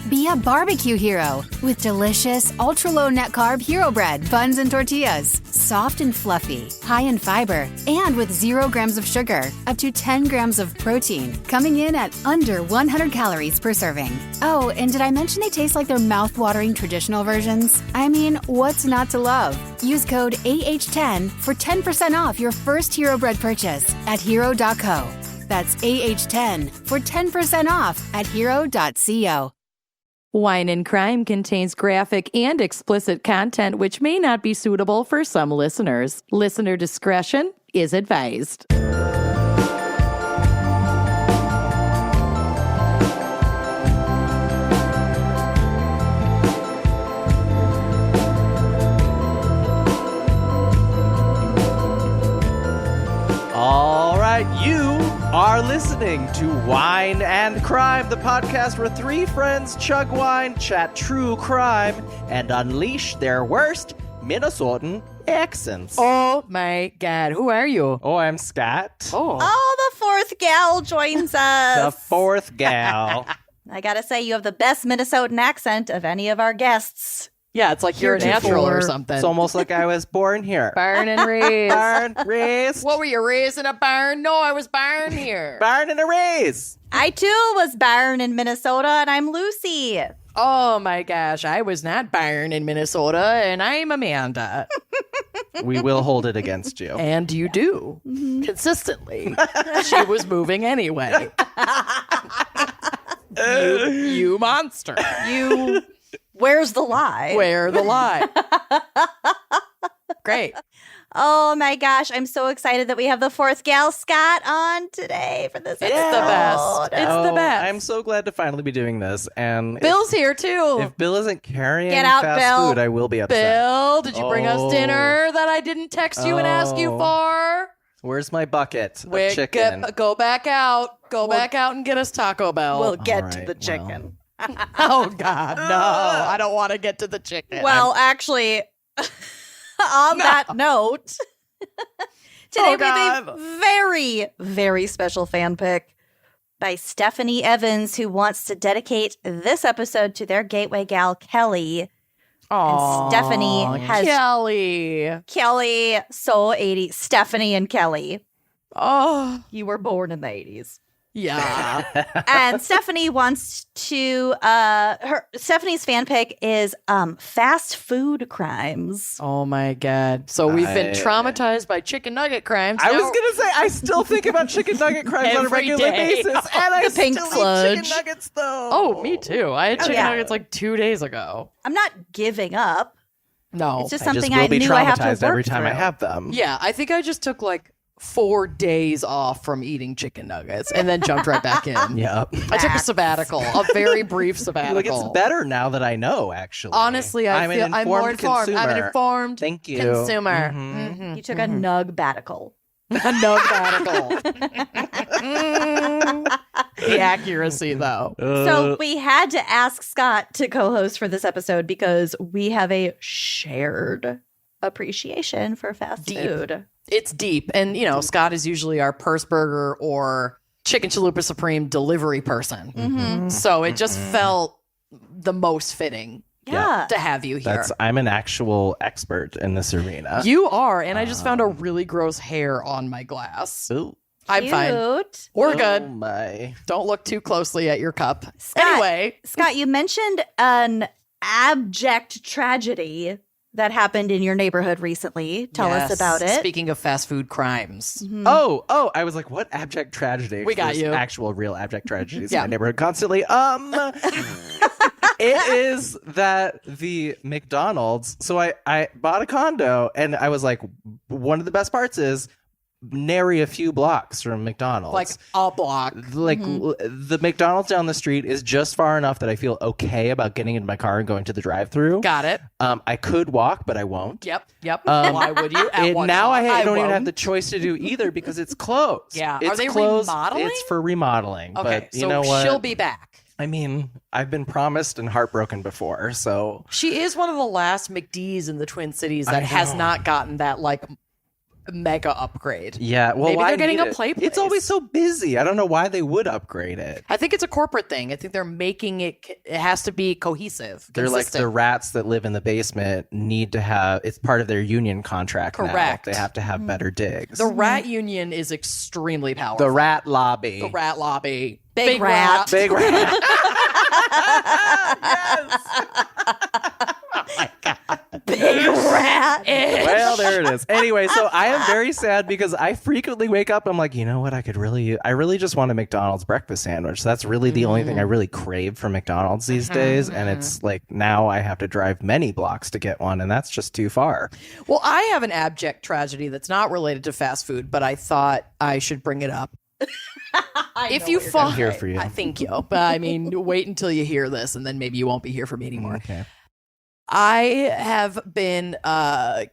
Be a barbecue hero with delicious, ultra-low net-carb hero bread, buns, and tortillas. Soft and fluffy, high in fiber, and with 0 grams of sugar, up to 10 grams of protein, coming in at under 100 calories per serving. Oh, and did I mention they taste like their mouth-watering traditional versions? I mean, what's not to love? Use code AH10 for 10% off your first Hero Bread purchase at hero.co. That's AH10 for 10% off at hero.co. Wine and Crime contains graphic and explicit content which may not be suitable for some listeners. Listener discretion is advised. All right, you are listening to Wine and Crime, the podcast where 3 friends chug wine, chat true crime, and unleash their worst Minnesotan accents. Oh my God, who are you? Oh, I'm Scott. Oh, The 4th gal joins us. The 4th gal. I gotta say, you have the best Minnesotan accent of any of our guests. yeah, it's like you're a natural or something. It's almost like I was born here. Barn and raised. Barn, raised. What were you, raised in a barn? No, I was barn here. Barn and a raise. I too was born in Minnesota, and I'm Lucy. Oh my gosh, I was not barn in Minnesota, and I'm Amanda. We will hold it against you. And you do. Consistently. She was moving anyway. you monster. You, where's the lie? Where the lie? Great. Oh my gosh, I'm so excited that we have the 4th gal, Scott, on today for this It's episode. the best. It's the best. I'm so glad to finally be doing this. And Bill's here too. if Bill isn't carrying Get out, fast Bill. food, I will be upset. Bill, did you bring us Oh. dinner that I didn't text you and ask you Oh. for? Where's my bucket of Wait, chicken? go back out. Go back out and get us Taco Bell. We'll get All to right, the chicken. oh, God, no. I don't want to get to the chicken. Well, actually, on that note, today we have a very, very special fan pick by Stephanie Evans, who wants to dedicate this episode to their gateway gal, Kelly. Aw, And Stephanie has Kelly. so 80s. Stephanie and Kelly. Oh, You were born in the 80s. yeah. And Stephanie wants to Stephanie's fan pick is fast food crimes. Oh, my God. So we've been traumatized by chicken nugget crimes. I Now- was going to say, I still think about chicken nugget crimes on a Every regular day. basis. And I The pink still eat sludge. chicken nuggets, though. Oh, me too. I had chicken yeah. nuggets like 2 days ago. I'm not giving up. No. It's just I just something will I be knew I have to traumatized work every time I through. have them. Yeah, I think I just took like 4 days off from eating chicken nuggets and then jumped right back in. Yep. I took a sabbatical, a very brief sabbatical. Like, it's better now that I know, actually. Honestly, I'm I'm more informed. consumer. I'm an informed Thank you. consumer. Mhm. Mhm. You took a nug-batical. A sabbatical. The accuracy, though. So we had to ask Scott to co-host for this episode because we have a shared appreciation for fast Deep. food. It's deep. And, you know, Scott is usually our purse burger or chicken chalupa supreme delivery person. Mm-hmm. So it just felt the most fitting Yeah. to have you here. I'm an actual expert in this arena. You are, and I just found a really gross hair on my glass. Ooh. I'm fine. Cute. We're Oh good. my. Don't look too closely at your cup. Scott, Anyway, Scott, you mentioned an abject tragedy that happened in your neighborhood recently. Tell us yes, about it. Speaking of fast food crimes. Mhm. Oh, I was like, what abject tragedy? We got There's you. Actual real abject tragedies Yeah. in my neighborhood constantly. It is that the McDonald's. So I bought a condo and I was like, one of the best parts is nary a few blocks from McDonald's. Like a block. Like the McDonald's down the street is just far enough that I feel okay about getting into my car and going to the drive-through. Got it. I could walk, but I won't. Yep. Why would you? At And what now time? I don't even have won't. the choice to do either because it's closed. Yeah. Are It's they closed. remodeling? It's for remodeling. Okay, But you so know what? she'll be back. I mean, I've been promised and heartbroken before, so She is one of the last McD's in the Twin Cities I that has know. not gotten that like mega upgrade. Yeah, well, Maybe why they're getting need a play It's place. always so busy. I don't know why they would upgrade it. I think it's a corporate thing. I think they're making it has to be cohesive. They're like consistent. the rats that live in the basement need to have, it's part of their union contract now. Correct. They have to have better digs. The rat union is extremely powerful. The rat lobby. The rat lobby. Big rat. Big rat. Big rat. Well, there it is. Anyway, so I am very sad because I frequently wake up. I'm like, you know what? I really just want a McDonald's breakfast sandwich. That's really the only thing I really crave from McDonald's these days. And it's like now I have to drive many blocks to get one, and that's just too far. Well, I have an abject tragedy that's not related to fast food, but I thought I should bring it up. If you fall, I'm here for you. I thank you. But I mean, wait until you hear this, and then maybe you won't be here for me anymore. Okay. I have been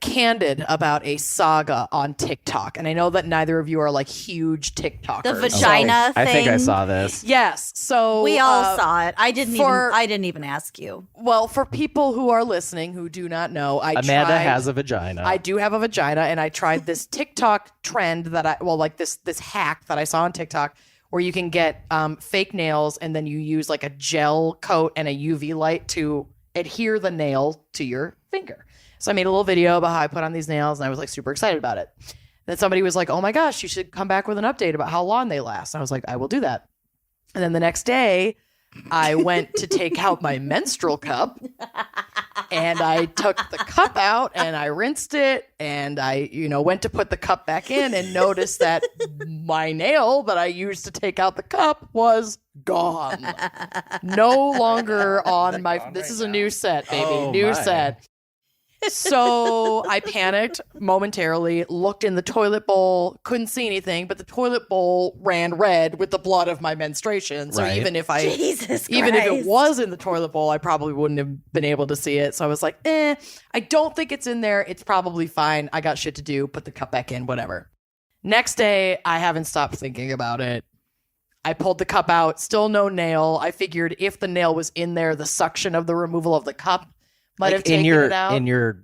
candid about a saga on TikTok, and I know that neither of you are like huge TikTokers. The vagina thing. I think I saw this. Yes, so We all saw it. I didn't even ask you. Well, for people who are listening who do not know, Amanda has a vagina. I do have a vagina, and I tried this TikTok trend this hack that I saw on TikTok where you can get fake nails, and then you use like a gel coat and a UV light to adhere the nail to your finger. So I made a little video about how I put on these nails, and I was like super excited about it. Then somebody was like, oh my gosh, you should come back with an update about how long they last. And I was like, I will do that. And then the next day I went to take out my menstrual cup, and I took the cup out and I rinsed it, and I, went to put the cup back in and noticed that my nail that I used to take out the cup was gone. No longer on my, this is a new set, baby. Oh, new my. set. So I panicked momentarily, looked in the toilet bowl, couldn't see anything, but the toilet bowl ran red with the blood of my menstruation. So Right. even if Jesus even if it Christ. was in the toilet bowl, I probably wouldn't have been able to see it. So I was like, I don't think it's in there. It's probably fine. I got shit to do. Put the cup back in, whatever. Next day, I haven't stopped thinking about it. I pulled the cup out, still no nail. I figured if the nail was in there, the suction of the removal of the cup might have taken it out. In your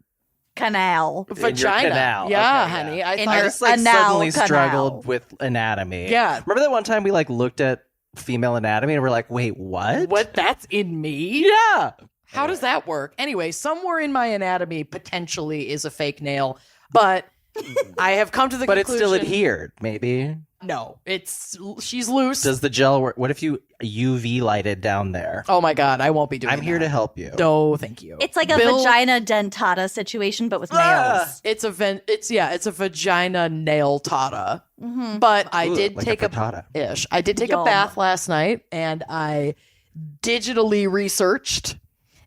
Canal. Vagina. canal. Yeah, Okay, honey. yeah. I In thought I your just like anal suddenly canal. struggled with anatomy. Yeah. Remember that one time we like looked at female anatomy and we're like, wait, what? what that's in me? Yeah. How does that work? Anyway, somewhere in my anatomy potentially is a fake nail, but I have come to the But it's conclusion. still adhered, maybe. No, she's loose. Does the gel work? What if you UV lighted down there? Oh my God, I won't be doing I'm here that. to help you. No, thank you. It's like a Bill- vagina dentata situation, but with nails. It's a vagina nail tata. But I Ooh, did like take a a frittata. ish. I did take Yum. a bath last night, and I digitally researched,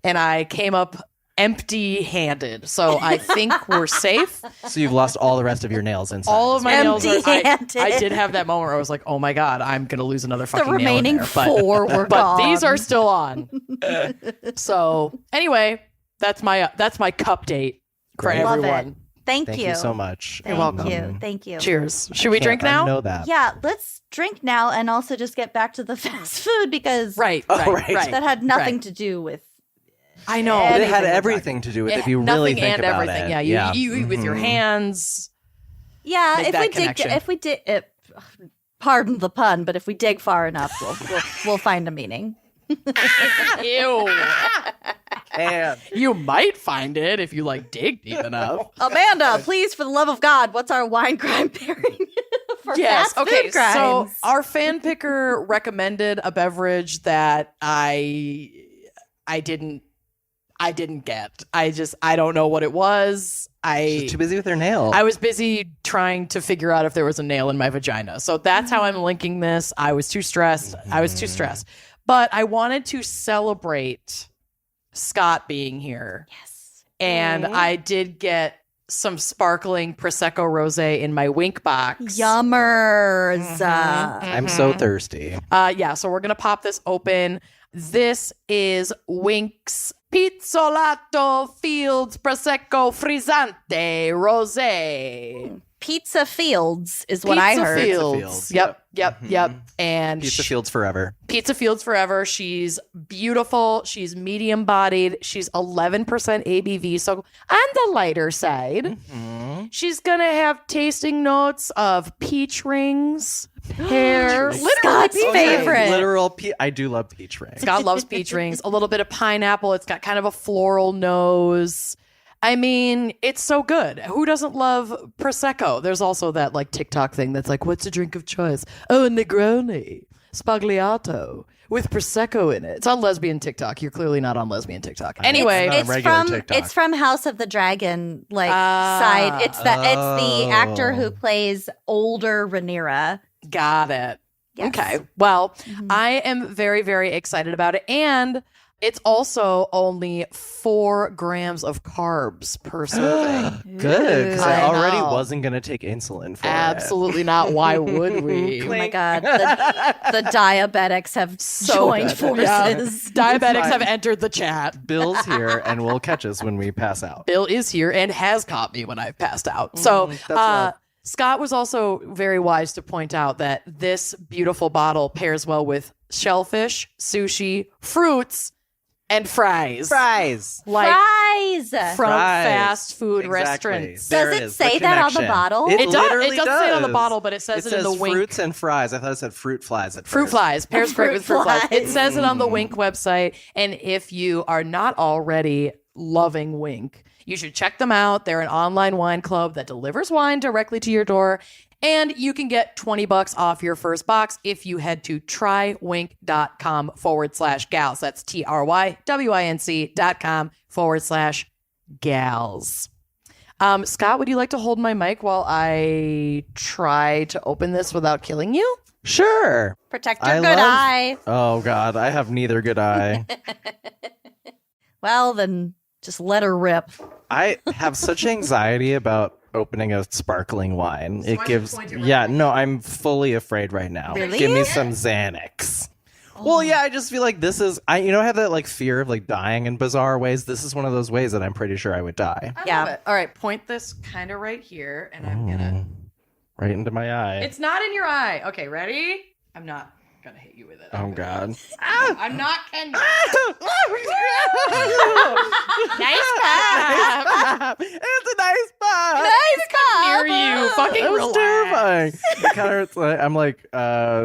and I came up empty-handed. So I think we're safe. So you've lost all the rest of your nails inside. All of my nails are. Empty-handed. I did have that moment where I was like, "Oh my God, I'm gonna lose another The fucking nail in remaining there." But 4 were but gone. these are still on. So anyway, that's my cup date for Great. Love everyone. it. Thank you. so much. Thank welcome. you. Thank you. Cheers. Should we drink now? I know that. Yeah, let's drink now and also just get back to the fast food because Right. Oh, right. right. that had nothing Right. to do with. I know. But it Anything had we're everything to do with it if you Nothing really think and about everything. it. Yeah, you eat with your hands. Yeah, Make that connection. if we did, pardon the pun, but if we dig far enough, we'll find a meaning. Ew. And You might find it if you like dig deep enough. Amanda, please, for the love of God, what's our wine crime pairing for Yes. fast Okay. food crimes? So our fan picker recommended a beverage that I didn't get. I don't know what it was. she's too busy with her nail. I was busy trying to figure out if there was a nail in my vagina. So that's how I'm linking this. I was too stressed. But I wanted to celebrate Scott being here. yes. And I did get some sparkling Prosecco Rosé in my Winc box. Yummers. I'm so thirsty. Yeah, so we're going to pop this open. This is Winc's Pizzaloto Fields Prosecco Frizzante Rosé. Pizza Fields is what I heard. Fields. Yep. And Pizza Fields forever. Pizza Fields forever. She's beautiful. She's medium bodied. She's 11% ABV, so on the lighter side. She's gonna have tasting notes of peach rings, pear, Scott's favorite. Literal I do love peach rings. Scott loves peach rings. A little bit of pineapple. It's got kind of a floral nose. I mean, it's so good. Who doesn't love Prosecco? There's also that like TikTok thing that's like, what's a drink of choice? Oh, a Negroni, Spagliato with Prosecco in it. It's on lesbian TikTok. You're clearly not on lesbian TikTok. Anyway, it's from House of the Dragon side. It's the actor who plays older Rhaenyra. Got it. Yes. Okay. Well, I am very, very excited about it. And it's also only 4 grams of carbs per serving. Good, because I already know. wasn't going to take insulin for it. Absolutely not. Why would we? Oh my God. The diabetics have joined forces. Yeah. Diabetics have entered the chat. Bill's here and will catch us when we pass out. Bill is here and has caught me when I've passed out. So Scott was also very wise to point out that this beautiful bottle pairs well with shellfish, sushi, fruits, and fries. Fries. Like Fries. from Fries. fast food Exactly. restaurants. There Does it is, say the that on the connection. bottle? It literally doesn't say it on the bottle, but it says it in says the Winc. fruits and fries. I thought it said fruit flies at Fruit first. flies pairs great with fruit Fruit flies. It flies. says it on the Winc website. And if you are not already loving Winc, you should check them out. They're an online wine club that delivers wine directly to your door. And you can get $20 off your first box if you head to trywinc.com/gals. That's TRYWINC.com/gals. Scott, would you like to hold my mic while I try to open this without killing you? Sure. Protect your good eye. Oh, God. I have neither good eye. Well, then just let her rip. I have such anxiety about opening a sparkling wine. It gives... I'm fully afraid right now. Really? Give me some Xanax. Well, yeah, I just feel like this is... I have that like fear of like dying in bizarre ways. This is one of those ways that I'm pretty sure I would die. I love it. All right, point this kind of right here, and I'm gonna... Right into my eye. It's not in your eye. Okay, ready? I'm not gonna hit you with it. Oh, God. I'm not Ken. Nice pop. It's a nice pop. Nice pop. Near you. Fucking That was relax. terrifying. It kind of I'm like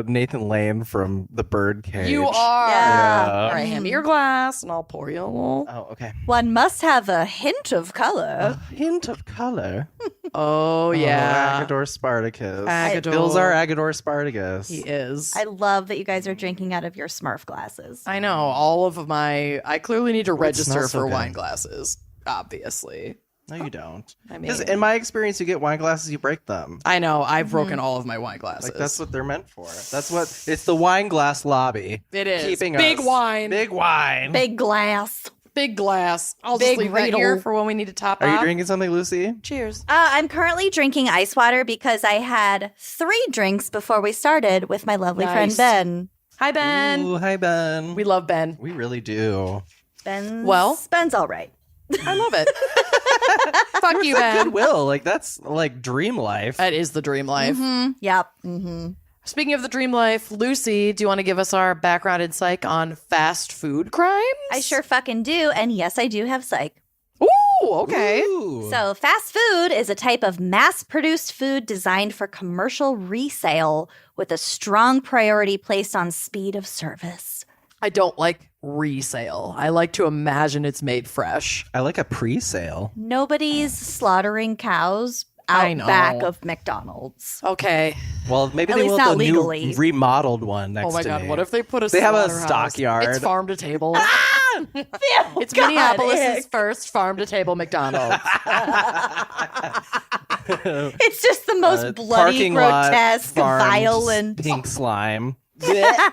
Nathan Lane from The Birdcage. You are. Yeah. All right, hand me your glass, and I'll pour you a little. Oh, okay. One must have a hint of color. Hint of color. Oh, yeah. Agador Spartacus. Agador. Bill's our Agador Spartacus. He is. I love that you guys are drinking out of your Smurf glasses. I know. All of my... I clearly need to register smells so for good. wine glasses, obviously. No, you don't. I Because mean... in my experience, you get wine glasses, you break them. I know. I've broken all of my wine glasses. Like, that's what they're meant for. That's what... It's the wine glass lobby. It is. Keeping Big us. wine. Big wine. Big glass. Big glass. I'll Big just leave that riddle. here for when we need to top Are you off. drinking something, Lucy? Cheers. I'm currently drinking ice water because I had 3 drinks before we started with my lovely friend Nice. Ben. Hi, Ben. Ooh, hi, Ben. We love Ben. We really do. Ben's all right. I love it. Fuck you, Ben. Goodwill. Like, that's like dream life. That is the dream life. Yep. Speaking of the dream life, Lucy, do you want to give us our background and psych on fast food crimes? I sure fucking do. And yes, I do have psych. Ooh, okay. Ooh. So, fast food is a type of mass produced food designed for commercial resale with a strong priority placed on speed of service. I don't like resale. I like to imagine it's made fresh. I like a pre-sale. Nobody's slaughtering cows I out know. back of McDonald's. Okay. Well, maybe At they least will not the legally. new remodeled one next Oh my to God. me. What if they put a They have a slaughterhouse? stockyard. It's farm to table. It's God, Minneapolis' ick. first farm to table McDonald's. It's just the most bloody, parking lot, grotesque, farmed vile, and pink slime.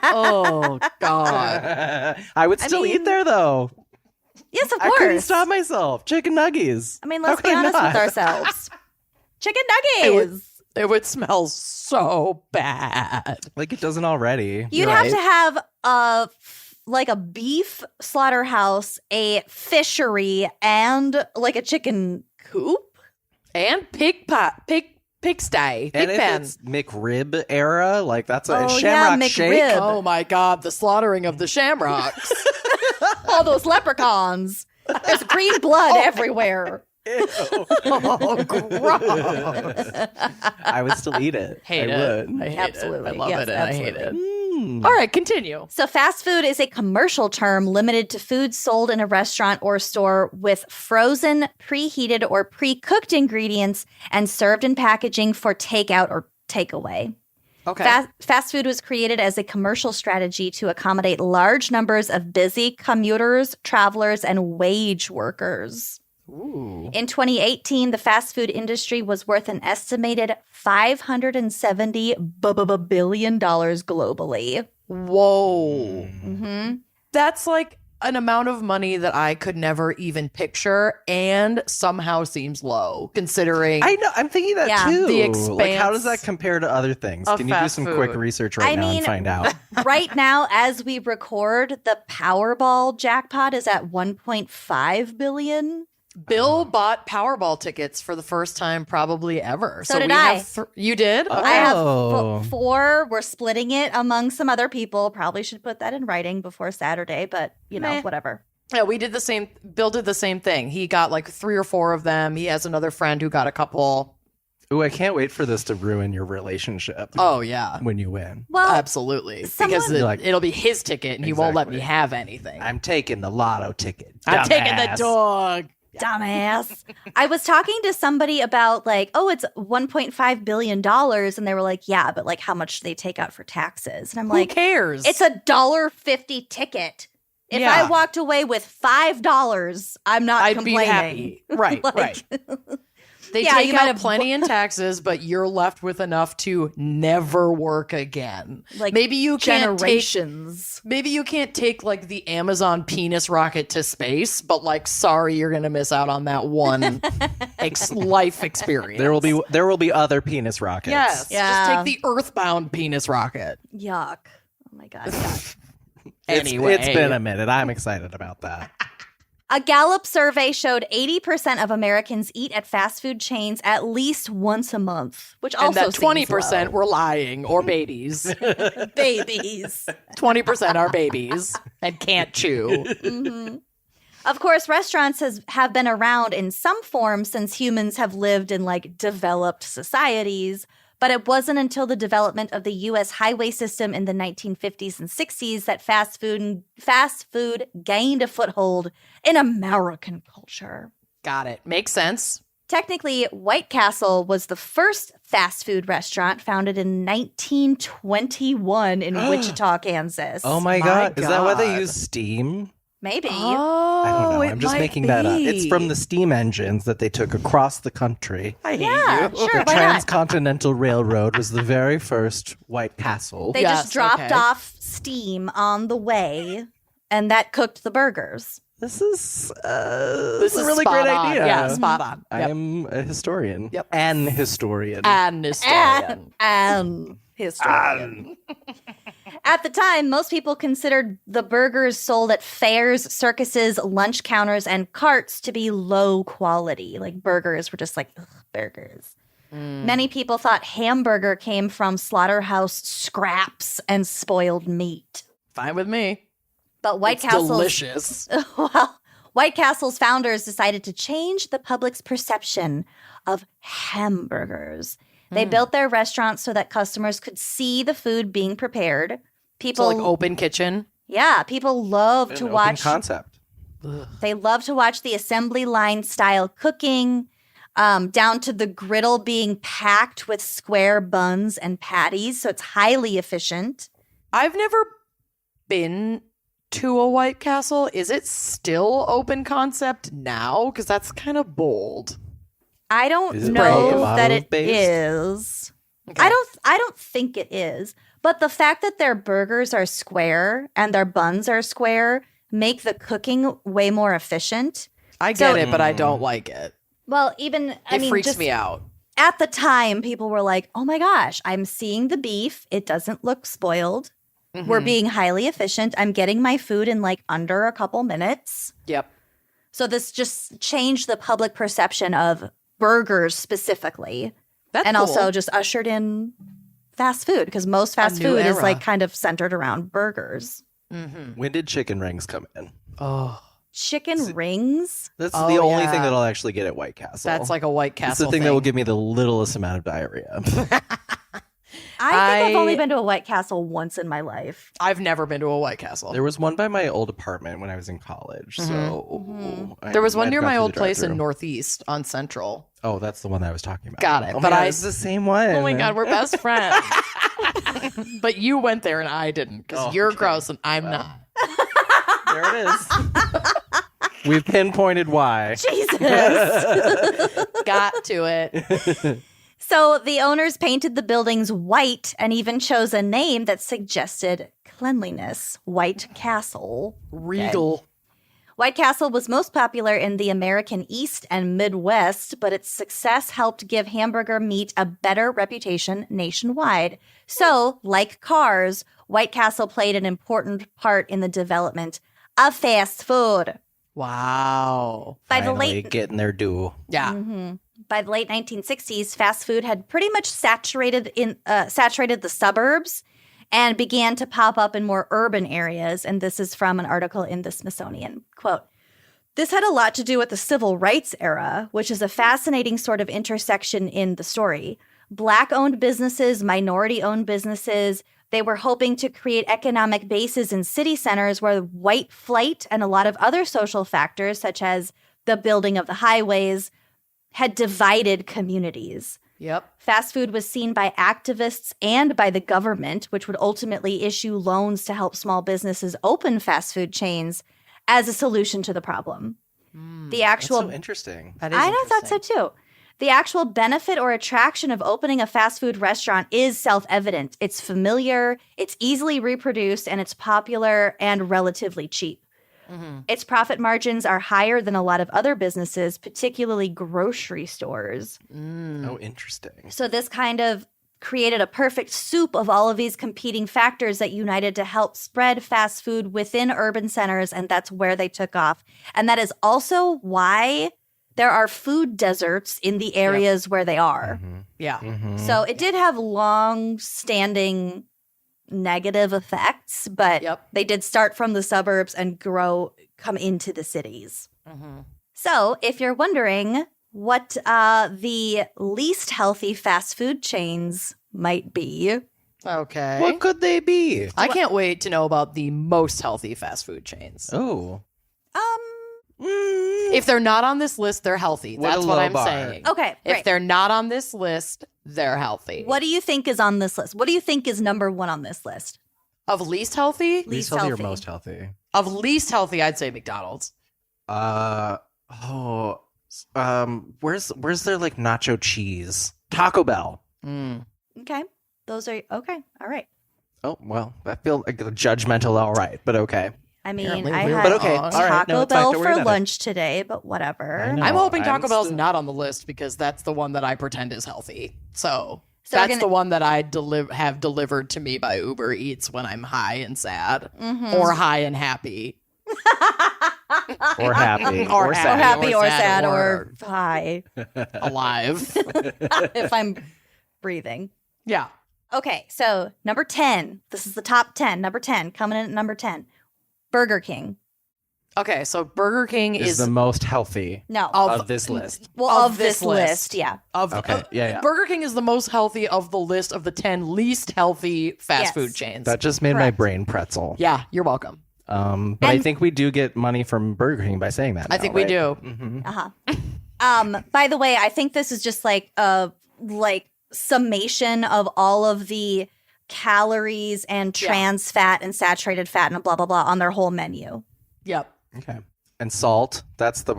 Oh God. I would still eat there though. yes, of I couldn't course. stop myself. Chicken nuggies. I mean, How let's be could I honest not? with ourselves. Chicken It nuggets. would smell so bad. Like it doesn't already. You'd have to have a beef slaughterhouse, a fishery, and like a chicken coop. And pigsty. And Pig if pen. it's McRib era, like that's a Oh, Shamrock yeah, Shake. McRib. Oh my God, the slaughtering of the shamrocks. All those leprechauns. There's green blood everywhere. Oh, gross. I would still eat it. Hate I it. would. I hate Absolutely. it. I love Yes, it and I hate absolutely. it. All right, continue. So fast food is a commercial term limited to food sold in a restaurant or store with frozen, preheated, or pre-cooked ingredients and served in packaging for takeout or takeaway. Okay. Fast food was created as a commercial strategy to accommodate large numbers of busy commuters, travelers, and wage workers. Ooh. In 2018, the fast food industry was worth an estimated $570 billion globally. Whoa. Mm-hmm. That's like an amount of money that I could never even picture and somehow seems low considering I know. I'm thinking that Yeah. too. The Like, how does expanse that compare to other things? of Can you do fast some quick food. research right I now mean- and find out? Right now, as we record, the Powerball jackpot is at $1.5 billion. Bill bought Powerball tickets for the first time probably ever. So did we I. have you did? Oh. I have Oh. 4. We're splitting it among some other people. Probably should put that in writing before Saturday, but Meh. whatever. Yeah, we did the same. Bill did the same thing. He got like 3 or 4 of them. He has another friend who got a couple. Ooh, I can't wait for this to ruin your relationship Oh yeah, when you win. Well, absolutely. someone- Because You're like- it'll be his ticket, and he won't let me Exactly. have anything. I'm taking the lotto ticket. I'm taking the dumbass. dog. dumbass. I was talking to somebody about like, oh, it's $1.5 billion. And they were like, yeah, but like how much do they take out for taxes? And I'm Who like, cares? it's $1.50 ticket. If Yeah. I walked away with $5, I'm not I'd complaining. be happy. Right, Like- right. They Yeah, take you might out have- plenty in taxes, but you're left with enough to never work again. Like maybe you can't take generations. maybe you can't take like the Amazon penis rocket to space, but like sorry, you're gonna miss out on that one life experience. There will be other penis rockets. Yes. Yeah. Just take the earthbound penis rocket. Yuck. Oh my God. Yuck. Anyway. It's been a minute. I'm excited about that. A Gallup survey showed 80% of Americans eat at fast food chains at least once a month, which And also that 20% seems were lying or babies. low. Babies. 20% are babies and can't chew. Mhm. Of course, restaurants have been around in some form since humans have lived in like developed societies, but it wasn't until the development of the U.S. highway system in the 1950s and 60s that fast food gained a foothold in American culture. Got it. Makes sense. Technically, White Castle was the first fast food restaurant founded in 1921 in Wichita, Kansas. Oh my My God. Is that why they God. use steam? Maybe. Oh, I don't know. it I'm just might making that up. be. It's from the steam engines that they took across the country. I hate Yeah, you. sure. The Why not? Transcontinental Railroad was the very first White Castle. They Yes, just dropped okay. off steam on the way, and that cooked the burgers. This is This a is really spot great on. idea. Yeah, spot on. I Yep. am a historian. Yep. An historian. An historian. And historian. At the time, most people considered the burgers sold at fairs, circuses, lunch counters, and carts to be low quality. Like burgers were just like, ugh, burgers. Many people thought hamburger came from slaughterhouse scraps and spoiled meat. Fine with me. But White It's Castle's delicious. well, White Castle's founders decided to change the public's perception of hamburgers. They built their restaurants so that customers could see the food being prepared. So People, like open kitchen. yeah, people love An to open watch. concept. They love to watch the assembly line style cooking, down to the griddle being packed with square buns and patties. So it's highly efficient. I've never been to a White Castle. Is it still open concept now? Because that's kind of bold. I don't Is it know like that it model-based? is. Okay. I don't think it is. But the fact that their burgers are square and their buns are square make the cooking way more efficient. I get So- it, but I don't like it. Well, even I It mean, freaks just me out. at the time, people were like, "Oh my gosh, I'm seeing the beef. It doesn't look spoiled. We're Mhm. being highly efficient. I'm getting my food in like under a couple minutes." Yep. So this just changed the public perception of burgers specifically. That's And cool. also just ushered in fast food because most fast new food is era. like kind of centered around burgers. Mhm. When did chicken rings come in? Oh, Chicken rings. That's the only thing yeah. that I'll actually get at White Castle. That's like a White Castle It's the thing that will give me the littlest amount of diarrhea. I think I've only been to a White Castle once in my life. I've never been to a White Castle. There was one by my old apartment when I was in college. There was one near my old the place in drive-thru. Northeast on Central. Oh, that's the one that I was talking about. Got it. Oh But my God, I- it's the same one. Oh my God, we're best friends. But you went there and I didn't because you're okay. gross and I'm not. There it is. We've pinpointed why. Jesus. Got to it. So the owners painted the buildings white and even chose a name that suggested cleanliness. White Castle. Regal. White Castle was most popular in the American East and Midwest, but its success helped give hamburger meat a better reputation nationwide. So, like cars, White Castle played an important part in the development of fast food. Wow. By the Finally late getting their due. Yeah. By the late 1960s, fast food had pretty much saturated the suburbs and began to pop up in more urban areas. And this is from an article in the Smithsonian. Quote, "This had a lot to do with the civil rights era, which is a fascinating sort of intersection in the story. Black-owned businesses, minority-owned businesses, they were hoping to create economic bases in city centers where white flight and a lot of other social factors, such as the building of the highways, had divided communities. Yep. Fast food was seen by activists and by the government, which would ultimately issue loans to help small businesses open fast food chains as a solution to the problem. The actual That's so interesting. That is I thought so interesting. too. The actual benefit or attraction of opening a fast food restaurant is self-evident. It's familiar, it's easily reproduced, and it's popular and relatively cheap. Its profit margins are higher than a lot of other businesses, particularly grocery stores. Oh, interesting. So this kind of created a perfect soup of all of these competing factors that united to help spread fast food within urban centers, and that's where they took off. And that is also why there are food deserts in the areas where they are. Yeah. So it did have long-standing negative effects, but Yep. they did start from the suburbs and come into the cities. So if you're wondering what the least healthy fast food chains might be, Okay. What could they be? I can't wait to know about the most healthy fast food chains. Oh. If they're not on this list, they're healthy. What a That's what low I'm bar. saying. okay, If great. they're not on this list, they're healthy. What do you think is on this list? What do you think is number one on this list? Of least healthy? Least healthy or most healthy? Of least healthy, I'd say McDonald's. Where's their like nacho cheese? Taco Bell. Okay. Those are okay. All right. Oh, well, I feel like a judgmental all right, but okay. I mean, Apparently I we're had But okay, all right, Taco no, it's fine, Bell don't worry for about it. lunch today, but whatever. I know. I'm hoping I'm Taco Bell's still- not on the list because that's the one that I pretend is healthy. So So we're that's gonna- the one that I have delivered to me by Uber Eats when I'm high and sad or high and happy. Or happy. Or Or sad. happy or sad sad or- or high Alive. if I'm breathing. Yeah. Okay, so number 10. This is the top 10. Number 10, coming in at number 10. Burger King. Okay, so Burger King is the most healthy No. of this list. well, of of this this list, list. yeah. Okay, yeah. Burger King is the most healthy of the list of the 10 least healthy fast Yes. food chains. That just made my Correct. brain pretzel. Yeah, you're welcome. But I think we do get money from Burger King by saying that. I now, think we right? do. Mm-hmm. By the way, I think this is just like a summation of all of the calories and trans fat and saturated fat and blah blah blah on their whole menu. Yep. Okay. And salt. That's the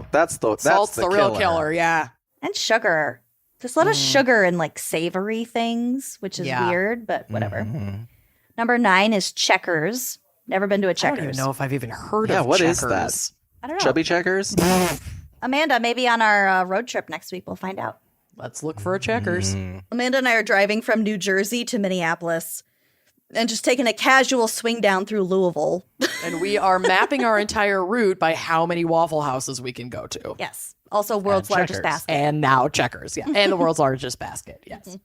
Salt's the real killer, yeah. And sugar. There's a lot of sugar and like savory things, which is Yeah. weird, but whatever. Mm-hmm. Number 9 is Checkers. Never been to a I Checkers. don't even know if I've even heard Yeah, of what Checkers. is that? I don't know. Chubby Checkers? Amanda, maybe on our road trip next week, we'll find out. Let's look for a Checkers. Amanda and I are driving from New Jersey to Minneapolis and just taking a casual swing down through Louisville. And we are mapping our entire route by how many Waffle Houses we can go to. Yes. Also, world's And largest Checkers. basket. And now Checkers, yeah. And the world's largest basket, yes.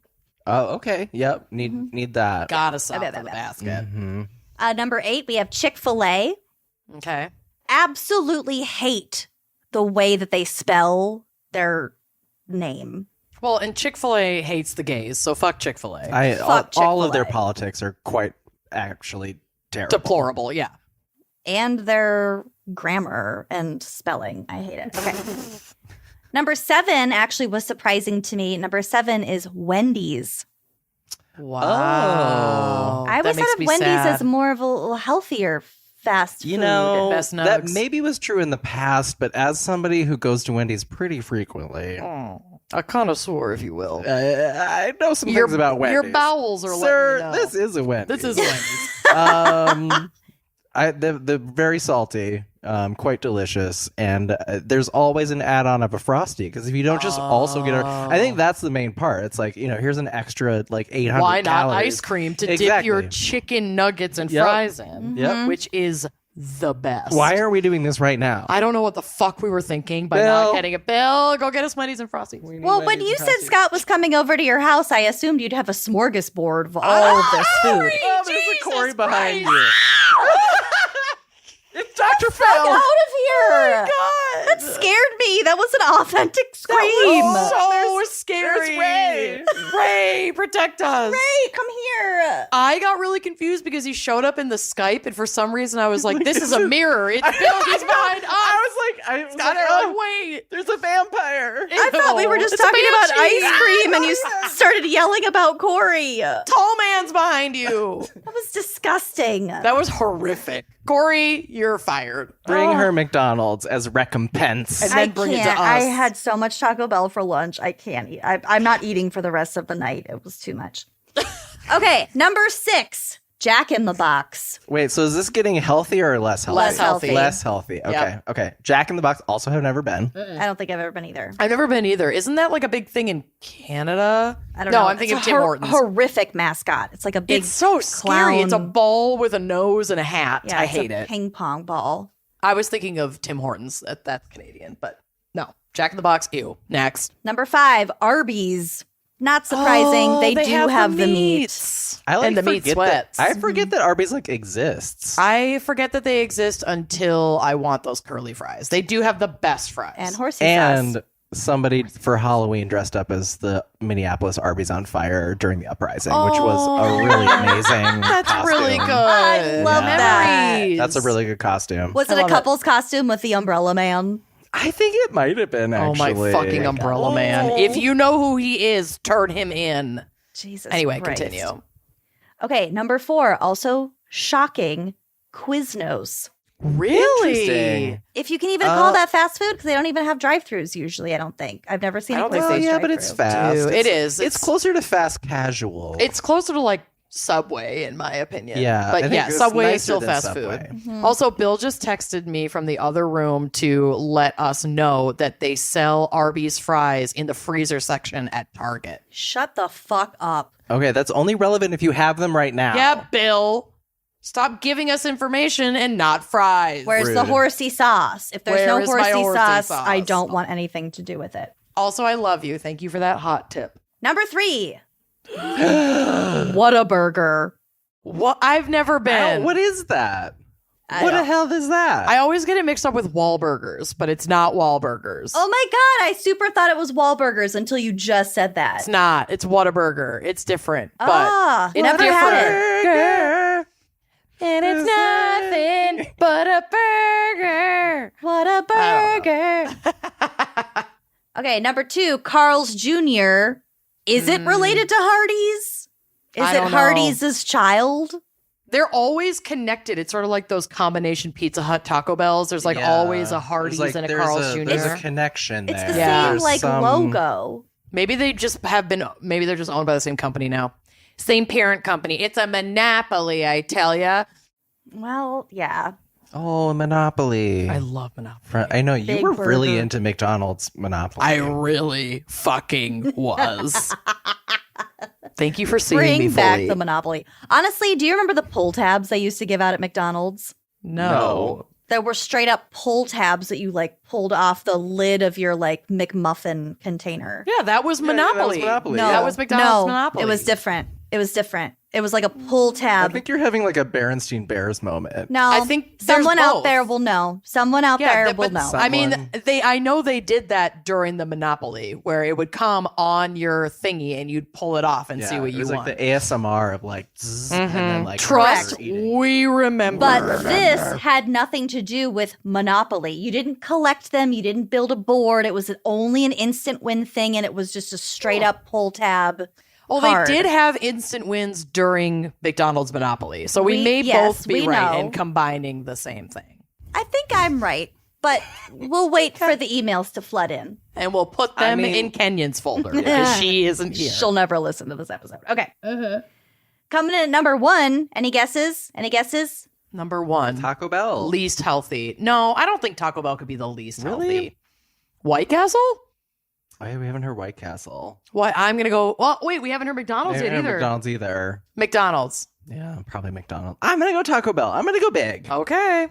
Oh, okay. Yep. Need that. Gotta stop Blah, for blah, the blah. basket. Number 8, we have Chick-fil-A. Okay. absolutely hate the way that they spell their name. Well, and Chick-fil-A hates the gays, so fuck Chick-fil-A. All of their Chick-fil-A. politics are quite actually terrible. Deplorable, yeah. And their grammar and spelling. I hate it. Okay. Number 7 actually was surprising to me. Number 7 is Wendy's. Wow. I always That makes thought of me Wendy's sad. as more of a little healthier fast food. You know, Best that nugs. maybe was true in the past, but as somebody who goes to Wendy's pretty frequently, A connoisseur, if you will. I know some things about Wendy's. Your bowels are Sir, letting you know. this is a Wendy's. This is Wendy's. They're very salty, quite delicious, and there's always an add-on of a Frosty, because if you don't just also get I think that's the main part. It's like, here's an extra like 800 Why not calories. ice cream to dip Exactly. your chicken nuggets and Yep. fries in, Yep. which is the best. Why are we doing this right now? I don't know what the fuck we were thinking by Bill. not getting it. Bill, go get us Wendy's and Frosty. Well, when you said Scott was coming over to your house, I assumed you'd have a smorgasbord of all of this food. Oh, there's a Corey behind you. It's Dr. Phil. Out of here! God. That scared me. That was an authentic scream. So scary. Ray. Ray, protect us. Hey, come here. I got really confused because he showed up in the Skype, and for some reason I was like, "This is a mirror. It's Bill. He's behind us." I was Scott like, Artley, wait. there's a vampire. I thought we were just It's a talking about banshee. ice cream and you started yelling about Corey. That Tall man's behind you. was disgusting. That was horrific. Corey, you're fired. Bring her McDonald's as recompense. And then bring it to can't. us. I had so much Taco Bell for lunch. I can't eat. I'm not eating for the rest of the night. It was too much. Okay, number 6, Jack in the Box. Wait, so is this getting healthier or less healthy? Less healthy. Less healthy. Okay. Yep. Okay. Jack in the Box also have never been. I don't think I've ever been either. I've never been either. Isn't that like a big thing in Canada? I don't no, know. I'm thinking It's of a Tim Hortons. horrific mascot. It's like a big It's so scary. clown. It's a ball with a nose and a hat. Yeah, I it's hate a it. ping pong ball. I was thinking of Tim Hortons. That's Canadian, but no. Jack in the Box, ew. Next. Number 5, Arby's. Not surprising. they do have the meat. I like and the meat forget sweats. That, I forget that Arby's like exists. I forget that they exist until I want those curly fries. They do have the best fries. And horsey and sauce. somebody for Halloween dressed up as the Minneapolis Arby's on fire during the uprising, which was a really amazing That's costume. really good. I love that. Memories. That's a really good costume. Was it I a love couple's costume with the Umbrella Man? I think it might have been Oh actually. my fucking umbrella man. If you know who he is, turn him in. Jesus Anyway, Christ. continue. Okay, number 4, also shocking, Quiznos. Really? Interesting. If you can even call that fast food, because they don't even have drive-thrus usually, I don't think. I've never seen I a don't think Quiznos Well, they- yeah, drive-thru. but it's fast. Dude, it is. It's closer to fast casual. It's closer to like Subway, in my opinion. Yeah, I But think yeah, it's Subway is nicer still than fast Subway. food. Mm-hmm. Also, Bill just texted me from the other room to let us know that they sell Arby's fries in the freezer section at Target. Shut the fuck up. Okay, that's only relevant if you have them right now. Yeah, Bill. Stop giving us information and not fries. Where's the Rude. horsey sauce? If there's Where no is my horsey horsey sauce, sauce? I don't want anything to do with it. Also, I love you. Thank you for that hot tip. Number 3. What a burger. What? I've never been. What is that? I What the don't- hell is that? I always get it mixed up with Wahlburgers, but it's not Wahlburgers. Oh my God, I super thought it was Wahlburgers until you just said that. It's not. It's Whataburger. It's different. But Ah, it's never had it. different. And it's nothing but a burger. What a burger. Okay, number 2, Carl's Jr. Is it related to Hardee's? Is I it don't know. Hardee's' child? They're always connected. It's sort of like those combination Pizza Hut Taco Bells. There's like Yeah. always a Hardee's There's and a there's Carl's Jr. There's a connection It's there. the Yeah. same There's like some- logo. Maybe they just have been, maybe they're just owned by the same company now. Same parent company. It's a monopoly, I tell ya. Well, yeah. Oh, Monopoly. I love Monopoly. I know you Big were really burger. into McDonald's Monopoly. I really fucking was. Thank you for seeing me Bring back fully. the Monopoly. Honestly, do you remember the pull tabs they used to give out at McDonald's? No. There were straight up pull tabs that you like pulled off the lid of your like McMuffin container. Yeah, that was Monopoly. Monopoly. No, That was McDonald's no, Monopoly. It was different. It was different. It was like a pull I tab. think you're having like a Berenstein Bears moment. No, I think there's someone out both. there will know. Someone out there will but know. I mean, Someone- I know they did that during the Monopoly, where it would come on your thingy and you'd pull it off and see what it you was want. like the ASMR of like, zzz, and then like Trust, you're eating. we remember. But this had nothing to do with Monopoly. You didn't collect them. You didn't build a board. It was only an instant win thing, and it was just a straight up pull tab. Well, card. they did have instant wins during McDonald's Monopoly, so we may yes, both be we right know. in combining the same thing. I think I'm right, but we'll wait for the emails to flood in. And we'll put them in Kenyon's folder because she isn't here. She'll never listen to this episode. Okay. Coming in at number 1. Any guesses? Any guesses? Number 1, Taco Bell. least healthy. No, I don't think Taco Bell could be the least Really? healthy. White Castle? Oh, yeah, we haven't heard White Castle. What? I'm gonna go. Well, wait, we haven't heard McDonald's We yet haven't heard either. McDonald's either. McDonald's. Yeah, probably McDonald's. I'm gonna go Taco Bell. I'm gonna go big. Okay.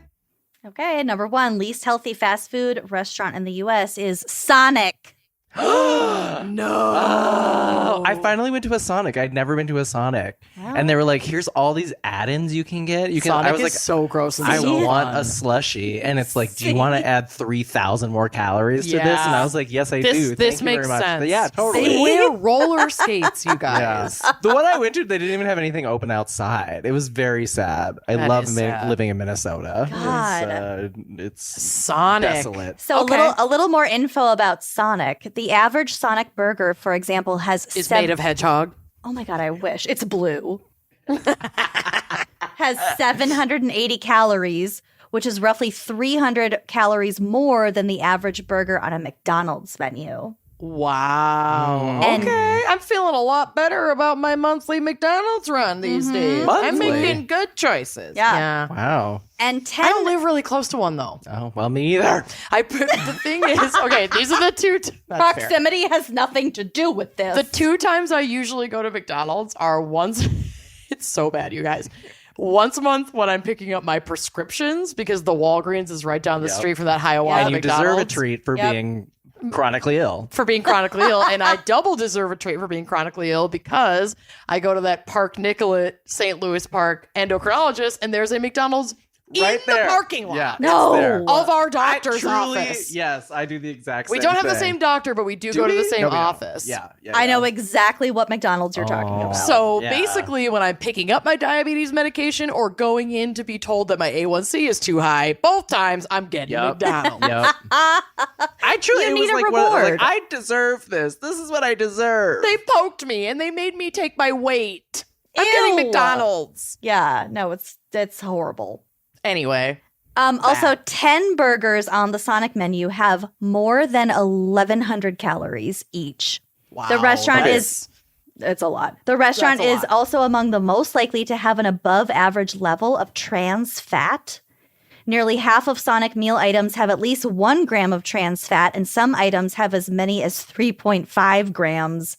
Okay, number 1, least healthy fast food restaurant in the U.S. is Sonic. No. Oh, I finally went to a Sonic. I'd never been to a Sonic, and they were like, "Here's all these add-ins you can get. You can." Sonic I was is like, so gross. And I so want fun. a slushie, and it's like, do you want to add 3,000 more calories to this? Yeah. And I was like, yes, I This do. this Thank you makes very much. sense. Yeah, totally. They wear roller skates, you Yeah. guys. The one I went to, they didn't even have anything open outside. It was very sad. I That love is sad. living in Minnesota. God. It's Sonic. desolate. So Okay. a little more info about Sonic. The average Sonic burger, for example, has Is made of hedgehog. Oh my god, I wish it's blue. Has 780 calories, which is roughly 300 calories more than the average burger on a McDonald's menu. Wow. And- Okay. I'm feeling a lot better about my monthly McDonald's run these days. I'm Monthly? making good choices. Yeah. Wow. And 10 I don't live really close to one though. Oh, well, me either. The thing is, okay, these are the two. That's fair. proximity has nothing to do with this. The 2 times I usually go to McDonald's are once. It's so bad, you guys. Once a month when I'm picking up my prescriptions because the Walgreens is right down the street from that Hiawatha And you McDonald's. deserve a treat for being chronically ill. For being chronically ill, and I double deserve a treat for being chronically ill because I go to that Park Nicollet, St. Louis Park endocrinologist, and there's a McDonald's Right in there. the parking lot. Yeah, No. it's there. Of our doctor's Truly, office. yes, I do the exact We same don't have the thing. same doctor, but we do go to we? the same No, we don't. office. Yeah, I know yeah. exactly what McDonald's you're talking about. So Yeah. basically, when I'm picking up my diabetes medication or going in to be told that my A1C is too high, both times I'm getting Yep. McDonald's. Yep. I truly You it was need a like, what, like reward. I deserve this. This is what I deserve. They poked me and they made me take my weight. I'm getting Ew. McDonald's. Yeah, no, it's horrible. Anyway, Also, 10 burgers on the Sonic menu have more than 1,100 calories each. wow. The restaurant that's- It's a lot. The restaurant That's a is lot. also among the most likely to have an above average level of trans fat. Nearly half of Sonic meal items have at least 1 gram of trans fat, and some items have as many as 3.5 grams,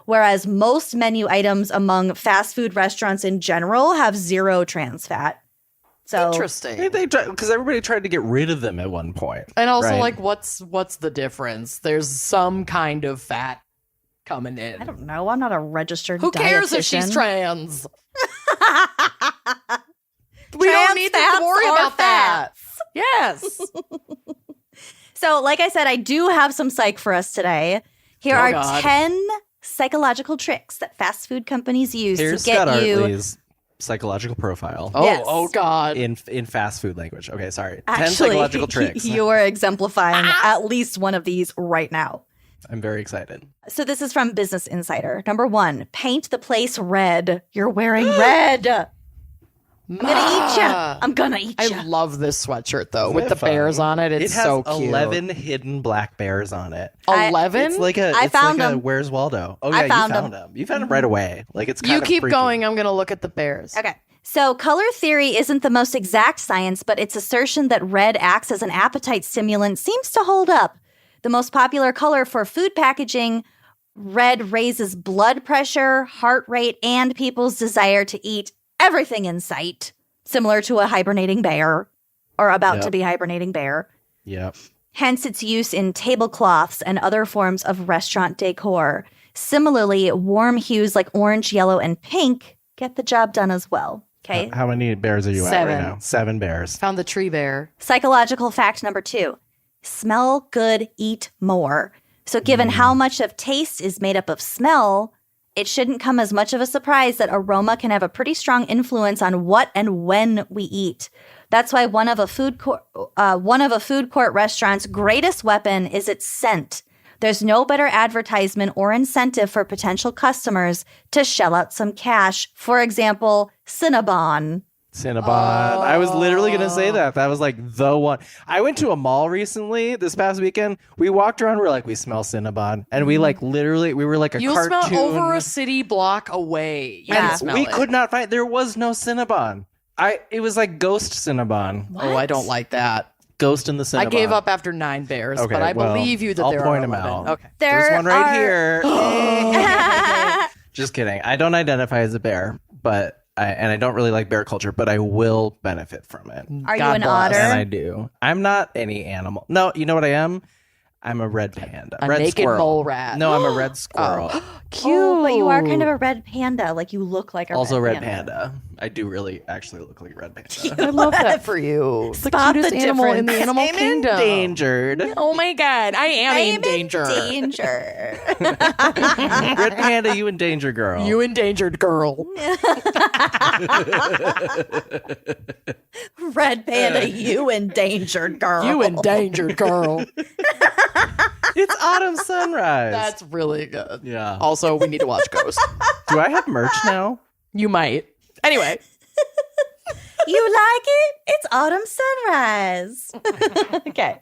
whereas most menu items among fast food restaurants in general have 0 trans fat. So Interesting. Because everybody tried to get rid of them at one point. And also, right? like, what's the difference? There's some kind of fat coming in. I don't know. I'm not a registered Who cares if she's dietitian. trans? We don't Trans need to fats worry are about that. fats. Yes. So, like I said, I do have some psych for us today. Here Oh, are God. 10 psychological tricks that fast food companies use Here's to get Scott you. Artley's psychological profile Oh, Yes. oh God. in fast food language. Okay, sorry. 10 Actually, psychological tricks. you are exemplifying at least one of these right now. I'm very excited. So this is from Business Insider. Number 1, paint the place red. You're wearing red. I'm gonna eat ya. I'm gonna eat ya. I love this sweatshirt though, Isn't with it the fun? bears on it. It's It has so cute. 11 hidden black bears on it. 11? It's like a. I it's found like a them. Where's Waldo? Oh I yeah, found you found them. You found them right away. Like it's kind You of keep freaky. going. I'm gonna look at the bears. Okay. So, color theory isn't the most exact science, but its assertion that red acts as an appetite stimulant seems to hold up. The most popular color for food packaging, red raises blood pressure, heart rate, and people's desire to eat everything in sight, similar to a hibernating bear or about to be hibernating bear. Yep. Hence its use in tablecloths and other forms of restaurant decor. Similarly, warm hues like orange, yellow, and pink get the job done as well. Okay. How many bears are you at 7. right now? 7 bears. Found the tree bear. Psychological fact number 2. Smell good, eat more. So given how much of taste is made up of smell, it shouldn't come as much of a surprise that aroma can have a pretty strong influence on what and when we eat. That's why one of a food court restaurant's greatest weapon is its scent. There's no better advertisement or incentive for potential customers to shell out some cash. For example, Cinnabon. Cinnabon. I was literally going to say that. That was like the one. I went to a mall recently this past weekend. We walked around. We're like, we smell Cinnabon. And we like literally, we were like a You'll cartoon. smell over a city block away. You can smell We it. could not find, there was no Cinnabon. It was like ghost Cinnabon. Oh, I don't like that. Ghost in the Cinnabon. I gave up after 9 bears, Okay, but I well, believe you that I'll there point are 'em 11. out. Okay. There's one right here. Hey. Just kidding. I don't identify as a bear, but I don't really like bear culture, but I will benefit from it. Are you God an bless. otter? And I do. I'm not any animal. No, you know what I am? I'm a red panda. A red naked squirrel. mole rat. No, I'm a red squirrel. Cute. Oh, but you are kind of a red panda. Like you look like a Also red panda. I do really actually look like a red panda. I love that for you. It's the Spot cutest the animal in the difference. animal I'm kingdom. endangered. Oh my god, I am in danger. Danger. Red panda, you in danger, girl. You endangered girl. Red panda, you endangered girl. You endangered girl. It's autumn sunrise. That's really good. yeah. Also, we need to watch Ghost. Do I have merch now? You might. Anyway, You like it? It's autumn sunrise. Okay.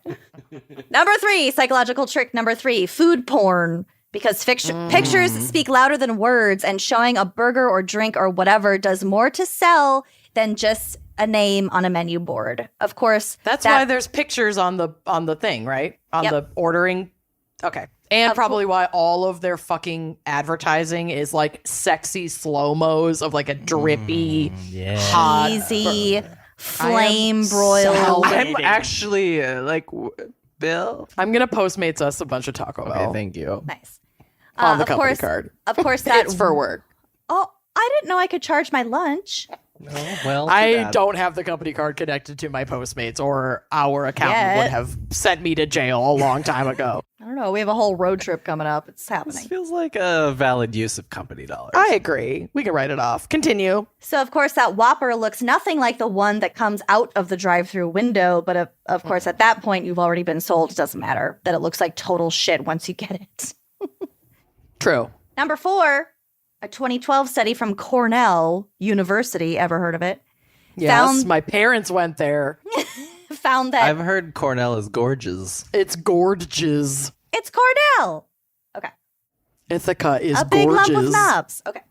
Number 3, psychological trick number 3, food porn. Because pictures speak louder than words, and showing a burger or drink or whatever does more to sell than just a name on a menu board. Of course, that's why there's pictures on the thing, right? On Yep. the ordering. Okay. And probably why all of their fucking advertising is like sexy slow-mos of like a drippy, hot. easy flame broiled. I'm actually Bill. I'm going to Postmates us a bunch of Taco Bell Okay, thank you. Nice. on the Of company course, card. Of course, that It's for work. Oh, I didn't know I could charge my lunch. No, well, I don't have the company card connected to my Postmates, or our accountant Yet. would have sent me to jail a long time ago. I don't know. We have a whole road trip coming up. It's This happening. feels like a valid use of company dollars. I agree. We can write it off. Continue. So, of course, that Whopper looks nothing like the one that comes out of the drive-through window. But, of course, at that point, you've already been sold. It doesn't matter that it looks like total shit once you get it. True. Number 4, a 2012 study from Cornell University. Ever heard of it? Yes, my parents went there. Found that I've heard Cornell is gorgeous. It's gorgeous. it's Cornell. Okay. Ithaca is A big gorgeous. lump of knobs. Okay.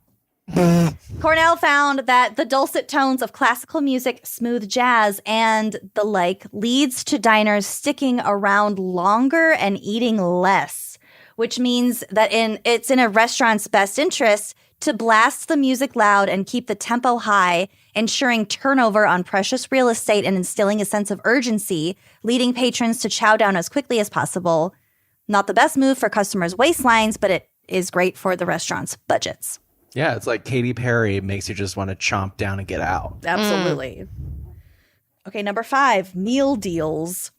Cornell found that the dulcet tones of classical music, smooth jazz, and the like leads to diners sticking around longer and eating less, which means that it's in a restaurant's best interest to blast the music loud and keep the tempo high, ensuring turnover on precious real estate and instilling a sense of urgency, leading patrons to chow down as quickly as possible. Not the best move for customers' waistlines, but it is great for the restaurant's budgets. Yeah, it's like Katy Perry makes you just want to chomp down and get out. Absolutely. Okay, number 5, meal deals.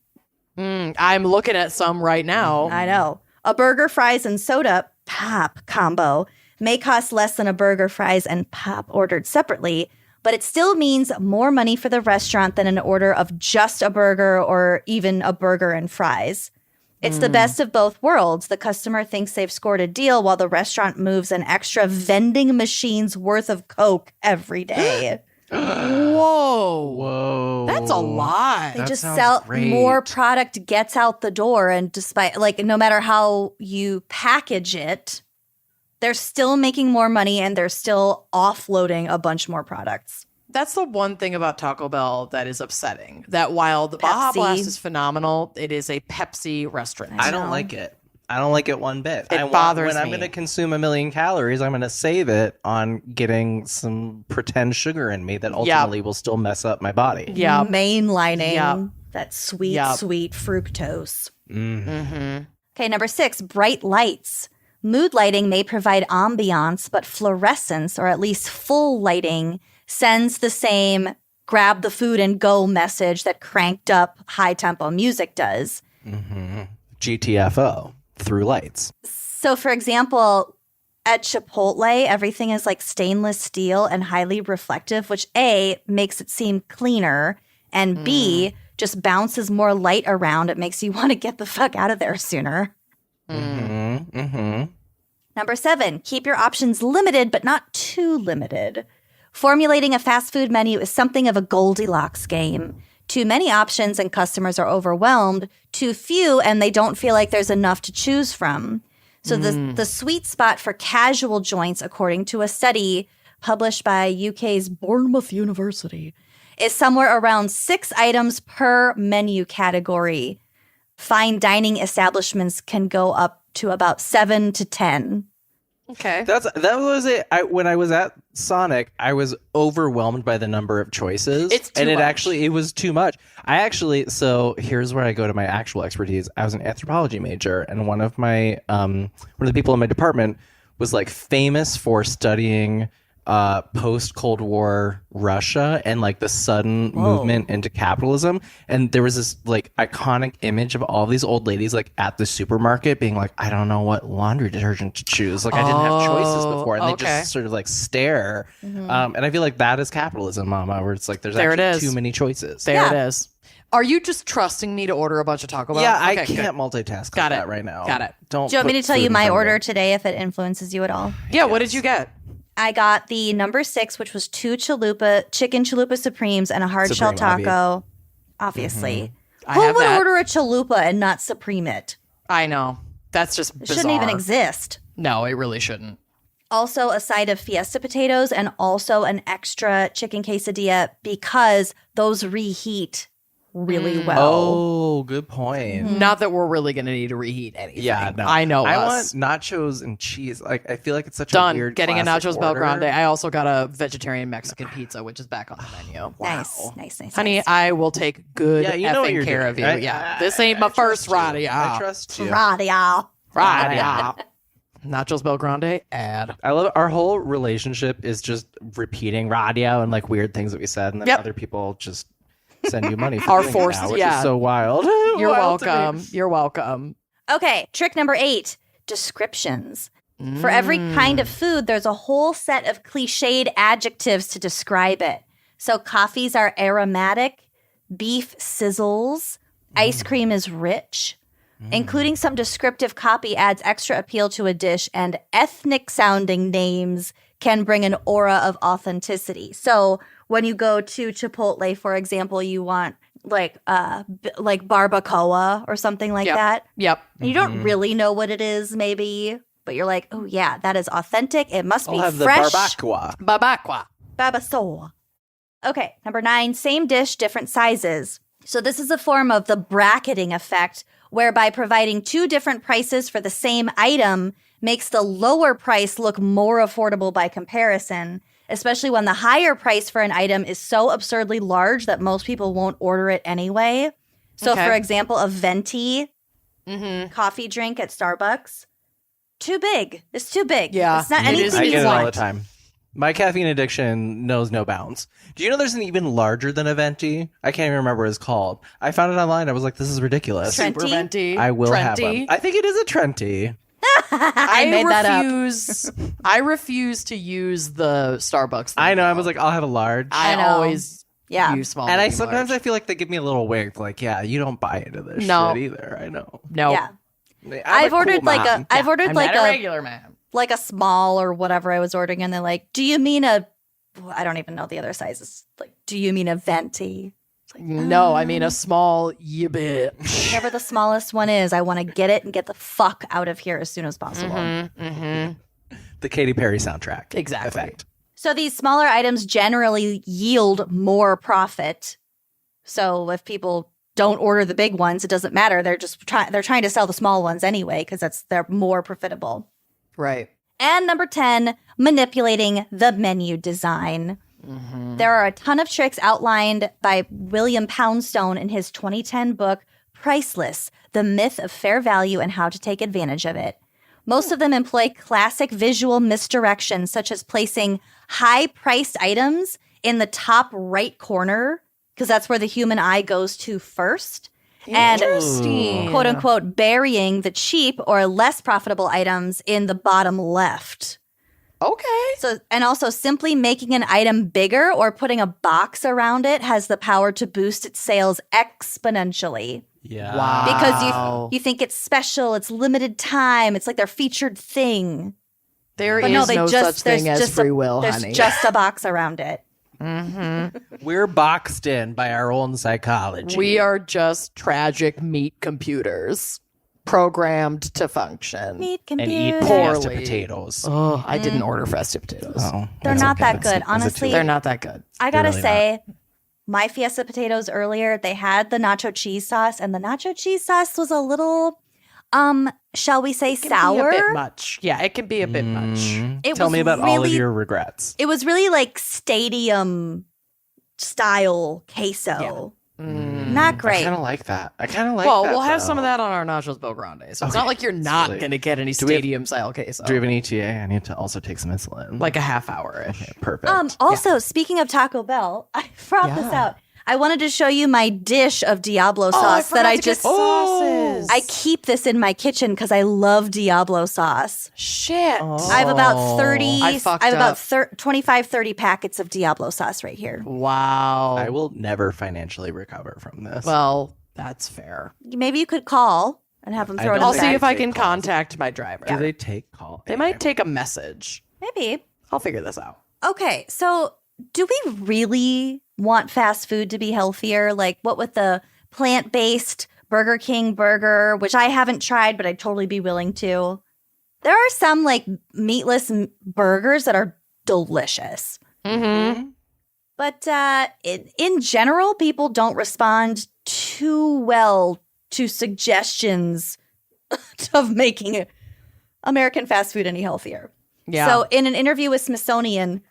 I'm looking at some right now. I know. A burger, fries, and soda pop combo may cost less than a burger, fries, and pop ordered separately, but it still means more money for the restaurant than an order of just a burger or even a burger and fries. It's the best of both worlds. The customer thinks they've scored a deal while the restaurant moves an extra vending machine's worth of Coke every day. Whoa. Whoa. That's a lot. They That just sounds sell great. more product gets out the door, and despite no matter how you package it, they're still making more money and they're still offloading a bunch more products. That's the one thing about Taco Bell that is upsetting. That while the Baja Pepsi. Blast is phenomenal, it is a Pepsi restaurant. I don't like it. I don't like it one bit. It bothers when I'm me. going to consume 1 million calories, I'm going to save it on getting some pretend sugar in me that ultimately will still mess up my body. Yeah. Mainlining Yep. that sweet, Yep. sweet fructose. Mm. Okay, number 6, bright lights. Mood lighting may provide ambiance, but fluorescence, or at least full lighting, sends the same grab the food and go message that cranked up high-tempo music does. GTFO, through lights. So, for example, at Chipotle, everything is like stainless steel and highly reflective, which A, makes it seem cleaner, and B, just bounces more light around. It makes you want to get the fuck out of there sooner. Number 7, keep your options limited, but not too limited. Formulating a fast food menu is something of a Goldilocks game. Too many options and customers are overwhelmed. Too few and they don't feel like there's enough to choose from. So the sweet spot for casual joints, according to a study published by UK's Bournemouth University, is somewhere around 6 items per menu category. Fine dining establishments can go up to about 7 to 10. Okay. That was it. When I was at Sonic, I was overwhelmed by the number of choices. It's too much. It was too much. So here's where I go to my actual expertise. I was an anthropology major, and one of the people in my department was like famous for studying post Cold War Russia and like the sudden movement into capitalism. And there was this like iconic image of all these old ladies like at the supermarket being like, I don't know what laundry detergent to choose. Like I didn't have choices before, and they just sort of like stare. And I feel like that is capitalism, Mama, where it's like there's actually too many choices. There it is. Are you just trusting me to order a bunch of Taco Bell? Yeah, I can't multitask like that right now. Got it. Do you want me to tell you my order today if it influences you at all? Yeah, what did you get? I got the number 6, which was 2 chicken chalupa supremes and a hard shell taco. Obviously. Who would order a chalupa and not supreme it? I know. That's just bizarre. It shouldn't even exist. No, it really shouldn't. Also a side of Fiesta potatoes and also an extra chicken quesadilla because those reheat really well. Oh, good point. Not that we're really going to need to reheat anything. Yeah, no. I know. I want nachos and cheese. Like, I feel like it's such a weird Getting a nachos Bel order. Grande. I also got a vegetarian Mexican pizza, which is back on the menu. Nice. Honey, I will take good effing care doing. of you. This ain't my first radio. I trust you. Radio. Nachos Bel Grande, add. I love our whole relationship is just repeating radio and like weird things that we said, and then other people just send you money for Our doing forces, it now, which is so wild. You're Wild to me. welcome. You're welcome. Okay, trick number 8, descriptions. For every kind of food, there's a whole set of cliched adjectives to describe it. So coffees are aromatic, beef sizzles, ice cream is rich. Including some descriptive copy adds extra appeal to a dish, and ethnic-sounding names can bring an aura of authenticity. So when you go to Chipotle, for example, you want like barbacoa or something like that. Yep. And you don't really know what it is, maybe, but you're like, oh yeah, that is authentic. It must be I'll have fresh. the barbacoa. Babacoa. Okay, number 9, same dish, different sizes. So this is a form of the bracketing effect, whereby providing 2 different prices for the same item makes the lower price look more affordable by comparison, especially when the higher price for an item is so absurdly large that most people won't order it anyway. So, for example, a venti coffee drink at Starbucks, too big. It's too big. Yeah, it's not it anything is. I you get it want. all the time. My caffeine addiction knows no bounds. Do you know there's an even larger than a venti? I can't even remember what it's called. I found it online. I was like, this is ridiculous. Trenti? Super venti. I will have Trenti. one. I think it is a Trenti. I made that up. I refuse to use the Starbucks thing. I know. I was like, I'll have a large. I know. always use small. And I medium, sometimes large. I feel like they give me a little wink, like, yeah, you don't buy into this shit either. I know. No. Yeah. I'm I've ordered cool like mom. I've ordered I'm like not a a regular man. like a small or whatever I was ordering, and they're like, do you mean a, I don't even know the other sizes. Like, do you mean a venti? No, I mean a small bitch. Whatever the smallest one is, I want to get it and get the fuck out of here as soon as possible. The Katy Perry soundtrack. Exactly. Effect. So these smaller items generally yield more profit. So if people don't order the big ones, it doesn't matter. They're just they're trying to sell the small ones anyway because they're more profitable. Right. And number 10, manipulating the menu design. There are a ton of tricks outlined by William Poundstone in his 2010 book, Priceless, The Myth of Fair Value and How to Take Advantage of It. Most of them employ classic visual misdirection, such as placing high-priced items in the top right corner, because that's where the human eye goes to first. And quote unquote burying the cheap or less profitable items in the bottom left. Okay. So, and also simply making an item bigger or putting a box around it has the power to boost its sales exponentially. Yeah. Wow. Because you think it's special, it's limited time, it's like their featured thing. There But is no, they no just, such thing as free will, there's honey. just a box around it. We're boxed in by our own psychology. We are just tragic meat computers programmed to function. Meat and computer. eat Poorly. Fiesta potatoes. Oh, I didn't order Fiesta potatoes. Oh, They're that's not okay. that good, honestly. They're not that good. I gotta really say, my Fiesta potatoes earlier, they had the nacho cheese sauce, and the nacho cheese sauce was a little, shall we say, sour? Be a bit much. Yeah, it can be a bit much. It Tell was me about all of really- your regrets. It was really like stadium style queso. Not I great. kind of like that. I kind of like Well, that. we'll have though. some of that on our Nachos Bill Grande. So it's Okay, not like you're not sweet. going to get any we have- stadium style queso. Do we have an ETA? I need to also take some insulin. Like a half hour-ish. Okay, perfect. Also, speaking of Taco Bell, I brought this out. I wanted to show you my dish of Diablo sauce that I just sauces. I keep this in my kitchen because I love Diablo sauce. Shit. I have about 30 I fucked have about up. 25 30 packets of Diablo sauce right here. Wow. I will never financially recover from this. Well, that's fair. Maybe you could call and have them throw it in I'll the see bag. if I can contact my driver. do they take call? They might take a message. Maybe. I'll figure this out. Okay, so do we really want fast food to be healthier? Like what with the plant-based Burger King burger, which I haven't tried, but I'd totally be willing to. There are some like meatless burgers that are delicious. Mm-hmm. But in general, people don't respond too well to suggestions of making American fast food any healthier. Yeah. So in an interview with Smithsonian,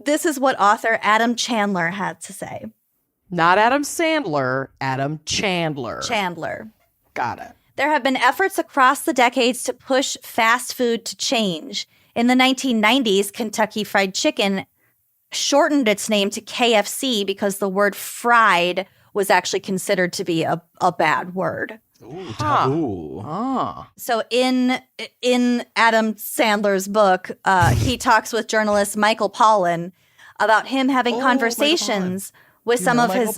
this is what author Adam Chandler had to say. Not Adam Sandler, Adam Chandler. Chandler. Got it. There have been efforts across the decades to push fast food to change. In the 1990s, Kentucky Fried Chicken shortened its name to KFC because the word fried was actually considered to be a bad word. Ooh, Huh. ooh. Oh. So in Adam Sandler's book, he talks with journalist Michael Pollan about him having conversations with some of his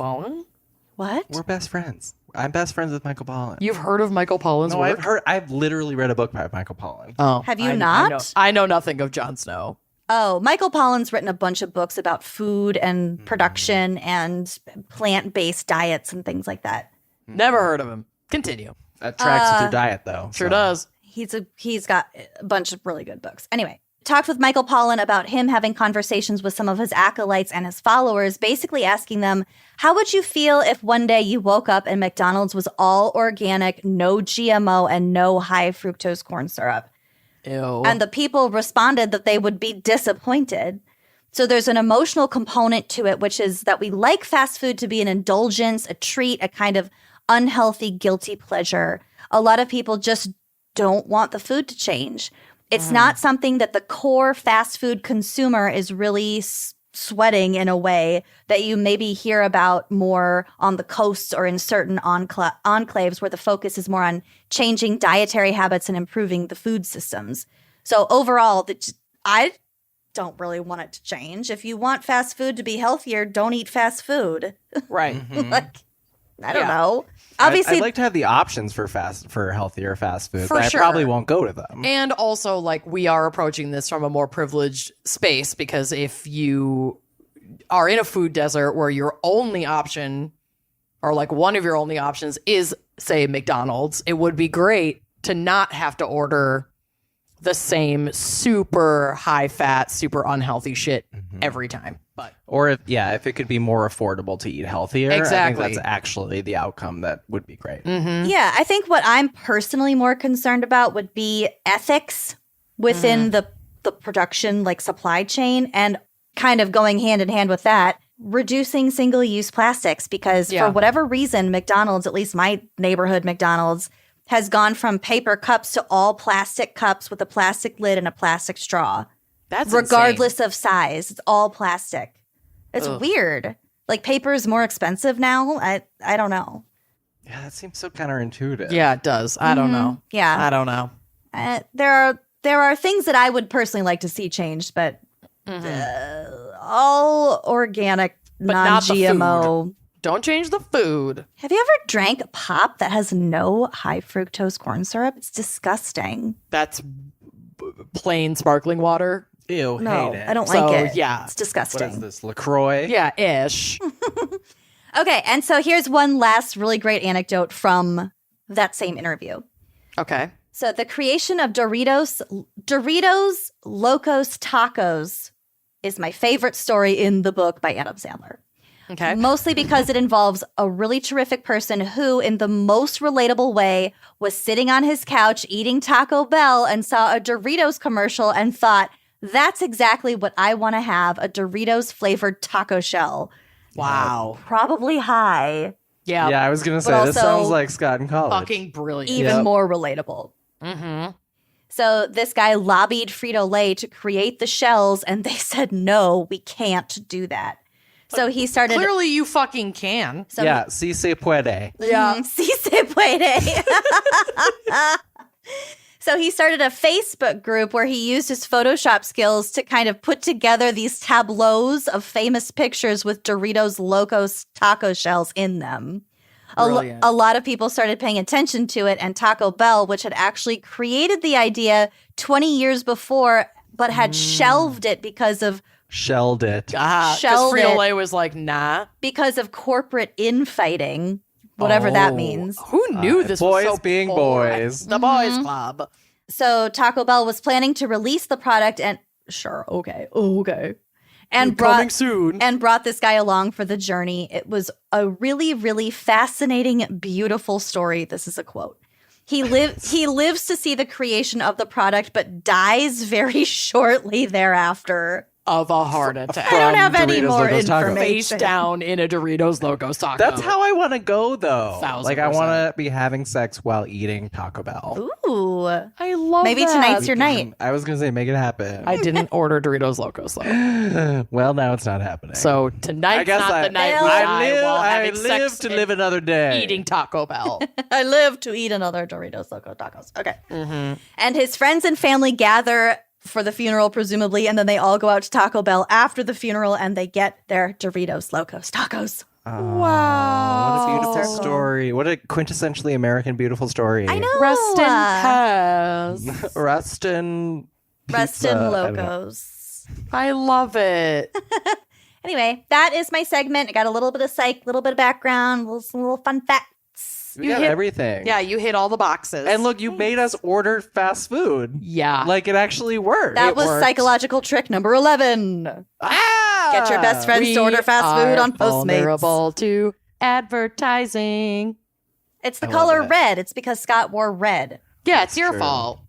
what? We're best friends. I'm best friends with Michael Pollan. You've heard of Michael Pollan's No, work? I've literally read a book by Michael Pollan. Oh, Have you I not? I know nothing of Jon Snow. Oh, Michael Pollan's written a bunch of books about food and production and plant-based diets and things like that. Never heard of him. Continue. That tracks with your diet, though. Sure so. does. He's got a bunch of really good books. Anyway, talked with Michael Pollan about him having conversations with some of his acolytes and his followers, basically asking them, how would you feel if one day you woke up and McDonald's was all organic, no GMO, and no high fructose corn syrup? Ew. And the people responded that they would be disappointed. So there's an emotional component to it, which is that we like fast food to be an indulgence, a treat, a kind of unhealthy, guilty pleasure. A lot of people just don't want the food to change. It's not something that the core fast food consumer is really sweating in a way that you maybe hear about more on the coasts or in certain enclaves where the focus is more on changing dietary habits and improving the food systems. So overall, I don't really want it to change. If you want fast food to be healthier, don't eat fast food. Right. Like, I don't know. Obviously, I'd like to have the options for healthier fast food, For but sure. I probably won't go to them. And also, like, we are approaching this from a more privileged space because if you are in a food desert where your only option or like one of your only options is, say, McDonald's, it would be great to not have to order the same super high fat, super unhealthy shit every time. But Or if it could be more affordable to eat healthier. Exactly. I think that's actually the outcome that would be great. yeah, I think what I'm personally more concerned about would be ethics within the production, like supply chain, and kind of going hand in hand with that, reducing single-use plastics. Because for whatever reason, McDonald's, at least my neighborhood McDonald's, has gone from paper cups to all plastic cups with a plastic lid and a plastic straw. That's regardless of size. It's all plastic. It's weird. Like, paper is more expensive now. I don't know. Yeah, that seems so counterintuitive. Yeah, it does. I don't know. Yeah. I don't know. There are things that I would personally like to see changed, but all organic, But not the non-GMO. food. Don't change the food. Have you ever drank pop that has no high fructose corn syrup? It's disgusting. That's plain sparkling water. Ew, No, hate it. I don't So, like it. yeah. It's What disgusting. is this, LaCroix? Yeah, ish. Okay, and so here's one last really great anecdote from that same interview. Okay. So the creation of Doritos Locos Tacos is my favorite story in the book by Adam Sandler. Okay. Mostly because it involves a really terrific person who, in the most relatable way, was sitting on his couch eating Taco Bell and saw a Doritos commercial and thought, that's exactly what I want to have, a Doritos flavored taco shell. Wow. Probably high. Yeah. Yeah, I was going to say, this also sounds like Scott in college. Fucking brilliant. Even more relatable. Mm-hmm. So this guy lobbied Frito-Lay to create the shells, and they said, no, we can't do that. So he started... Clearly you fucking can. So Yeah, si se puede. Yeah. Si se puede. So he started a Facebook group where he used his Photoshop skills to kind of put together these tableaus of famous pictures with Doritos Locos Taco shells in them. Brilliant. A lot of people started paying attention to it, and Taco Bell, which had actually created the idea 20 years before, but had shelved it because of Shelled it. Because Shelled it. Frito-Lay was like, nah. because of corporate infighting, whatever that means. Who knew this was boys so being boring? boys. The boys club. So Taco Bell was planning to release the product, and and Coming soon. brought this guy along for the journey. It was a really, really fascinating, beautiful story. This is a quote. He lives to see the creation of the product, but dies very shortly thereafter. Of a heart attack. I don't have any Doritos more Locos Taco. Face information. down in a Doritos Locos Taco. That's how I want to go, though. 1000%. Like, I want to be having sex while eating Taco Bell. Ooh. I love Maybe that. tonight's your night. I was going to say, make it happen. I didn't order Doritos Locos though. Well, now it's not happening. So I tonight's guess not the night we I die live, while I having live sex to and live another day. eating Taco Bell. I live to eat another Doritos Loco Tacos. Okay. And his friends and family gather for the funeral, presumably, and then they all go out to Taco Bell after the funeral and they get their Doritos Locos Tacos. Wow. What a beautiful Circle. story. What a quintessentially American beautiful story. I know. Rest in peace. Rustin Rustin pizza. I don't know. Locos. I love it. Anyway, that is my segment. I got a little bit of psych, a little bit of background, some little fun facts. We You got hit- everything. Yeah, you hit all the boxes. And look, you made us order fast food. Yeah. Like, it actually worked. That It was worked. psychological trick number 11. Ah! Get your best friends to order fast food on Postmates. Vulnerable to advertising. It's the I love color it. red. It's because Scott wore red. Yeah, it's your true. fault.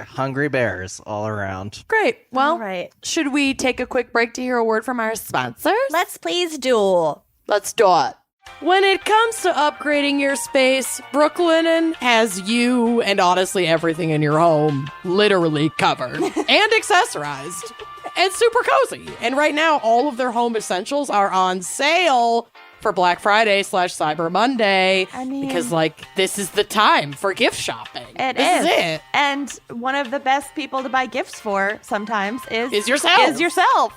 Hungry bears all around. Great. Well, All right. should we take a quick break to hear a word from our sponsors? Let's please do. Let's do it. When it comes to upgrading your space, Brooklinen has you and honestly everything in your home literally covered and accessorized and super cozy. And right now, all of their home essentials are on sale for Black Friday / Cyber Monday. I mean- because this is the time for gift shopping. This is it. And one of the best people to buy gifts for sometimes is yourself. Is yourself.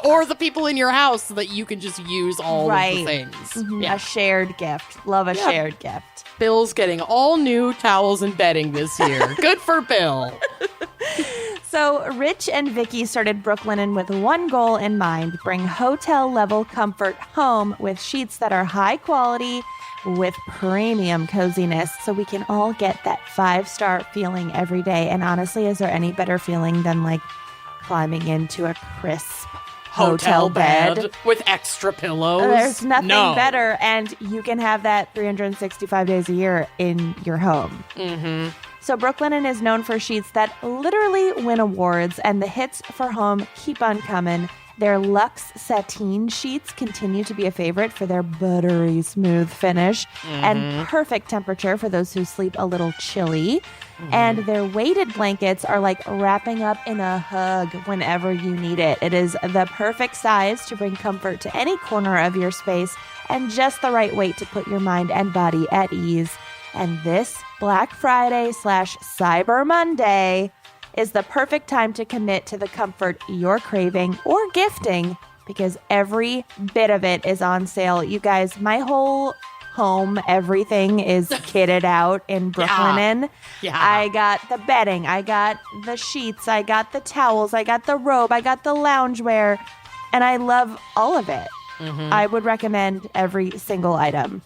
Or the people in your house so that you can just use all of the Right. things. Mhm. Yeah. A shared gift. Love a shared gift. Bill's getting all new towels and bedding this year. Good for Bill. So Rich and Vicky started Brooklinen with one goal in mind: bring hotel-level comfort home with sheets that are high quality with premium coziness, so we can all get that 5-star feeling every day. And honestly, is there any better feeling than climbing into a crisp hotel bed? with extra pillows. There's nothing No. better, and you can have that 365 days a year in your home. Mm-hmm. So Brooklinen is known for sheets that literally win awards, and the hits for home keep on coming. Their Luxe Sateen sheets continue to be a favorite for their buttery smooth finish and perfect temperature for those who sleep a little chilly. And their weighted blankets are like wrapping up in a hug whenever you need it. It is the perfect size to bring comfort to any corner of your space and just the right weight to put your mind and body at ease. And this Black Friday / Cyber Monday is the perfect time to commit to the comfort you're craving or gifting because every bit of it is on sale. You guys, my whole home, everything is kitted out in Brooklinen. Yeah. I got the bedding, I got the sheets, I got the towels, I got the robe, I got the loungewear, and I love all of it. I would recommend every single item.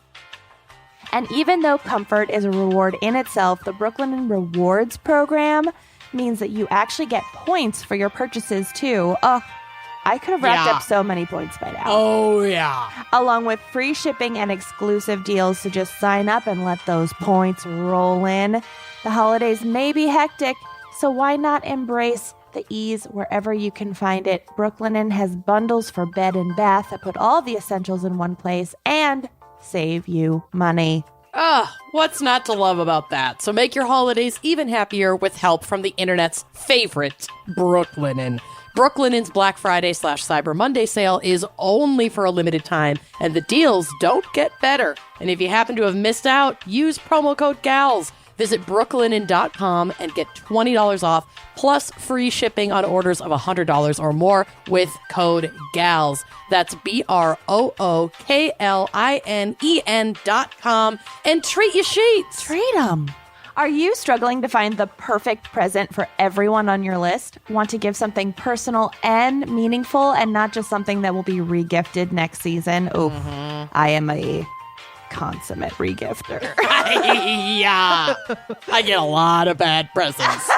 And even though comfort is a reward in itself, the Brooklinen Rewards program means that you actually get points for your purchases too. Oh, I could have racked up so many points by now. Oh, yeah. Along with free shipping and exclusive deals, so just sign up and let those points roll in. The holidays may be hectic, so why not embrace the ease wherever you can find it? Brooklinen has bundles for bed and bath that put all the essentials in one place and save you money. What's not to love about that? So make your holidays even happier with help from the internet's favorite, Brooklinen. Brooklinen's Black Friday / Cyber Monday sale is only for a limited time, and the deals don't get better. And if you happen to have missed out, use promo code GALS. Visit brooklinen.com and get $20 off, plus free shipping on orders of $100 or more with code GALS. That's BROOKLINEN.com. And treat your sheets. Treat them. Are you struggling to find the perfect present for everyone on your list? Want to give something personal and meaningful and not just something that will be regifted next season? Oof, I am a consummate regifter. Yeah. I get a lot of bad presents.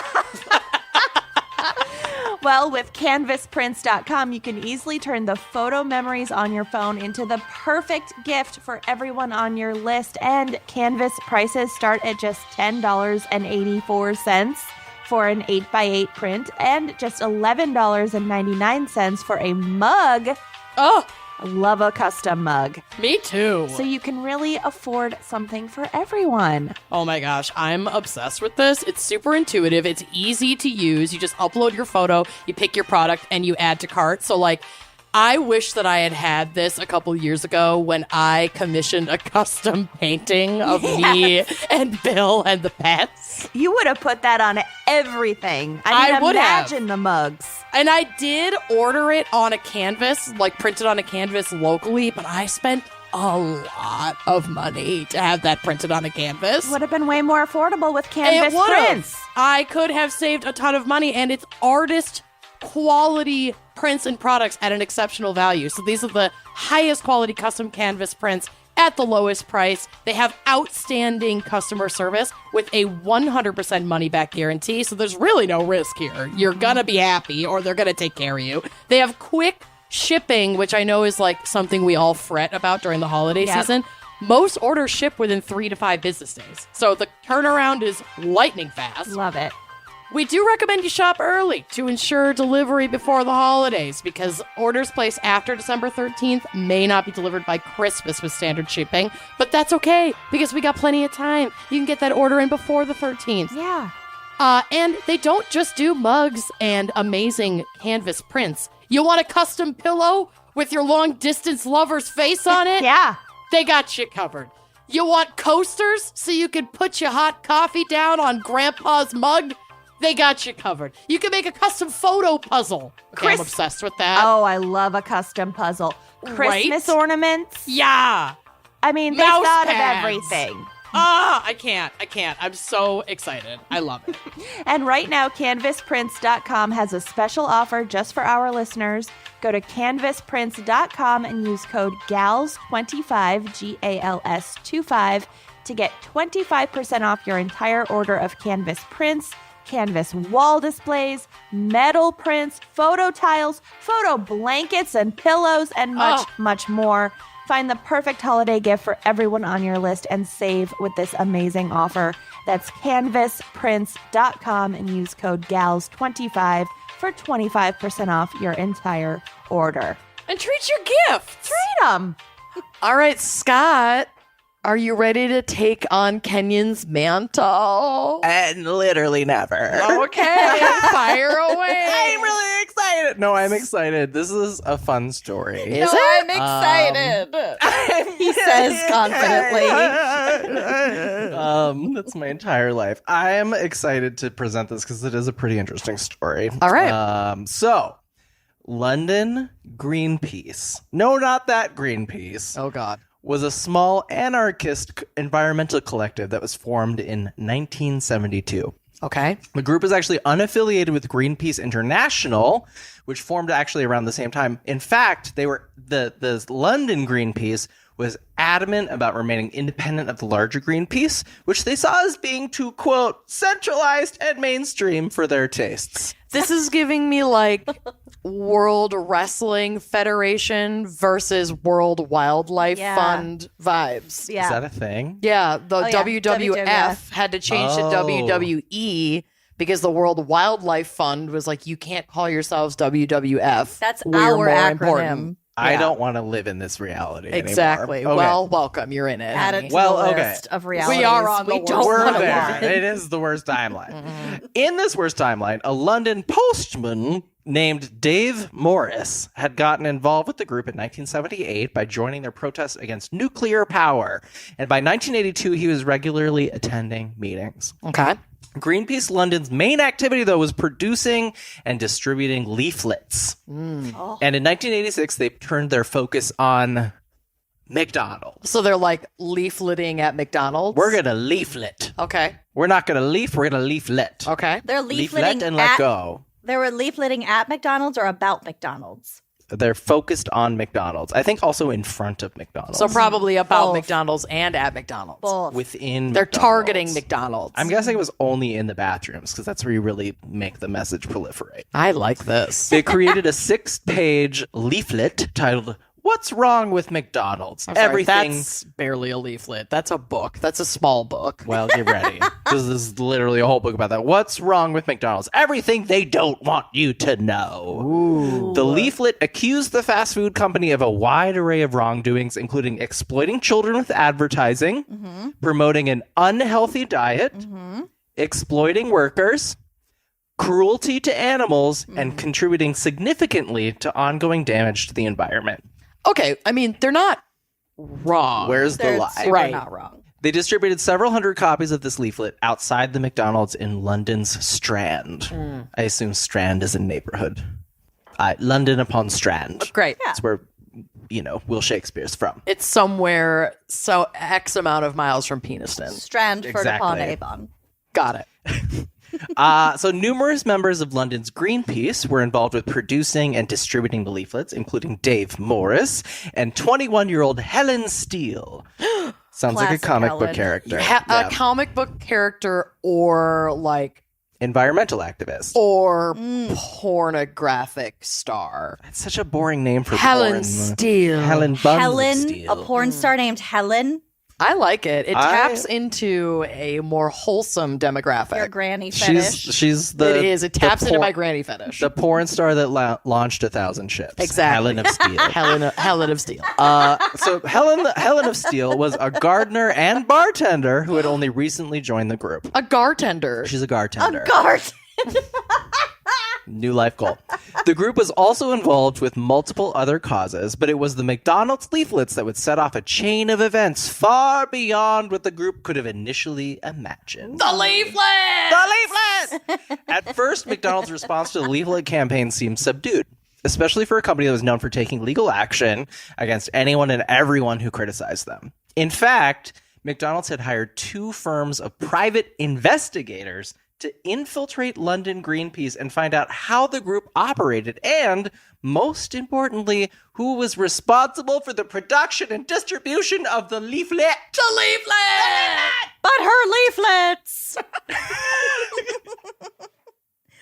Well, with canvasprints.com, you can easily turn the photo memories on your phone into the perfect gift for everyone on your list. And Canvas prices start at just $10.84 for an 8x8 print and just $11.99 for a mug. Oh, I love a custom mug. me too. So you can really afford something for everyone. Oh my gosh, I'm obsessed with this. It's super intuitive. It's easy to use. You just upload your photo, you pick your product, and you add to cart. So like, I wish that I had this a couple years ago when I commissioned a custom painting of me and Bill and the pets. You would have put that on everything. I would have. Imagine the mugs. And I did order it on a canvas, like printed on a canvas locally, but I spent a lot of money to have that printed on a canvas. Would have been way more affordable with Canvas It would've. prints. I could have saved a ton of money, and it's artist quality prints and products at an exceptional value. So these are the highest quality custom canvas prints at the lowest price. They have outstanding customer service with a 100% money back guarantee. So there's really no risk here. You're gonna be happy, or they're gonna take care of you. They have quick shipping, which I know is like something we all fret about during the holiday season. Most orders ship within 3 to 5 business days. So the turnaround is lightning fast. Love it. We do recommend you shop early to ensure delivery before the holidays, because orders placed after December 13th may not be delivered by Christmas with standard shipping, but that's okay because we got plenty of time. You can get that order in before the 13th. Yeah. And they don't just do mugs and amazing canvas prints. You want a custom pillow with your long distance lover's face on it? Yeah. They got you covered. You want coasters so you can put your hot coffee down on Grandpa's mug? They got you covered. You can make a custom photo puzzle. Okay, I'm obsessed with that. Oh, I love a custom puzzle. Christmas ornaments. Yeah. I mean, they Mouse thought pads. of everything. I can't. I'm so excited. I love it. And right now, canvasprints.com has a special offer just for our listeners. Go to canvasprints.com and use code GALS25, GALS25, to get 25% off your entire order of canvas prints, canvas wall displays, metal prints, photo tiles, photo blankets and pillows, and much more. Find the perfect holiday gift for everyone on your list and save with this amazing offer. That's canvasprints.com and use code GALS25 for 25% off your entire order. And treat your gift. Treat them. All right, Scott, are you ready to take on Kenyon's mantle? And literally never. Okay, fire away. I'm really excited. No, I'm excited. This is a fun story. Is I'm excited. He says confidently. That's my entire life. I'm excited to present this because it is a pretty interesting story. All right. So, London Greenpeace. No, not that Greenpeace. Oh, God. Was a small anarchist environmental collective that was formed in 1972. Okay. The group is actually unaffiliated with Greenpeace International, which formed actually around the same time. In fact, they were the London Greenpeace was adamant about remaining independent of the larger Greenpeace, which they saw as being too, quote, centralized and mainstream for their tastes. This is giving me like World Wrestling Federation versus World Wildlife Yeah. Fund vibes. Yeah. Is that a thing? Yeah, the yeah, WWF WWF. had to change Oh. to WWE because the World Wildlife Fund was like, you can't call yourselves WWF. That's We're our more acronym. important. I Yeah. don't want to live in this reality Exactly. anymore. Okay. Well, welcome. You're in it. Add it honey. to Well, the okay. list of realities. We are on the we worst don't we're want to there. live in. It is the worst timeline. In this worst timeline, a London postman named Dave Morris had gotten involved with the group in 1978 by joining their protests against nuclear power. And by 1982, he was regularly attending meetings. Okay. Greenpeace London's main activity, though, was producing and distributing leaflets. Oh. And in 1986, they turned their focus on McDonald's. So they're like leafleting at McDonald's. We're going to leaflet. Okay. We're not going to leaf, we're going to leaflet. Okay. They're Leaflet leafleting and let at, go. They were leafleting at McDonald's or about McDonald's? They're focused on McDonald's. I think also in front of McDonald's. So probably about Both. McDonald's and at McDonald's. Both. within They're McDonald's. targeting McDonald's. I'm guessing it was only in the bathrooms because that's where you really make the message proliferate. I like this. They created a 6-page leaflet titled "What's Wrong with McDonald's?" I'm sorry, Everything. That's barely a leaflet. That's a book. That's a small book. Well, get ready. This is literally a whole book about that. What's wrong with McDonald's? Everything they don't want you to know. Ooh. The leaflet accused the fast food company of a wide array of wrongdoings, including exploiting children with advertising, promoting an unhealthy diet, exploiting workers, cruelty to animals, and contributing significantly to ongoing damage to the environment. Okay, I mean, they're not wrong. Where's the They're lie? super Right. not wrong. They distributed several hundred copies of this leaflet outside the McDonald's in London's Strand. I assume Strand is a neighborhood. London upon Strand. Great. That's where, Will Shakespeare's from. It's somewhere so X amount of miles from Peniston. Strandford upon Exactly. Avon. Got it. So numerous members of London's Greenpeace were involved with producing and distributing the leaflets, including Dave Morris and 21-year-old Helen Steele. Sounds like a Classic comic Helen. book character. A comic book character or like Environmental activist. or pornographic star. It's such a boring name for Helen porn. Steele. Helen Buns Helen, Steele. a porn star named Helen. I like it. It I- taps into a more wholesome demographic. Your granny fetish. She's the It is. It taps the into por- my granny fetish. the porn star that launched 1,000 ships. Exactly. Helen of Steel. Helen of Steel. So Helen of Steel was a gardener and bartender who had only recently joined the group. A bartender. She's a bartender. Guard. New life goal. The group was also involved with multiple other causes, but it was the McDonald's leaflets that would set off a chain of events far beyond what the group could have initially imagined. The leaflet. The leaflet! At first, McDonald's response to the leaflet campaign seemed subdued, especially for a company that was known for taking legal action against anyone and everyone who criticized them. In fact, McDonald's had hired 2 firms of private investigators to infiltrate London Greenpeace and find out how the group operated and, most importantly, who was responsible for the production and distribution of the leaflet. The leaflet. But her leaflets.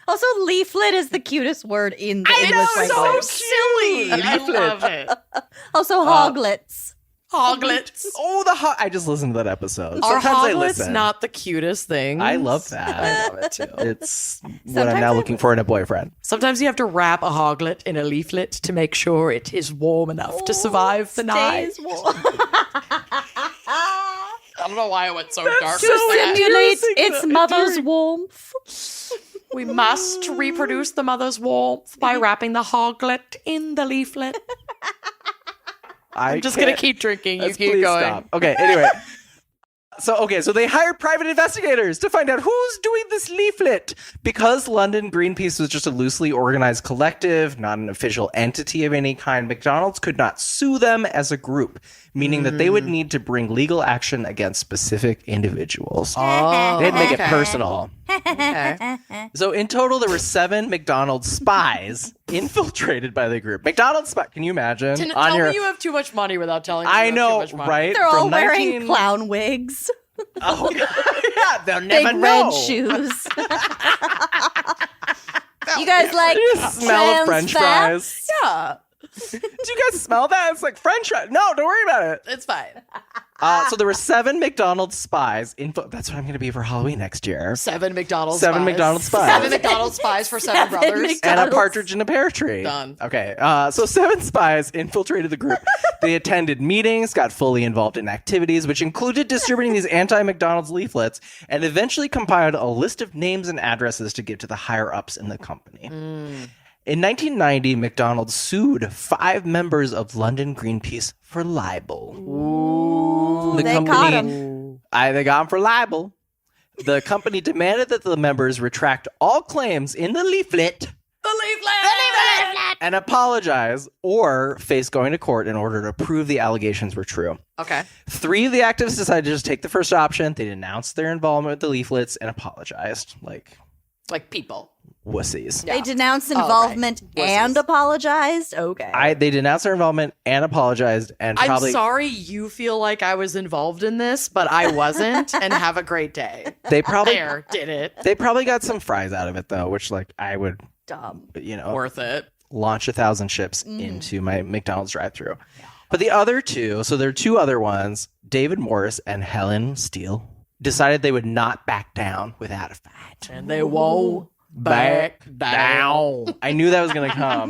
Also, leaflet is the cutest word in the English language. So silly. I Leaflet. love it. Also, hoglets. Hoglets. I just listened to that episode. Are Sometimes I hoglets listen. not the cutest thing? I love that. I love it too. It's what I'm Sometimes now I looking for in a boyfriend. Sometimes you have to wrap a hoglet in a leaflet to make sure it is warm enough to survive the night. Stays warm. I don't know why I went so dark. To simulate its mother's warmth. We must reproduce the mother's warmth by wrapping the hoglet in the leaflet. I'm just going to keep drinking. You keep Please going. stop. Okay, anyway. So they hired private investigators to find out who's doing this leaflet. Because London Greenpeace was just a loosely organized collective, not an official entity of any kind, McDonald's could not sue them as a group, meaning that they would need to bring legal action against specific individuals. Oh, They'd make it personal. okay. So in total, there were 7 McDonald's spies infiltrated by the group. McDonald's spy. Can you imagine? Tell me you have too much money without telling me I you have know, too much money. right? They're all From wearing 19 clown wigs. Oh, yeah, they'll Big never know. red shoes. You guys like Smell of French fries. Yeah, Do you guys smell that? It's like French fries. No, don't worry about it. it's fine. So there were 7 McDonald's spies. That's what I'm going to be for Halloween next year. 7 McDonald's 7 spies. McDonald's spies. 7 McDonald's spies for 7 brothers. McDonald's. And a partridge in a pear tree. Done. Okay. So 7 spies infiltrated the group. They attended meetings, got fully involved in activities, which included distributing these anti-McDonald's leaflets, and eventually compiled a list of names and addresses to give to the higher-ups in the company. In 1990, McDonald's sued 5 members of London Greenpeace for libel. The They company, caught 'em. They got him for libel. The company demanded that the members retract all claims in the leaflet and apologize or face going to court in order to prove the allegations were true. Okay. 3 of the activists decided to just take the first option. They denounced their involvement with the leaflets and apologized like people. wussies. They denounced involvement and apologized. Okay. They denounced their involvement and apologized and probably I'm sorry you feel like I was involved in this, but I wasn't. And have a great day. they probably Did it. they probably got some fries out of it though, which like I would Dumb. Worth it. launch 1,000 ships into my McDonald's drive-thru. But the other 2, so there are 2 other ones, David Morris and Helen Steele, decided they would not back down without a fight. And they won't back down. I knew that was gonna come.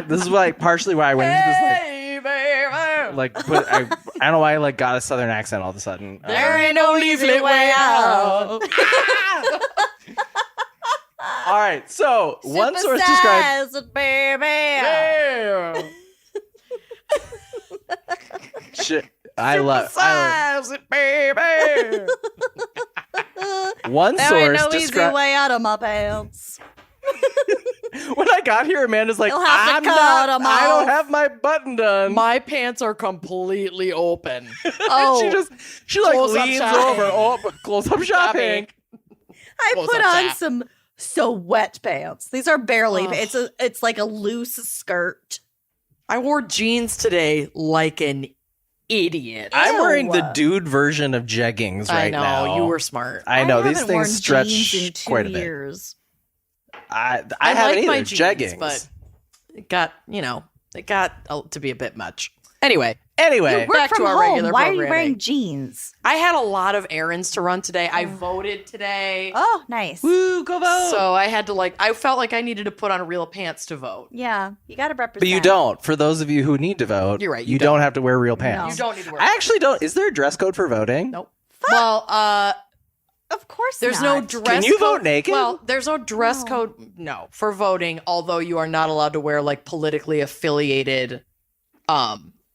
This is like partially why I went into this but I don't know why I like got a southern accent all of a sudden. There ain't no leaflet way out. All right, so one source described. Supersize it, baby. Shit, I love. it, baby. One There ain't source no easy described. way out of my pants. When I got here, Amanda's like, You'll have to I'm cut not. 'em I don't off." have my button done. My pants are completely open. Oh, she like Close up leans shopping. over. Oh, close up shopping. I Close put up on tap. some sweat pants. These are barely. It's like a loose skirt. I wore jeans today like an idiot. I'm wearing the Ew. dude version of jeggings right I know. now. You were smart. I know these haven't worn things stretch jeans in 2 quite a bit. years. I haven't like my either. jeans, Jeggings, but it got to be a bit much. Anyway, You work back from to our home. regular Why are you programming. wearing jeans? I had a lot of errands to run today. I voted today. Oh, nice. woo, go vote. So I had to I felt like I needed to put on real pants to vote. Yeah, you got to represent. But you don't. For those of you who need to vote, You're right, You you don't don't. have to wear real pants. You don't need to wear I actually don't. Is there a dress code for voting? Nope. Well, Of course, there's not. no dress Can you code. vote naked? Well, there's no dress code for voting, although you are not allowed to wear politically affiliated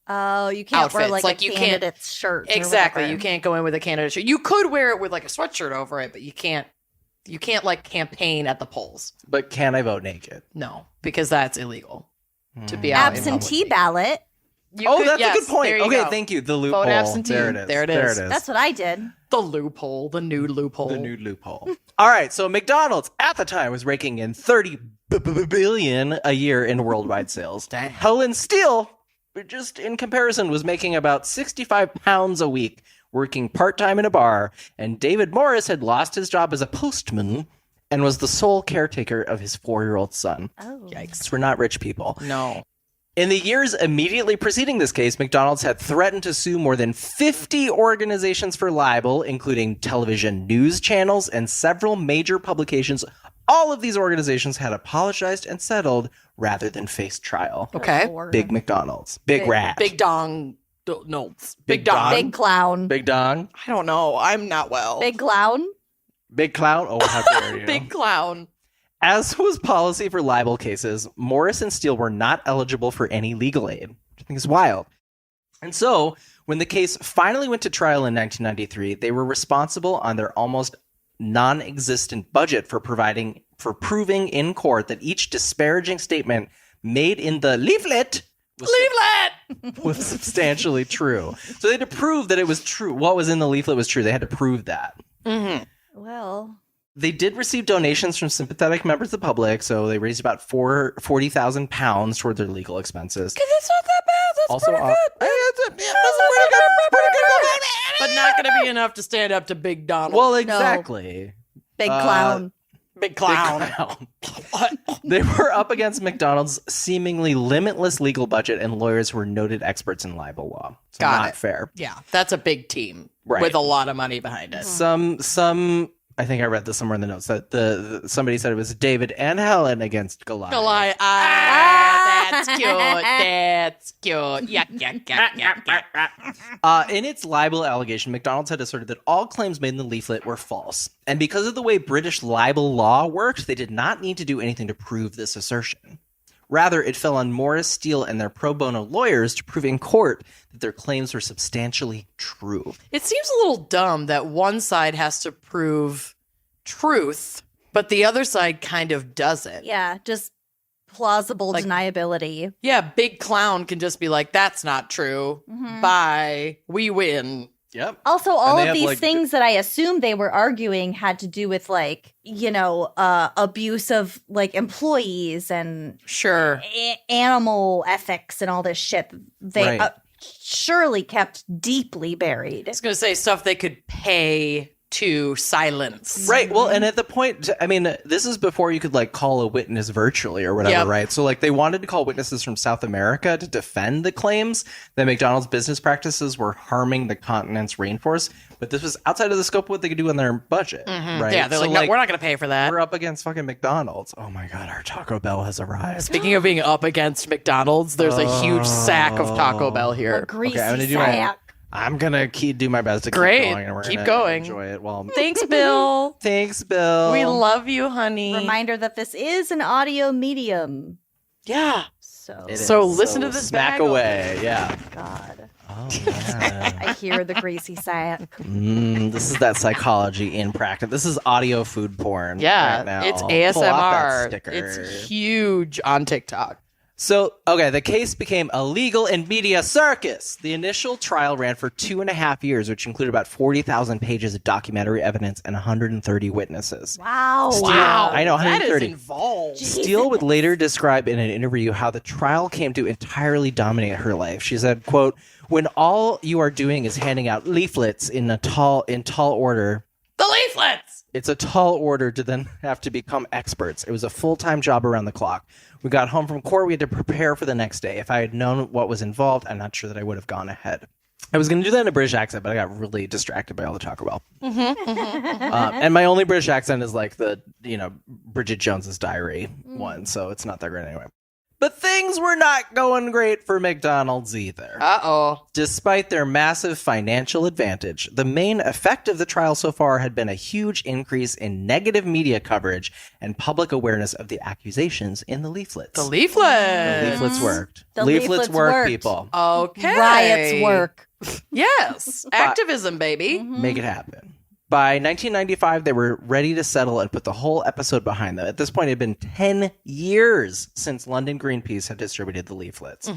Oh, you can't wear outfits. like a You can't- candidate's shirt. or Exactly. whatever. You can't go in with a candidate shirt. You could wear it with a sweatshirt over it, but you can't campaign at the polls. But can I vote naked? No, because that's illegal to be out in Absentee public. ballot. You Oh, could- that's yes, a good point. there you Okay, go. thank you. The loophole. Vote absentee. There it is. There it is. That's what I did. The loophole, the nude loophole. The nude loophole. All right, so McDonald's at the time was raking in 30 billion a year in worldwide sales. Helen Steele, just in comparison, was making about 65 pounds a week, working part-time in a bar, and David Morris had lost his job as a postman and was the sole caretaker of his 4-year-old son. Oh, Yikes. We're not rich people. No. In the years immediately preceding this case, McDonald's had threatened to sue more than 50 organizations for libel, including television news channels and several major publications. All of these organizations had apologized and settled rather than face trial. Okay. Big McDonald's. Big rat. Big dong. No. Big dong. Big clown. Big dong. I don't know. I'm not well. Big clown. Big clown. Oh, how dare you. Big clown. As was policy for libel cases, Morris and Steele were not eligible for any legal aid, which I think is wild. And so, when the case finally went to trial in 1993, they were responsible on their almost non-existent budget for proving in court that each disparaging statement made in the leaflet was substantially true. So they had to prove that it was true. What was in the leaflet was true. They had to prove that. Mm-hmm. Well, they did receive donations from sympathetic members of the public, so they raised about £40,000 toward their legal expenses. Because it's not that bad. That's Also, pretty good. pretty good. But not going to be enough to stand up to Big Donald. Well, exactly. big clown. Big clown. They were up against McDonald's seemingly limitless legal budget and lawyers who were noted experts in libel law. So Got not it. fair. Yeah, that's a big team Right. with a lot of money behind it. Some I think I read this somewhere in the notes that somebody said it was David and Helen against Goliath. Goliath. That's cute. That's cute. Yeah. In its libel allegation, McDonald's had asserted that all claims made in the leaflet were false. And because of the way British libel law worked, they did not need to do anything to prove this assertion. Rather, it fell on Morris, Steele, and their pro bono lawyers to prove in court that their claims were substantially true. It seems a little dumb that one side has to prove truth, but the other side kind of doesn't. Yeah, just plausible deniability. Yeah, Big Clown can just be like, that's not true. Bye. We win. Yep. Also, all they of have, these like, things that I assumed they were arguing had to do with abuse of employees and Sure. animal ethics and all this shit. They Right. surely kept deeply buried. I was going to say stuff they could pay to silence. Right. Well, and at the point, I mean, this is before you could call a witness virtually or whatever, Yep. right? So they wanted to call witnesses from South America to defend the claims that McDonald's business practices were harming the continent's rainforest. But this was outside of the scope of what they could do on their budget, right? Yeah, they're So, no, we're not going to pay for that. we're up against fucking McDonald's. Oh my God, our Taco Bell has arrived. Speaking of being up against McDonald's, there's a huge sack of Taco Bell here. A greasy I'm gonna do sack. I'm gonna do my best to Great. keep going. And we're Keep gonna going. Enjoy it. Well, Thanks, Bill. thanks, Bill. We love you, honey. Reminder that this is an audio medium. Yeah. So, It So is. listen to this Smack bag away. Yeah. God. Oh yeah. I hear the greasy sack. This is that psychology in practice. This is audio food porn. Yeah, right now. it's Pull off that ASMR. sticker. It's huge on TikTok. So, okay, the case became a legal and media circus. The initial trial ran for 2.5 years, which included about 40,000 pages of documentary evidence and 130 witnesses. Wow. Wow. I know, That is 130. involved. Steele would later describe in an interview how the trial came to entirely dominate her life. She said, quote, "When all you are doing is handing out leaflets in tall order, The leaflets! it's a tall order to then have to become experts. It was a full-time job around the clock. We got home from court. We had to prepare for the next day. If I had known what was involved, I'm not sure that I would have gone ahead." I was going to do that in a British accent, but I got really distracted by all the Taco Bell. And my only British accent is Bridget Jones's Diary one, so it's not that great anyway. But things were not going great for McDonald's either. Uh-oh. Despite their massive financial advantage, the main effect of the trial so far had been a huge increase in negative media coverage and public awareness of the accusations in the leaflets. The leaflets. The leaflets worked. The leaflets leaflets work, worked. people. Okay. Riots work. Yes. Activism, baby. Make it happen. By 1995, they were ready to settle and put the whole episode behind them. At this point, it had been 10 years since London Greenpeace had distributed the leaflets.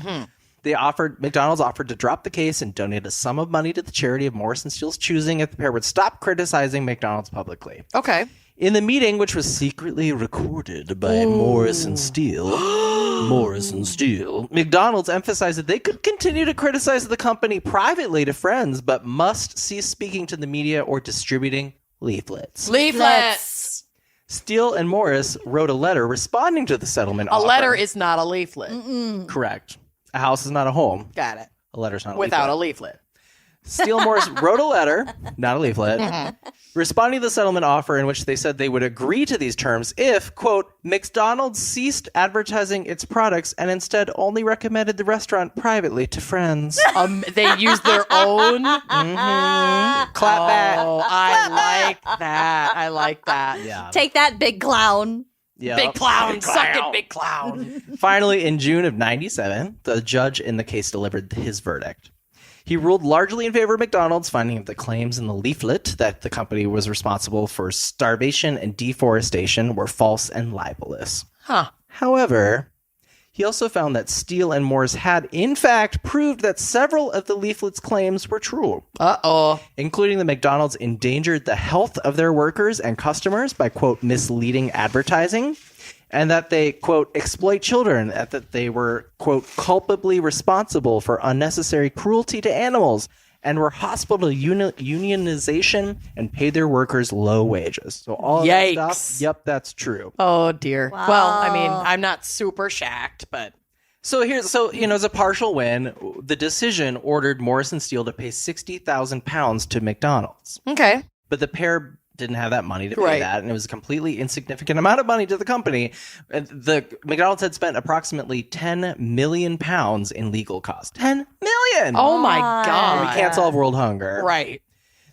McDonald's offered to drop the case and donate a sum of money to the charity of Morris and Steele's choosing if the pair would stop criticizing McDonald's publicly. Okay. In the meeting, which was secretly recorded by Morris and Steele, McDonald's emphasized that they could continue to criticize the company privately to friends, but must cease speaking to the media or distributing leaflets. Leaflets. Steele and Morris wrote a letter responding to the settlement A offer. letter is not a leaflet. Correct. A house is not a home. Got it. A letter's not a Without a leaflet. leaflet. Steele Morris wrote a letter, not a leaflet, responding to the settlement offer in which they said they would agree to these terms if, quote, McDonald's ceased advertising its products and instead only recommended the restaurant privately to friends. They used their own. Clap back. Oh, I like that. I like that. Yeah. Take that, big clown. Yep. Big clown. Big Suck clown. it, big clown. Finally, in June of 97, the judge in the case delivered his verdict. He ruled largely in favor of McDonald's, finding that the claims in the leaflet that the company was responsible for starvation and deforestation were false and libelous. Huh. However, he also found that Steele and Morris had, in fact, proved that several of the leaflet's claims were true, Uh-oh. including that McDonald's endangered the health of their workers and customers by, quote, misleading advertising, and that they, quote, exploit children, and that they were, quote, culpably responsible for unnecessary cruelty to animals, and were hospital unionization and paid their workers low wages. So all of that Yikes. stuff, yep, that's true. Oh, dear. Wow. Well, I mean, I'm not super shacked, but... So as a partial win, the decision ordered Morris and Steele to pay £60,000 to McDonald's. Okay. But the pair didn't have that money to pay Right. that, and it was a completely insignificant amount of money to the company. The McDonald's had spent approximately £10 million in legal costs. $10 million! Oh, my God. We can't solve world hunger. Right.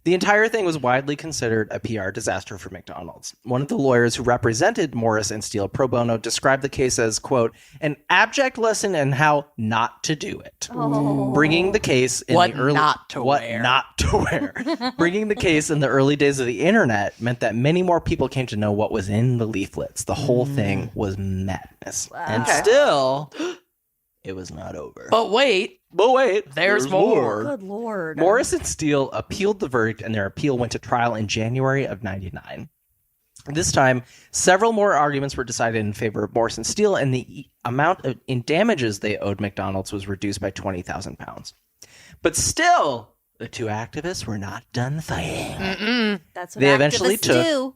The entire thing was widely considered a PR disaster for McDonald's. One of the lawyers who represented Morris and Steele pro bono described the case as, quote, an abject lesson in how not to do it. Bringing the case in What the early not to wear. not to wear. Bringing the case in the early days of the internet meant that many more people came to know what was in the leaflets. The whole thing was madness. And still, it was not over. But wait, There's more. Good Lord. Morris and Steele appealed the verdict, and their appeal went to trial in January of 99. This time, several more arguments were decided in favor of Morris and Steele, and the amount in damages they owed McDonald's was reduced by £20,000. But still, the two activists were not done fighting. That's what They eventually activists took- do.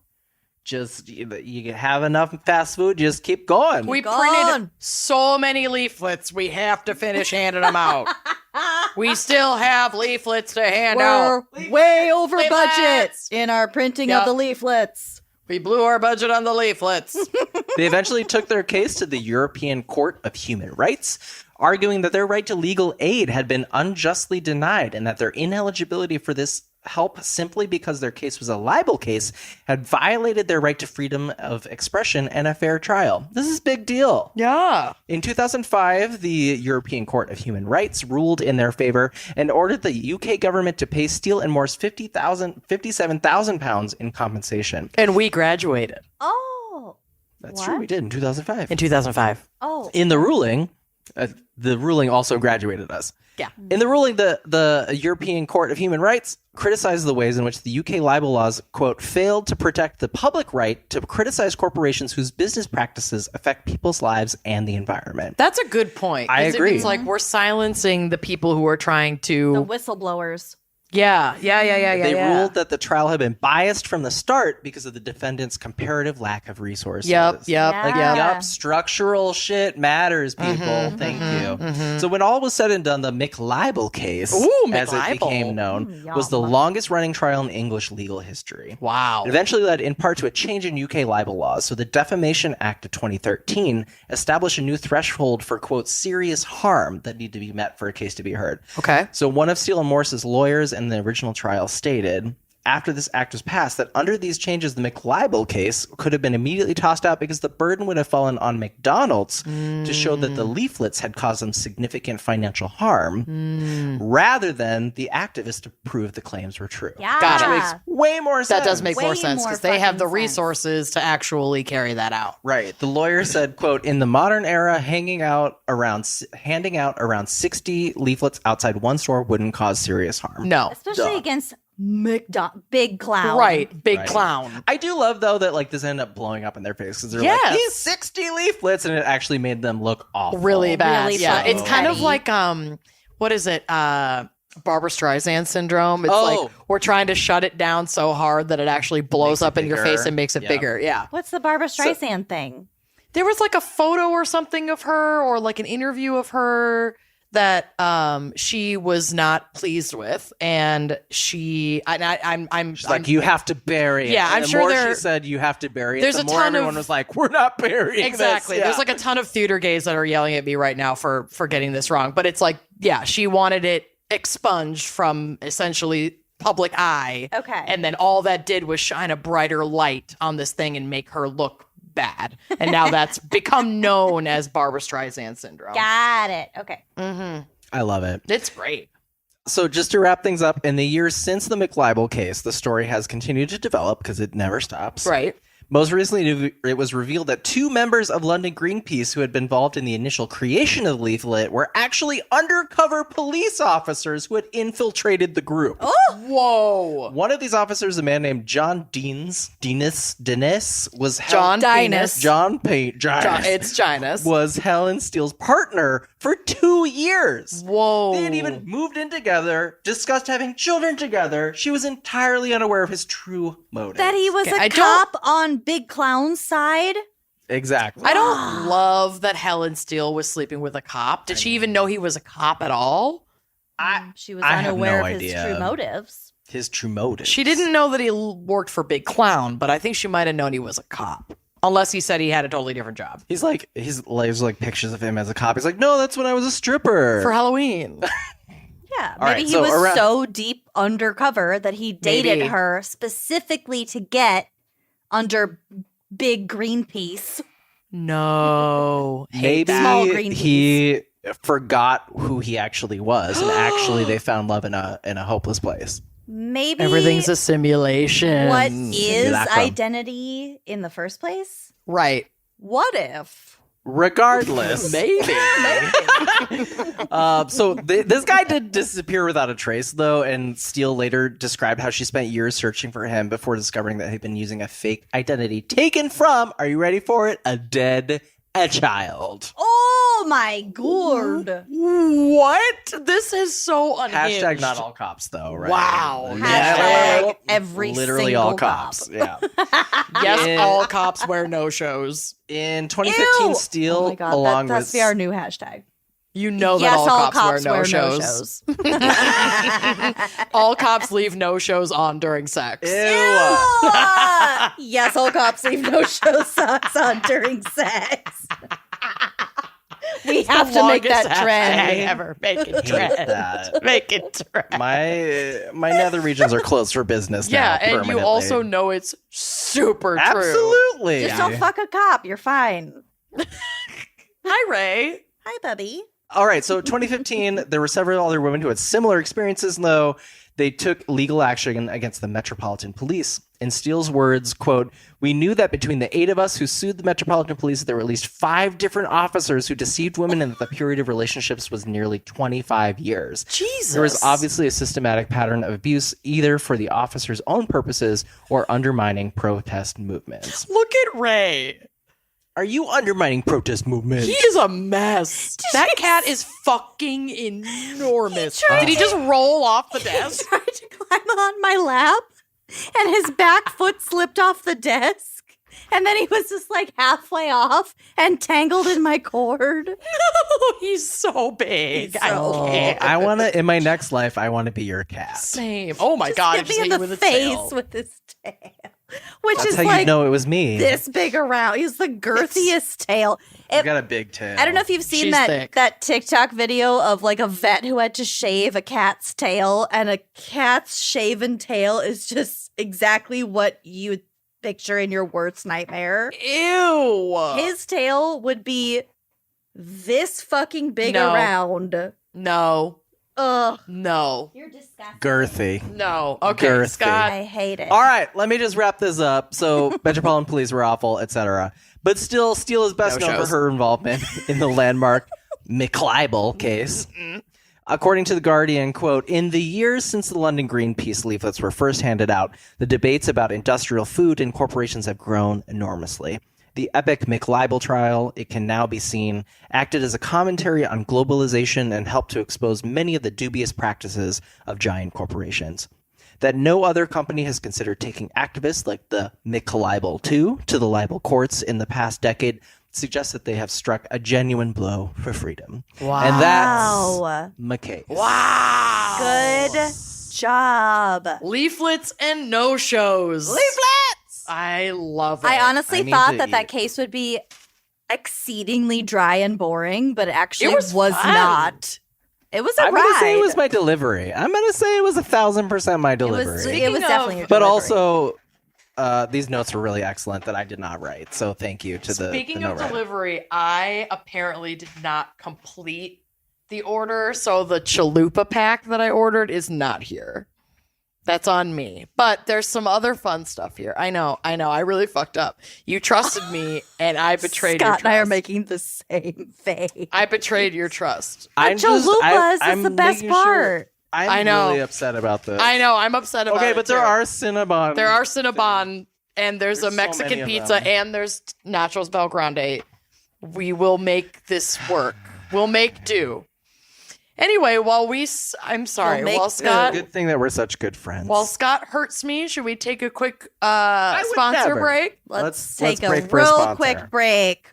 Just, you have enough fast food, just keep going. we Gone. printed so many leaflets, we have to finish handing them out. We still have leaflets to hand out. We're way over budget Leaflets. in our printing Yep. of the leaflets. We blew our budget on the leaflets. They eventually took their case to the European Court of Human Rights, arguing that their right to legal aid had been unjustly denied and that their ineligibility for this help simply because their case was a libel case had violated their right to freedom of expression and a fair trial. This is a big deal. Yeah. In 2005, the European Court of Human Rights ruled in their favor and ordered the UK government to pay Steele and Morris £57,000 in compensation. And we graduated Oh. That's What? true, we did in 2005. in 2005. Oh. In the ruling also graduated us. Yeah. In the ruling, the European Court of Human Rights criticized the ways in which the UK libel laws, quote, failed to protect the public right to criticize corporations whose business practices affect people's lives and the environment. That's a good point. I 'Cause agree. It's like we're silencing the people who are trying The to. whistleblowers. Yeah. They ruled that the trial had been biased from the start because of the defendant's comparative lack of resources. Yep. Yeah. Structural shit matters, people. Thank you. So when all was said and done, the McLibel case, Ooh, as it McLibel. became known, was the longest running trial in English legal history. Wow. It eventually led in part to a change in UK libel laws. So the Defamation Act of 2013 established a new threshold for, quote, serious harm that need to be met for a case to be heard. Okay. So one of Steele and Morris's lawyers in the original trial stated, after this act was passed, that under these changes, the McLibel case could have been immediately tossed out because the burden would have fallen on McDonald's to show that the leaflets had caused them significant financial harm, rather than the activists to prove the claims were true. Yeah. Gotcha. Which makes way more sense. That does make Way more sense more because they have the fucking sense. resources to actually carry that out. Right. The lawyer said, quote, in the modern era, handing out around 60 leaflets outside one store wouldn't cause serious harm. No. Especially against Big Clown. Right. Big Right. clown. I do love, though, that like this ended up blowing up in their face because they're Yes. like, these 60 leaflets, and it actually made them look awful. Really bad. Really yeah. fucking It's kind of petty. like what is it? Barbara Streisand syndrome. It's Oh. like we're trying to shut it down so hard that it actually blows Makes it up in your bigger. face and makes it Yeah. bigger. Yeah. What's the Barbara Streisand thing? There was like a photo or something of her or like an interview of her that she was not pleased with, and I'm She's like, you have to bury it. Yeah, I'm and the sure more she said you have to bury it, there's the a more ton everyone of- was like, we're not burying exactly. this. There's like a ton of theater gays that are yelling at me right now for getting this wrong, but it's like, yeah, she wanted it expunged from essentially public eye. Okay. And then all that did was shine a brighter light on this thing and make her look bad. And now that's become known as Barbra Streisand syndrome. Got it. Okay. I love it. It's great. So just to wrap things up, in the years since the McLibel case, the story has continued to develop because it never stops. Right. Most recently, it was revealed that 2 members of London Greenpeace who had been involved in the initial creation of the leaflet were actually undercover police officers who had infiltrated the group. Whoa. One of these officers, a man named John Dennis, was John Penis. John Payne. It's Ginus. Was Helen Steele's partner for 2 years. Whoa. They had even moved in together, discussed having children together. She was entirely unaware of his true motives. That he was Okay, a I don't- cop on Big Clown's side. Exactly. I don't love that Helen Steele was sleeping with a cop. Did she even know he was a cop at all? She was I have unaware no of his idea. true motives. His true motives. She didn't know that he worked for Big Clown, but I think she might have known he was a cop. Unless he said he had a totally different job. There's like pictures of him as a cop. He's like, no, that's when I was a stripper. For Halloween. Yeah, All maybe right, he so was around- so deep undercover that he dated Maybe. her specifically to get under Big Greenpeace. No. Hate Maybe that. Small green he forgot who he actually was, and actually they found love in a hopeless place. Maybe Everything's a simulation. what is Simulacrum. identity in the first place? Right. What if? Regardless, Maybe. this guy did disappear without a trace, though, and Steele later described how she spent years searching for him before discovering that he'd been using a fake identity taken from, are you ready for it, a child. Oh my god. What? This is so unhinged. Hashtag not all cops, though, right? Wow. Hashtag every Literally single all cops. Yeah. Yes, Yeah. all cops wear no-shows. In 2015, Ew. Steele, Oh my god, along that's with our new hashtag. You know that Yes, all cops wear no-shows. no-shows. All cops leave no-shows on during sex. Ew. Yes, all cops leave no-show socks on during sex. We have to make that trend. Ever. Make it Hate trend. that. Make it trend. My nether regions are closed for business now. Yeah, and you permanently. also know it's super true. Absolutely. Just don't fuck a cop. You're fine. Hi, Ray. Hi, Bubby. All right, so 2015, there were several other women who had similar experiences, though. They took legal action against the Metropolitan Police. In Steele's words, quote, "We knew that between the 8 of us who sued the Metropolitan Police, there were at least 5 different officers who deceived women, and that the period of relationships was nearly 25 years. Jesus. There was obviously a systematic pattern of abuse, either for the officers' own purposes or undermining protest movements." Look at Ray. Are you undermining protest movements? He is a mess. That cat is fucking enormous. tried Did he to- just roll off the desk? Tried to climb on my lap, and his back foot slipped off the desk. And then he was just like halfway off and tangled in my cord. No, he's so big. He's I so can't. I want to, in my next life, I want to be your cat. Same. Oh my Just god! hit It just me hit in you the with face its tail. with his tail. Which That's is how like you know it was me. this big around. He's the girthiest tail. I've got a big tail. I don't know if you've seen She's thick. that TikTok video of like a vet who had to shave a cat's tail, and a cat's shaven tail is just exactly what you would picture in your worst nightmare. Ew. His tail would be this fucking big No. around. No. Ugh. No. You're disgusting. Girthy. No. Okay, Girthy. Scott. I hate it. All right, let me just wrap this up. So, Metropolitan Police were awful, etc. But still, Steele is best No known shows. for her involvement in the landmark McLibel case. According to The Guardian, quote, "In the years since the London Greenpeace leaflets were first handed out, the debates about industrial food and corporations have grown enormously. The epic McLibel trial, it can now be seen, acted as a commentary on globalization and helped to expose many of the dubious practices of giant corporations. That no other company has considered taking activists like the McLibel to the libel courts in the past decade suggests that they have struck a genuine blow for freedom. Wow. And that's my case. Wow. Good job. Leaflets and no-shows. Leaflets! I love it. I honestly need thought to that eat. case would be exceedingly dry and boring, but it actually was was fun. not. It was a I'm ride. going to say it was my delivery. I'm going to say it was 1,000% my delivery. It was definitely your But delivery. also, these notes were really excellent that I did not write. So thank you to the Speaking the of note writer. delivery, I apparently did not complete the order, so the chalupa pack that I ordered is not here. That's on me. But there's some other fun stuff here. I know. I really fucked up. You trusted me, and I betrayed your Scott trust. and I are making the same face. I betrayed your trust. Chalupas is the best making part. I'm I know. really upset about this. I know. I'm upset about it. Okay, but there too. are Cinnabon. There are Cinnabon, and there's a There's so Mexican many of pizza, them. and there's Nachos Bel Grande. We will make this work. We'll make do. Anyway, I'm sorry. We'll make While Scott, Good thing that we're such good friends. while Scott hurts me, should we take a quick would sponsor never. break? Let's Let's take break a for a real sponsor. quick break.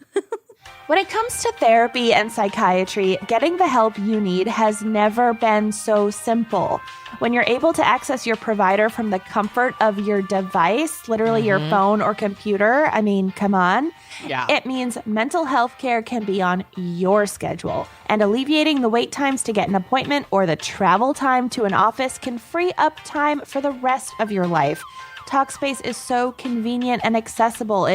When it comes to therapy and psychiatry, getting the help you need has never been so simple. When you're able to access your provider from the comfort of your device, literally your phone or computer, I mean, come on. Yeah. It means mental health care can be on your schedule, and alleviating the wait times to get an appointment or the travel time to an office can free up time for the rest of your life. Talkspace is so convenient and accessible.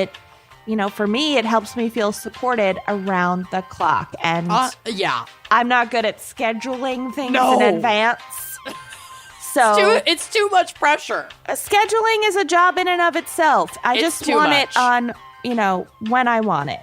For me, it helps me feel supported around the clock. And Yeah. I'm not good at scheduling things No. in advance. So It's too much pressure. scheduling is a job in and of itself. I It's just too want much. it on, when I want it.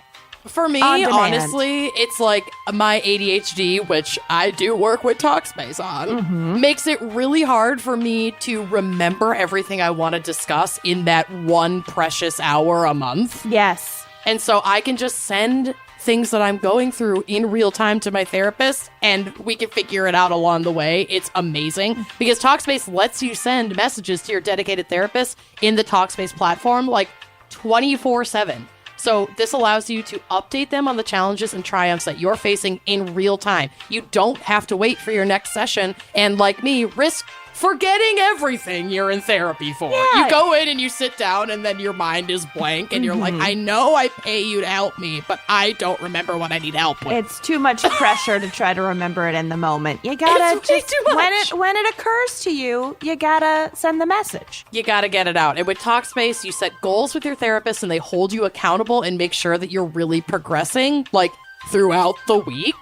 For me, On demand. honestly, it's like my ADHD, which I do work with Talkspace on, makes it really hard for me to remember everything I want to discuss in that one precious hour a month. Yes. And so I can just send things that I'm going through in real time to my therapist, and we can figure it out along the way. It's amazing because Talkspace lets you send messages to your dedicated therapist in the Talkspace platform like 24/7. So this allows you to update them on the challenges and triumphs that you're facing in real time. You don't have to wait for your next session and, like me, risk forgetting everything you're in therapy for. Yeah. You go in and you sit down and then your mind is blank and you're like, I know I pay you to help me, but I don't remember what I need help with. It's too much pressure to try to remember it in the moment. You gotta It's way just too much. when it occurs to you, you gotta send the message. You got to get it out. And with Talkspace, you set goals with your therapist and they hold you accountable and make sure that you're really progressing, like throughout the week.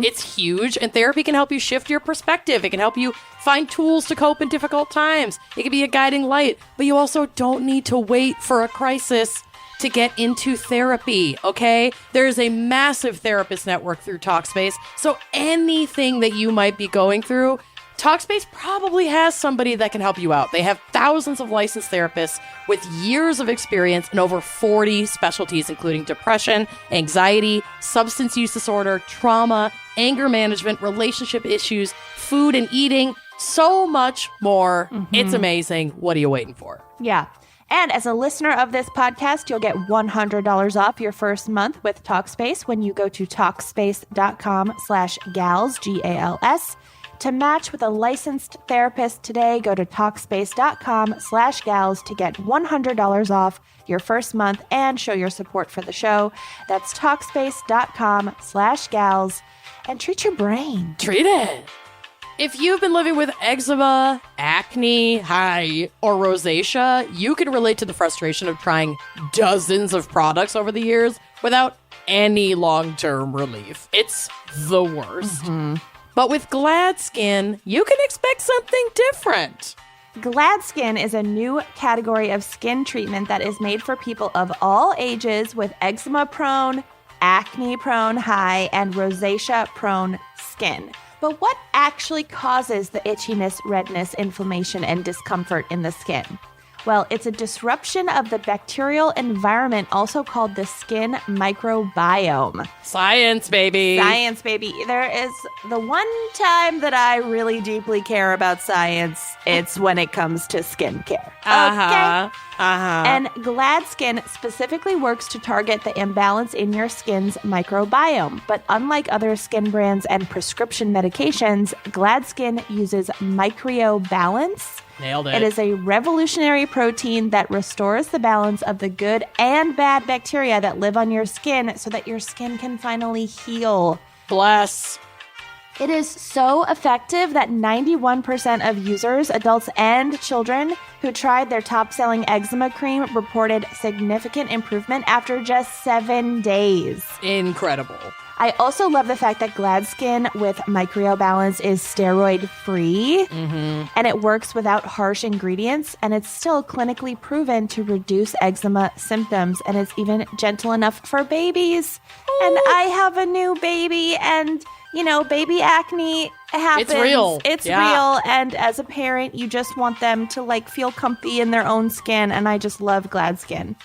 It's huge. And therapy can help you shift your perspective. It can help you find tools to cope in difficult times. It can be a guiding light, but you also don't need to wait for a crisis to get into therapy, okay? There's a massive therapist network through Talkspace. So anything that you might be going through, Talkspace probably has somebody that can help you out. They have thousands of licensed therapists with years of experience and over 40 specialties, including depression, anxiety, substance use disorder, trauma, anger management, relationship issues, food and eating, so much more. It's amazing. What are you waiting for? Yeah. And as a listener of this podcast, you'll get $100 off your first month with Talkspace when you go to Talkspace.com/gals, GALS. To match with a licensed therapist today, go to Talkspace.com/gals to get $100 off your first month and show your support for the show. That's Talkspace.com/gals, and treat your brain. Treat it. If you've been living with eczema, acne, or rosacea, you can relate to the frustration of trying dozens of products over the years without any long-term relief. It's the worst. But with Glad Skin, you can expect something different. Glad Skin is a new category of skin treatment that is made for people of all ages with eczema-prone, acne-prone, and rosacea-prone skin. But what actually causes the itchiness, redness, inflammation, and discomfort in the skin? Well, it's a disruption of the bacterial environment, also called the skin microbiome. Science, baby. Science, baby. There is the one time that I really deeply care about science. It's when it comes to skincare. Okay. And GladSkin specifically works to target the imbalance in your skin's microbiome. But unlike other skin brands and prescription medications, GladSkin uses MicroBalance. Nailed it. It is a revolutionary protein that restores the balance of the good and bad bacteria that live on your skin so that your skin can finally heal. Bless. It is so effective that 91% of users, adults and children, who tried their top-selling eczema cream reported significant improvement after just 7 days. Incredible. I also love the fact that GladSkin with MicroBalance is steroid-free, and it works without harsh ingredients, and it's still clinically proven to reduce eczema symptoms, and it's even gentle enough for babies. Ooh. And I have a new baby, and, you know, baby acne happens. It's real. It's real, and as a parent, you just want them to, like, feel comfy in their own skin, and I just love GladSkin.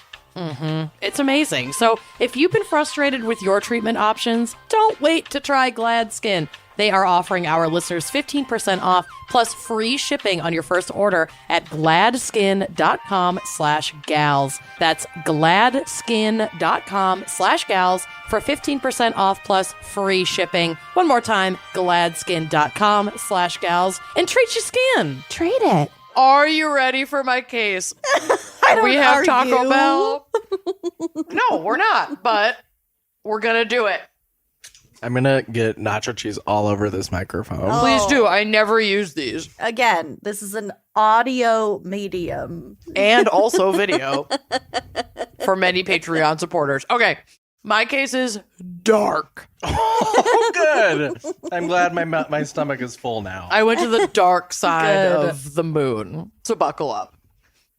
It's amazing. So if you've been frustrated with your treatment options, don't wait to try GladSkin. They are offering our listeners 15% off plus free shipping on your first order at gladskin.com/gals. That's gladskin.com/gals for 15% off plus free shipping. One more time, gladskin.com/gals, and treat your skin. Treat it. Are you ready for my case? We have Taco Bell. No, we're not, but we're going to do it. I'm going to get nacho cheese all over this microphone. Oh. Please do. I never use these. Again, this is an audio medium. And also video for many Patreon supporters. Okay. My case is dark. Oh, good. I'm glad my stomach is full now. I went to the dark side of the moon. So buckle up.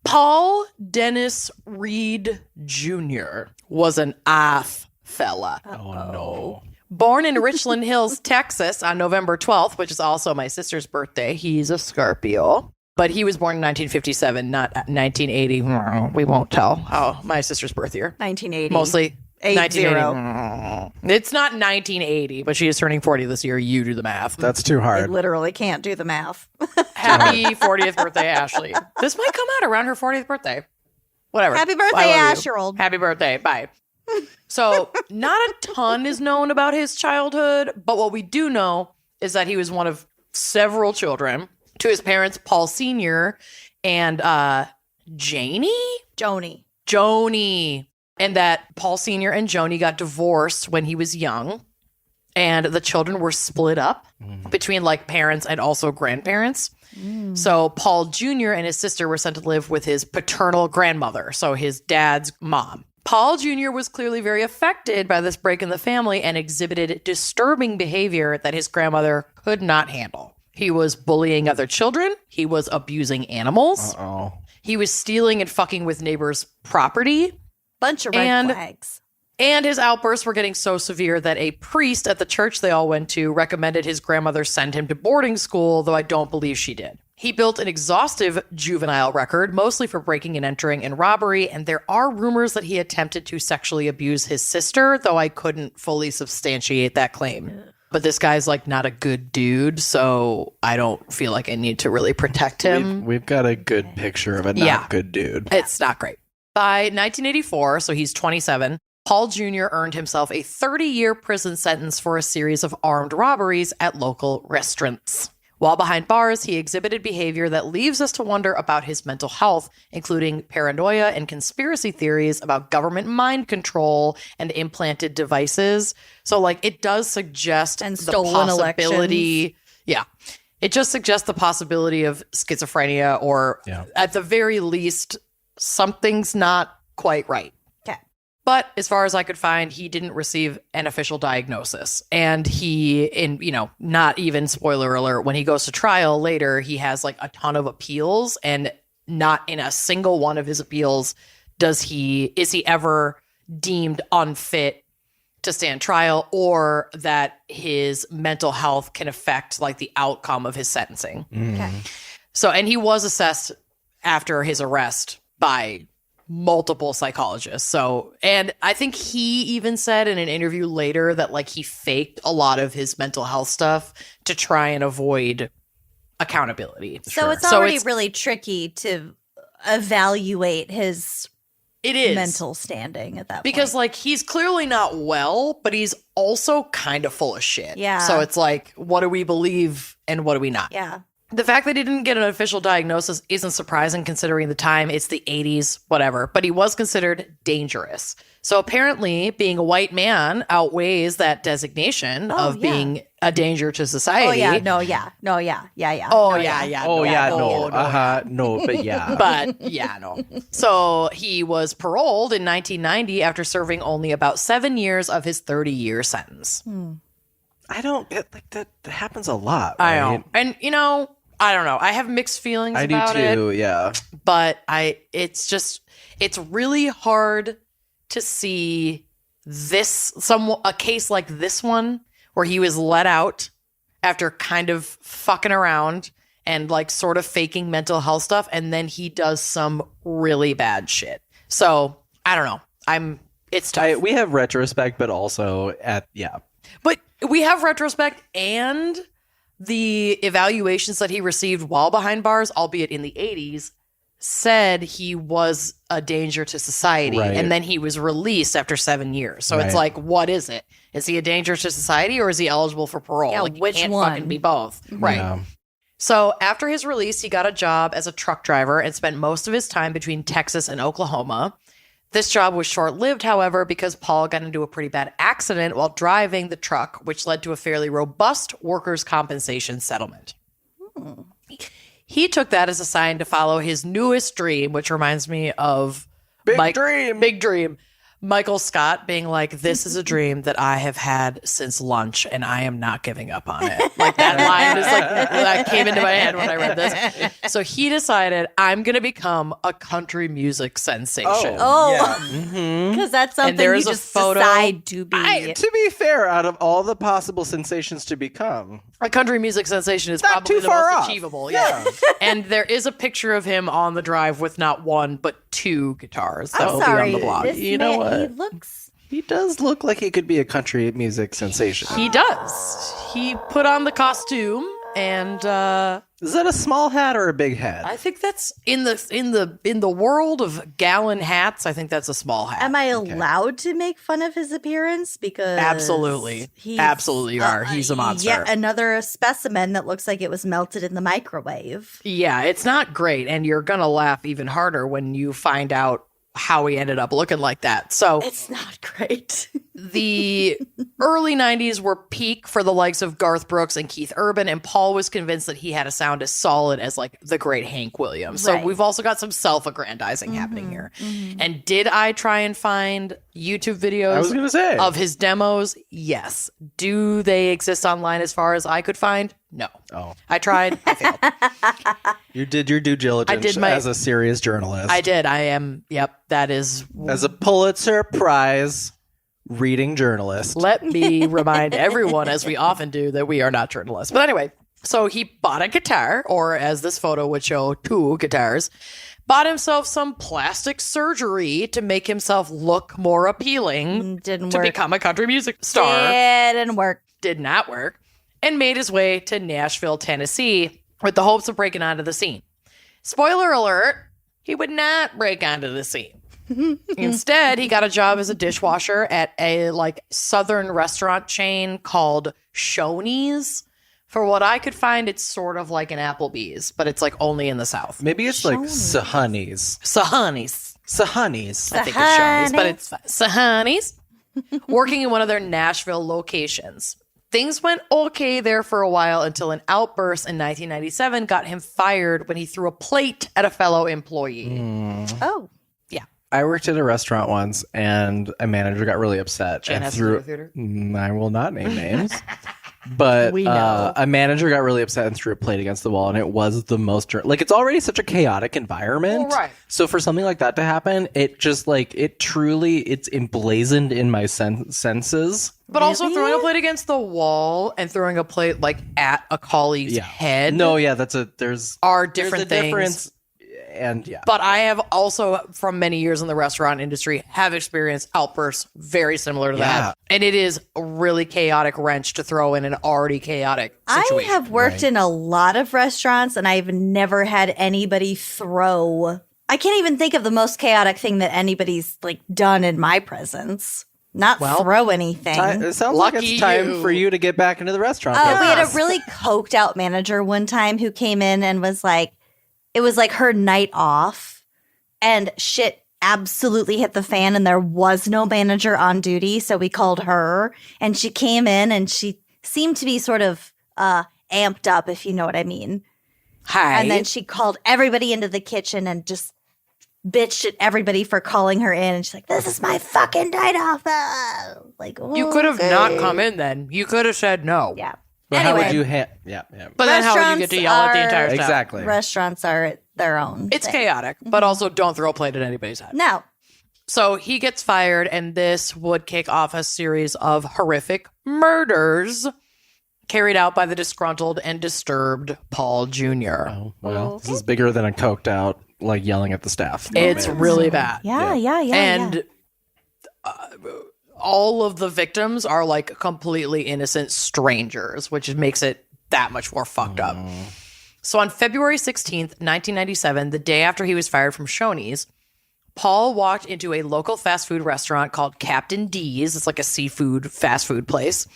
Paul Dennis Reed Jr. was an off fella. Oh, no. Born in Richland Hills, Texas on November 12th, which is also my sister's birthday. He's a Scorpio. But he was born in 1957, not 1980. We won't tell. Oh, my sister's birth year. 1980. Mostly 1980. It's not 1980, but she is turning 40 this year. You do the math. That's too I hard. literally can't do the math. Happy 40th birthday, Ashley. This might come out around her 40th birthday. Whatever. Happy birthday, I love you. Ash, you're old. Happy birthday. Bye. So, not a ton is known about his childhood, but what we do know is that he was one of several children to his parents, Paul Sr. and Joni, and that Paul Sr. and Joni got divorced when he was young, and the children were split up between like parents and also grandparents. So Paul Jr. and his sister were sent to live with his paternal grandmother, so his dad's mom. Paul Jr. was clearly very affected by this break in the family and exhibited disturbing behavior that his grandmother could not handle. He was bullying other children. He was abusing animals. Uh-oh. He was stealing and fucking with neighbors' property. Bunch of red flags. And his outbursts were getting so severe that a priest at the church they all went to recommended his grandmother send him to boarding school, though I don't believe she did. He built an exhaustive juvenile record, mostly for breaking and entering and robbery, and there are rumors that he attempted to sexually abuse his sister, though I couldn't fully substantiate that claim. But this guy's like not a good dude, so I don't feel like I need to really protect him. We've got a good picture of a not good dude. It's not great. By 1984, so he's 27, Paul Jr. earned himself a 30-year prison sentence for a series of armed robberies at local restaurants. While behind bars, he exhibited behavior that leaves us to wonder about his mental health, including paranoia and conspiracy theories about government mind control and implanted devices. So, like, it does suggest And the stolen possibility. elections. Yeah. It just suggests the possibility of schizophrenia or, at the very least, something's not quite right. But as far as I could find, he didn't receive an official diagnosis. And not even spoiler alert, when he goes to trial later, he has like a ton of appeals, and not in a single one of his appeals is he ever deemed unfit to stand trial, or that his mental health can affect like the outcome of his sentencing. Okay. So, and he was assessed after his arrest by multiple psychologists. So, and I think he even said in an interview later that like he faked a lot of his mental health stuff to try and avoid accountability. So it's already really tricky to evaluate his mental standing at that point. Because like he's clearly not well, but he's also kind of full of shit. Yeah. So it's like, what do we believe and what do we not? Yeah. The fact that he didn't get an official diagnosis isn't surprising considering the time. It's the 80s, whatever. But he was considered dangerous. So apparently being a white man outweighs that designation of being a danger to society. Oh, yeah. No, yeah. Oh, But yeah. But yeah, no. So he was paroled in 1990 after serving only about 7 years of his 30-year sentence. I don't get like that happens a lot. Right? I know. And you know, I don't know. I have mixed feelings about it. I do too, yeah. But it's really hard to see a case like this one where he was let out after kind of fucking around and like sort of faking mental health stuff, and then he does some really bad shit. So I don't know. It's tough. We have retrospect, but also But we have retrospect and the evaluations that he received while behind bars, albeit in the 80s, said he was a danger to society. Right. And then he was released after 7 years. So it's like, what is it? Is he a danger to society or is he eligible for parole? Yeah, like, which can't one? fucking be both. Right. Yeah. So after his release, he got a job as a truck driver and spent most of his time between Texas and Oklahoma. This job was short-lived, however, because Paul got into a pretty bad accident while driving the truck, which led to a fairly robust workers' compensation settlement. He took that as a sign to follow his newest dream, which reminds me of Big Dream. Michael Scott being like, this is a dream that I have had since lunch and I am not giving up on it. Like that line is like, that came into my head when I read this. So he decided, I'm going to become a country music sensation. Because that's something there you is a just photo. decide to be. To be fair, out of all the possible sensations to become, A country music sensation is Not probably too the far most off. achievable. Yeah. And there is a picture of him on the drive with not one, but two guitars that I'm will sorry. be on the blog. This You know man, what? he looks. he does look like he could be a country music sensation. He does. He put on the costume and Is that a small hat or a big hat? I think that's in the world of gallon hats, I think that's a small hat. Am I allowed to make fun of his appearance? Because Absolutely. he's, Absolutely are. He's a monster. Yet another specimen that looks like it was melted in the microwave. Yeah, it's not great, and you're gonna laugh even harder when you find out how he ended up looking like that. So It's not great. the early 90s were peak for the likes of Garth Brooks and Keith Urban, and Paul was convinced that he had a sound as solid as like the great Hank Williams. So Right. we've also got some self-aggrandizing happening here. And did I try and find YouTube videos I was going to say. of his demos? Yes. Do they exist online as far as I could find? No. Oh. I tried. I failed. You did your due diligence I did my- as a serious journalist. I did. I am. Yep. That is. As a Pulitzer Prize reading journalist. Let me remind everyone, as we often do, that we are not journalists. But anyway, so he bought a guitar, or as this photo would show, 2 guitars, bought himself some plastic surgery to make himself look more appealing Didn't to work. become a country music star. Didn't work. Did not work. And made his way to Nashville, Tennessee, with the hopes of breaking onto the scene. Spoiler alert, he would not break onto the scene. Instead, he got a job as a dishwasher at a like southern restaurant chain called Shoney's. For what I could find, it's sort of like an Applebee's, but it's like only in the South. Maybe it's like Sahani's. Sahani's. Sahani's. I think it's Shoney's, but it's Sahani's. Working in one of their Nashville locations. Things went okay there for a while until an outburst in 1997 got him fired when he threw a plate at a fellow employee. Oh. I worked at a restaurant once, and a manager got really upset. Jane and has threw. to theater. I will not name names. But We know. a manager got really upset and threw a plate against the wall, and it was the most like it's already such a chaotic environment. Well, right. So for something like that to happen, it just like it's emblazoned in my senses. But also throwing a plate against the wall and throwing a plate like at a colleague's head No, yeah, there's are different there's a things. difference. And yeah. But I have also, from many years in the restaurant industry, have experienced outbursts very similar to that. And it is a really chaotic wrench to throw in an already chaotic situation. I have worked in a lot of restaurants, and I've never had anybody throw. I can't even think of the most chaotic thing that anybody's like done in my presence. Not throw anything. It sounds like Lucky it's time you. for you to get back into the restaurant. We had a really coked out manager one time who came in and was like, it was like her night off, and shit absolutely hit the fan, and there was no manager on duty. So we called her, and she came in, and she seemed to be sort of amped up, if you know what I mean. Hi. And then she called everybody into the kitchen and just bitched at everybody for calling her in. And she's like, this is my fucking night off. Like, You could have not come in then. You could have said no. Yeah. But Anyway. how would you But then how would you get to yell at the entire staff? Exactly. Restaurants are their own. It's thing. chaotic, but also don't throw a plate at anybody's head. No. So he gets fired, and this would kick off a series of horrific murders carried out by the disgruntled and disturbed Paul Jr. Oh, well, this is bigger than a coked out, like yelling at the staff. It's really bad. Yeah. And all of the victims are like completely innocent strangers, which makes it that much more fucked up. So on February 16th, 1997, the day after he was fired from Shoney's, Paul walked into a local fast food restaurant called Captain D's. It's like a seafood fast food place,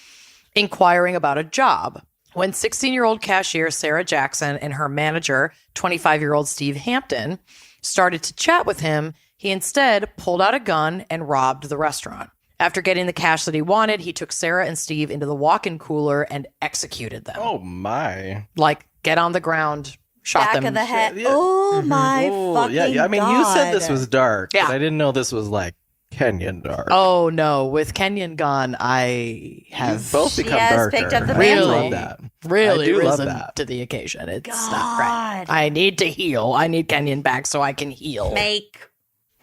inquiring about a job. When 16-year-old cashier Sarah Jackson and her manager, 25-year-old Steve Hampton, started to chat with him, he instead pulled out a gun and robbed the restaurant. After getting the cash that he wanted, he took Sarah and Steve into the walk-in cooler and executed them. Oh, my. Like, get on the ground, shot Back them. of the head. Yeah. Oh, my fucking I mean, God. you said this was dark. Yeah. But I didn't know this was like Kenyan dark. Oh, no. With Kenyan Gun, I have You've both She become has darker. picked up the I mantle. love that. really I do love risen that. to the occasion. It's not God. great. I need to heal. I need Kenyan back so I can heal. Make.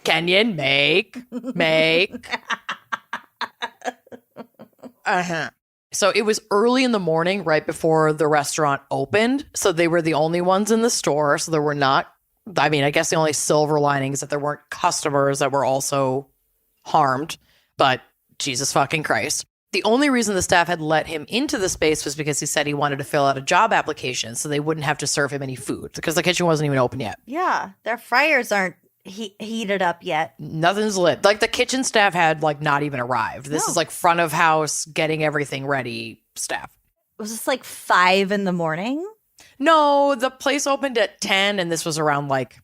Kenyan, make. So it was early in the morning, right before the restaurant opened. So they were the only ones in the store. So there were not, I mean, I guess the only silver lining is that there weren't customers that were also harmed. But Jesus fucking Christ. The only reason the staff had let him into the space was because he said he wanted to fill out a job application so they wouldn't have to serve him any food because the kitchen wasn't even open yet. Yeah. Their fryers aren't heated up yet. Nothing's lit. Like the kitchen staff had like not even arrived. This is like front of house, getting everything ready staff. Was this like 5 in the morning? No, the place opened at 10 and this was around like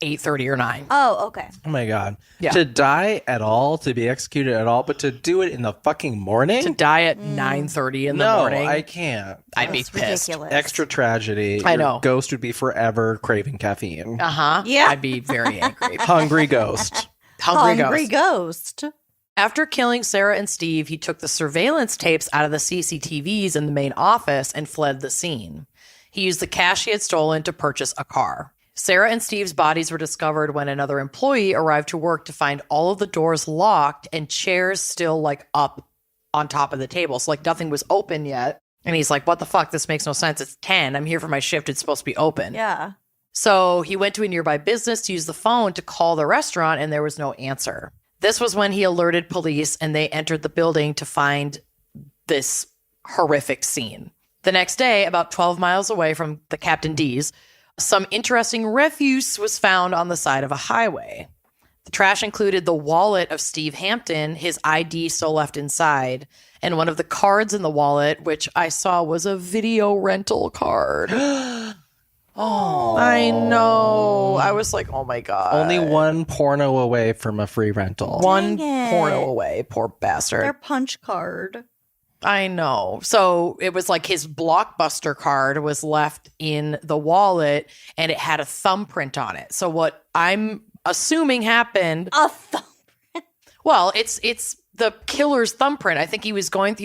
8:30 or 9. Oh, okay. Oh, my God. Yeah. To die at all, to be executed at all, but to do it in the fucking morning? To die at 9:30 in the no, morning. I can't. I'd be That's pissed. ridiculous. Extra tragedy. I Your know. Ghost would be forever craving caffeine. Uh-huh. Yeah. I'd be very angry. Hungry ghost. Hungry ghost. ghost. After killing Sarah and Steve, he took the surveillance tapes out of the CCTVs in the main office and fled the scene. He used the cash he had stolen to purchase a car. Sarah and Steve's bodies were discovered when another employee arrived to work to find all of the doors locked and chairs still like up on top of the table. So like nothing was open yet. And he's like, what the fuck? This makes no sense. It's 10. I'm here for my shift. It's supposed to be open. Yeah. So he went to a nearby business to use the phone to call the restaurant and there was no answer. This was when he alerted police and they entered the building to find this horrific scene. The next day, about 12 miles away from the Captain D's, some interesting refuse was found on the side of a highway. The trash included the wallet of Steve Hampton, his ID still left inside, and one of the cards in the wallet, which I saw was a video rental card. Oh, I know. I was like, oh my God. Only one porno away from a free rental. One Dang it. porno away. Poor bastard. Their punch card. I know. So it was like his Blockbuster card was left in the wallet and it had a thumbprint on it. So what I'm assuming happened, A thumb. well, it's the killer's thumbprint. I think he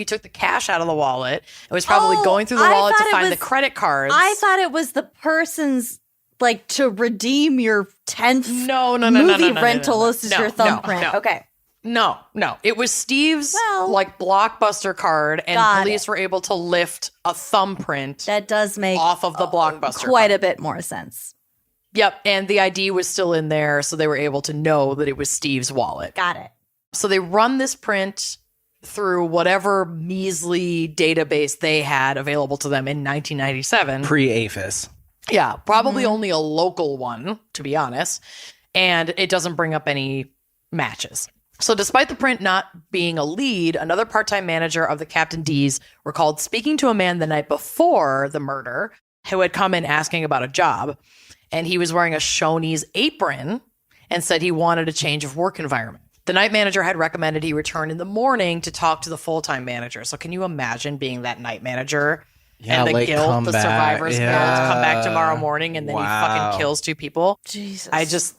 took the cash out of the wallet and was probably Oh, going through the I wallet to thought it find the was- credit cards. I thought it was the person's, like, to redeem your 10th no, movie rental. This is No, your thumbprint. no. Okay. No. It was Steve's Well, like Blockbuster card and got police it. were able to lift a thumbprint That does make off of the Blockbuster quite card. a bit more sense. Yep. And the ID was still in there, so they were able to know that it was Steve's wallet. Got it. So they run this print through whatever measly database they had available to them in 1997. Pre-APHIS. Yeah, probably only a local one, to be honest. And it doesn't bring up any matches. So despite the print not being a lead, another part-time manager of the Captain D's recalled speaking to a man the night before the murder who had come in asking about a job. And he was wearing a Shoney's apron and said he wanted a change of work environment. The night manager had recommended he return in the morning to talk to the full-time manager. So can you imagine being that night manager? Yeah, and the like, guilt, come the back. survivor's guilt, Yeah. come back tomorrow morning, and then he fucking kills 2 people. Jesus.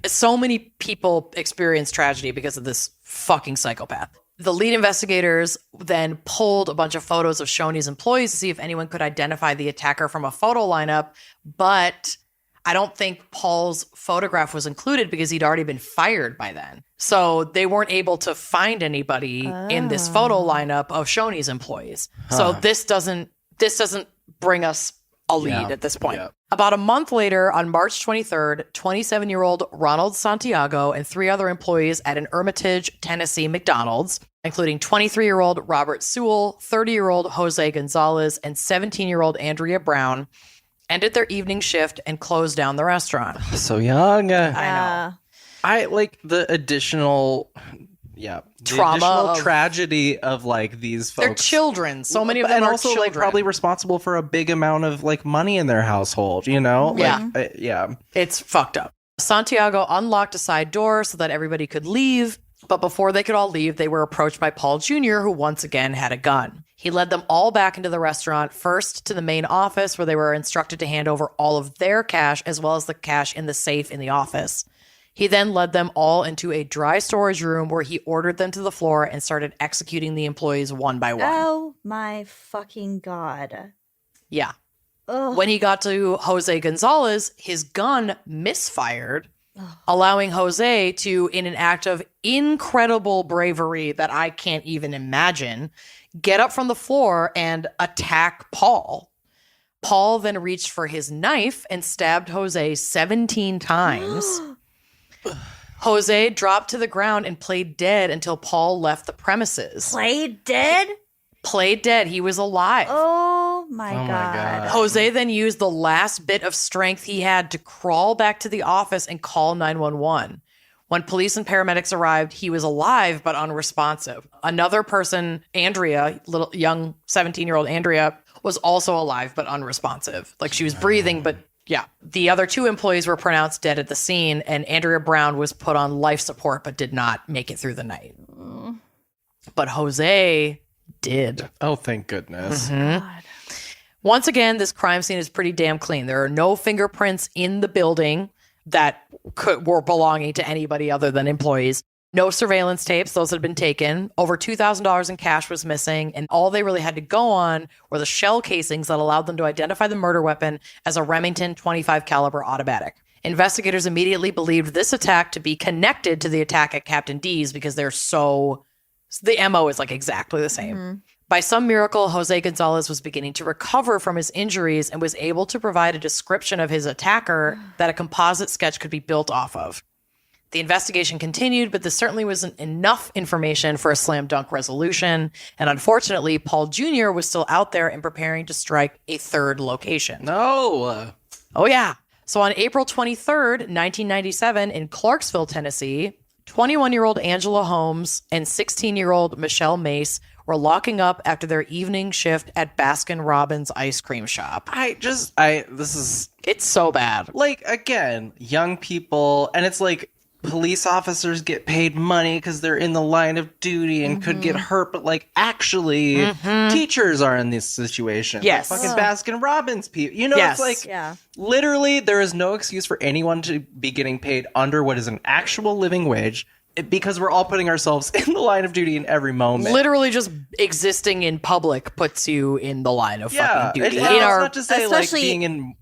So many people experience tragedy because of this fucking psychopath. The lead investigators then pulled a bunch of photos of Shoney's employees to see if anyone could identify the attacker from a photo lineup, but I don't think Paul's photograph was included because he'd already been fired by then. So they weren't able to find anybody in this photo lineup of Shoney's employees. So this doesn't bring us a lead at this point. Yeah. About a month later, on March 23rd, 27-year-old Ronald Santiago and 3 other employees at an Hermitage, Tennessee McDonald's, including 23-year-old Robert Sewell, 30-year-old Jose Gonzalez, and 17-year-old Andrea Brown, ended their evening shift and closed down the restaurant. So young. I know. I like the additional, the Trauma additional of- tragedy of like these folks. They're children. So many of them and are also children. like probably responsible for a big amount of like money in their household. You know, Yeah. Like, yeah. It's fucked up. Santiago unlocked a side door so that everybody could leave. But before they could all leave, they were approached by Paul Jr., who once again had a gun. He led them all back into the restaurant, first to the main office where they were instructed to hand over all of their cash as well as the cash in the safe in the office. He then led them all into a dry storage room where he ordered them to the floor and started executing the employees one by one. Oh my fucking God. Yeah. Ugh. When he got to Jose Gonzalez, his gun misfired, allowing Jose to, in an act of incredible bravery that I can't even imagine, get up from the floor and attack Paul. Paul then reached for his knife and stabbed Jose 17 times. Jose dropped to the ground and played dead until Paul left the premises. Played dead? Played dead. He was alive. Oh my Oh my God. God. Jose then used the last bit of strength he had to crawl back to the office and call 911. When police and paramedics arrived, he was alive but unresponsive. Another person, Andrea, little young 17-year-old Andrea, was also alive but unresponsive. Like she was breathing, but yeah. The other 2 employees were pronounced dead at the scene, and Andrea Brown was put on life support but did not make it through the night. But Jose did. Oh, thank goodness. God. Once again, this crime scene is pretty damn clean. There are no fingerprints in the building that were belonging to anybody other than employees. No surveillance tapes. Those had been taken. Over $2,000 in cash was missing. And all they really had to go on were the shell casings that allowed them to identify the murder weapon as a Remington 25 caliber automatic. Investigators immediately believed this attack to be connected to the attack at Captain D's because the MO is like exactly the same. Mm-hmm. By some miracle, Jose Gonzalez was beginning to recover from his injuries and was able to provide a description of his attacker that a composite sketch could be built off of. The investigation continued, but this certainly wasn't enough information for a slam dunk resolution. And unfortunately, Paul Jr. was still out there and preparing to strike a 3rd location. No. Oh, yeah. So on April 23rd, 1997, in Clarksville, Tennessee, 21-year-old Angela Holmes and 16-year-old Michelle Mace were locking up after their evening shift at Baskin Robbins ice cream shop. This is It's so bad. like, again, young people, and it's like police officers get paid money because they're in the line of duty and could get hurt, but like actually teachers are in this situation. Yes. Like fucking Baskin Robbins people. You know, Yes. it's like Yeah. literally there is no excuse for anyone to be getting paid under what is an actual living wage because we're all putting ourselves in the line of duty in every moment. Literally just existing in public puts you in the line of fucking duty. It's In our- not to say like especially- being in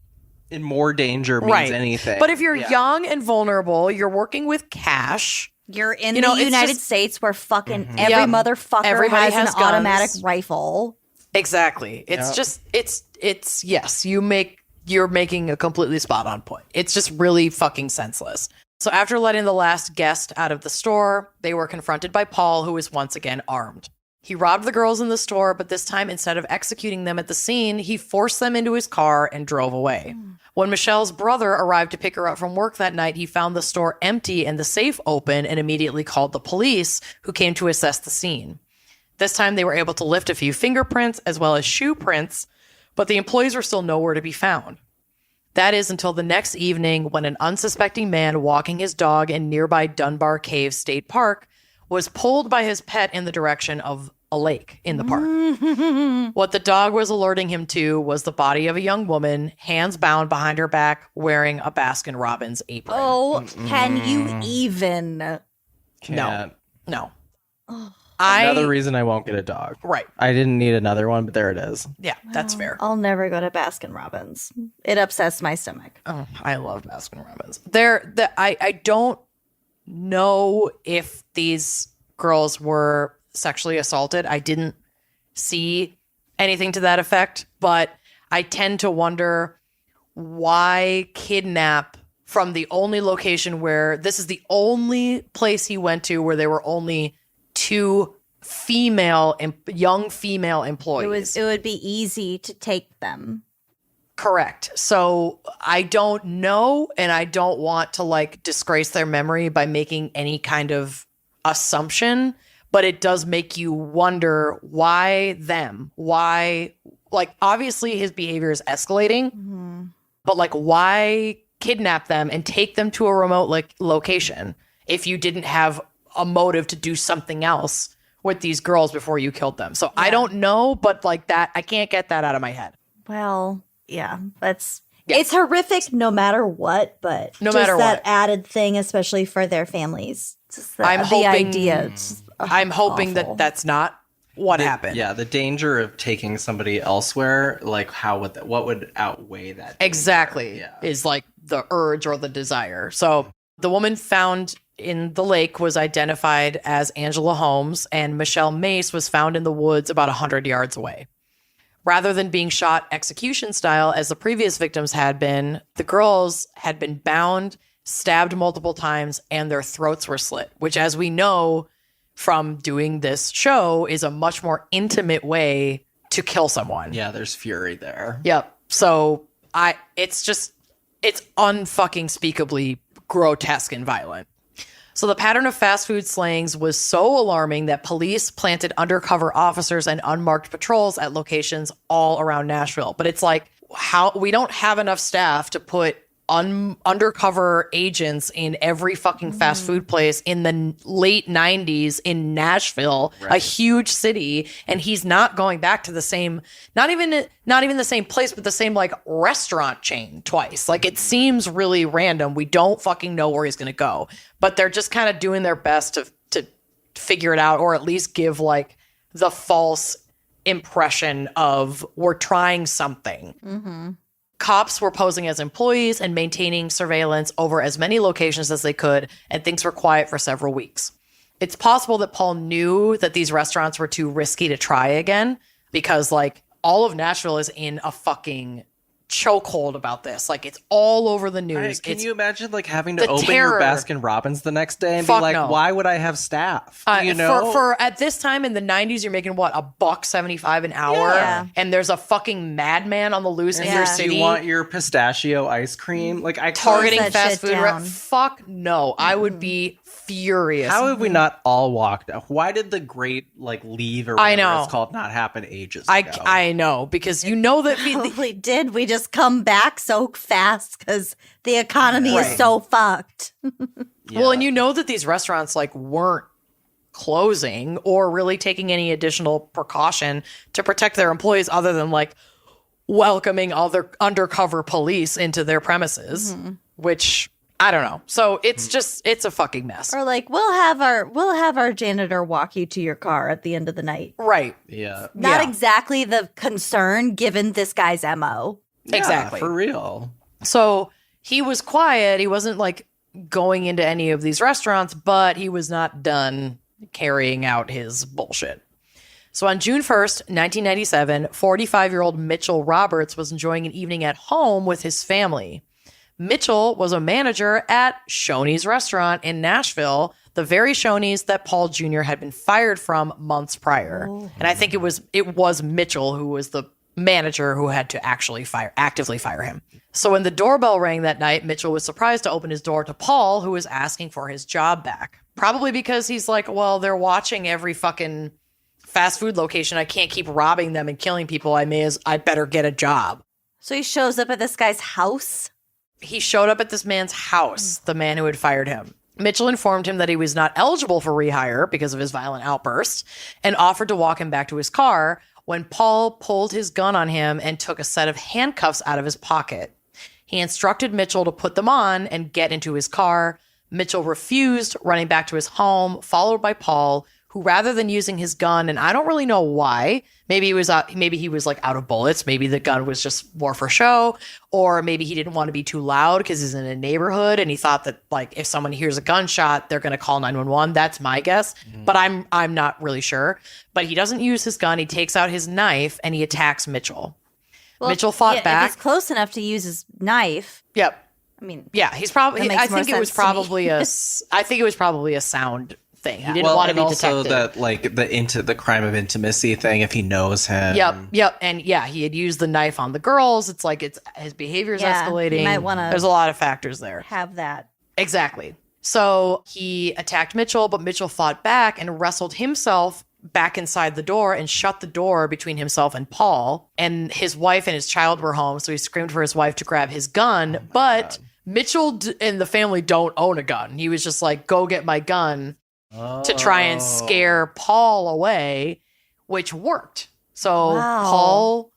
more danger means anything. But if you're Yeah. young and vulnerable, you're working with cash. You're in You know, the it's United just- States where fucking every Yep. motherfucker Everybody has has an automatic guns. rifle. Exactly. It's Yep. just, it's yes, you make you're making a completely spot on point. It's just really fucking senseless. So after letting the last guest out of the store, they were confronted by Paul, who was once again armed. He robbed the girls in the store, but this time, instead of executing them at the scene, he forced them into his car and drove away. When Michelle's brother arrived to pick her up from work that night, he found the store empty and the safe open and immediately called the police, who came to assess the scene. This time, they were able to lift a few fingerprints as well as shoe prints, but the employees were still nowhere to be found. That is until the next evening when an unsuspecting man walking his dog in nearby Dunbar Cave State Park was pulled by his pet in the direction of a lake in the park. What the dog was alerting him to was the body of a young woman, hands bound behind her back, wearing a Baskin-Robbins apron. Oh, can you even? Can't. No. Another reason I won't get a dog. Right. I didn't need another one, but there it is. Yeah, that's fair. I'll never go to Baskin Robbins. It upsets my stomach. Oh, I love Baskin-Robbins. I don't know if these girls were sexually assaulted. I didn't see anything to that effect, but I tend to wonder why kidnap from the only location where this is the only place he went to where there were only two young female employees. It would be easy to take them. Correct. So I don't know, and I don't want to disgrace their memory by making any kind of assumption, but it does make you wonder why them? Why, obviously his behavior is escalating, but why kidnap them and take them to a remote location if you didn't have a motive to do something else with these girls before you killed them? So yeah. I don't know, but that, I can't get that out of my head. Well, yeah, it's horrific no matter what, but no matter that what. Added thing, especially for their families. I'm hoping awful. that's not what happened. Yeah, the danger of taking somebody elsewhere, what would outweigh that danger? Exactly. Yeah. Is the urge or the desire. So the woman found in the lake was identified as Angela Holmes, and Michelle Mace was found in the woods about 100 yards away. Rather than being shot execution style, as the previous victims had been, the girls had been bound, stabbed multiple times, and their throats were slit, which, as we know from doing this show, is a much more intimate way to kill someone. Yeah, there's fury there. Yep. So it's unfucking speakably grotesque and violent. So the pattern of fast food slayings was so alarming that police planted undercover officers and unmarked patrols at locations all around Nashville. But it's how we don't have enough staff to put undercover agents in every fucking fast food place in the late 90s in Nashville, right. A huge city, and he's not going back to the same, not even the same place, but the same restaurant chain twice. It seems really random. We don't fucking know where he's going to go, but they're just kind of doing their best to figure it out, or at least give the false impression of we're trying something. Mm-hmm. Cops were posing as employees and maintaining surveillance over as many locations as they could, and things were quiet for several weeks. It's possible that Paul knew that these restaurants were too risky to try again, because all of Nashville is in a fucking chokehold about this. It's all over the news. Can you imagine having to open terror. your Baskin Robbins the next day and Fuck be no. why would I have staff? You know, for at this time in the 90s, you're making what, $1.75 an hour, Yeah. and there's a fucking madman on the loose in your Yeah. city. Do you want your pistachio ice cream? I targeting Close that fast shit food? down. Fuck no. I would be furious. How have we not all walked out? Why did the great leave or I whatever know. it's called not happen ages ago? I know, because you know that Probably did. We just come back so fast because the economy is Right. so fucked. Well, and you know that these restaurants weren't closing or really taking any additional precaution to protect their employees other than welcoming other undercover police into their premises, which I don't know. So it's it's a fucking mess. Or we'll have our janitor walk you to your car at the end of the night. Right. Yeah. Not Yeah. exactly the concern given this guy's MO. Exactly. Yeah, for real. So he was quiet. He wasn't going into any of these restaurants, but he was not done carrying out his bullshit. So on June 1st, 1997, 45-year-old Mitchell Roberts was enjoying an evening at home with his family. Mitchell was a manager at Shoney's restaurant in Nashville, the very Shoney's that Paul Jr. had been fired from months prior. Oh. And I think it was Mitchell who was the manager who had to actively fire him. So when the doorbell rang that night, Mitchell was surprised to open his door to Paul, who was asking for his job back. Probably because he's like, well, they're watching every fucking fast food location. I can't keep robbing them and killing people. I better get a job. So he shows up at this guy's house? He showed up at this man's house, the man who had fired him. Mitchell informed him that he was not eligible for rehire because of his violent outburst and offered to walk him back to his car when Paul pulled his gun on him and took a set of handcuffs out of his pocket. He instructed Mitchell to put them on and get into his car. Mitchell refused, running back to his home, followed by Paul, who rather than using his gun, and I don't really know why, maybe he was like out of bullets, maybe the gun was just more for show, or maybe he didn't want to be too loud because he's in a neighborhood and he thought that like if someone hears a gunshot, they're going to call 911. That's my guess, but I'm not really sure. But he doesn't use his gun. He takes out his knife and he attacks Mitchell. Well, Mitchell fought back. If he's close enough to use his knife. Yep. I mean, yeah, he's probably. I think it was probably a sound thing. He didn't want to be detected. Also that like the crime of intimacy thing. If he knows him. Yep, and yeah, he had used the knife on the girls. It's like his behavior is escalating. You might want to. There's a lot of factors there. Have that exactly. So he attacked Mitchell, but Mitchell fought back and wrestled himself back inside the door and shut the door between himself and Paul. And his wife and his child were home, so he screamed for his wife to grab his gun. But God. Mitchell and the family don't own a gun. He was just like, go get my gun to try and scare Paul away, which worked. So Paul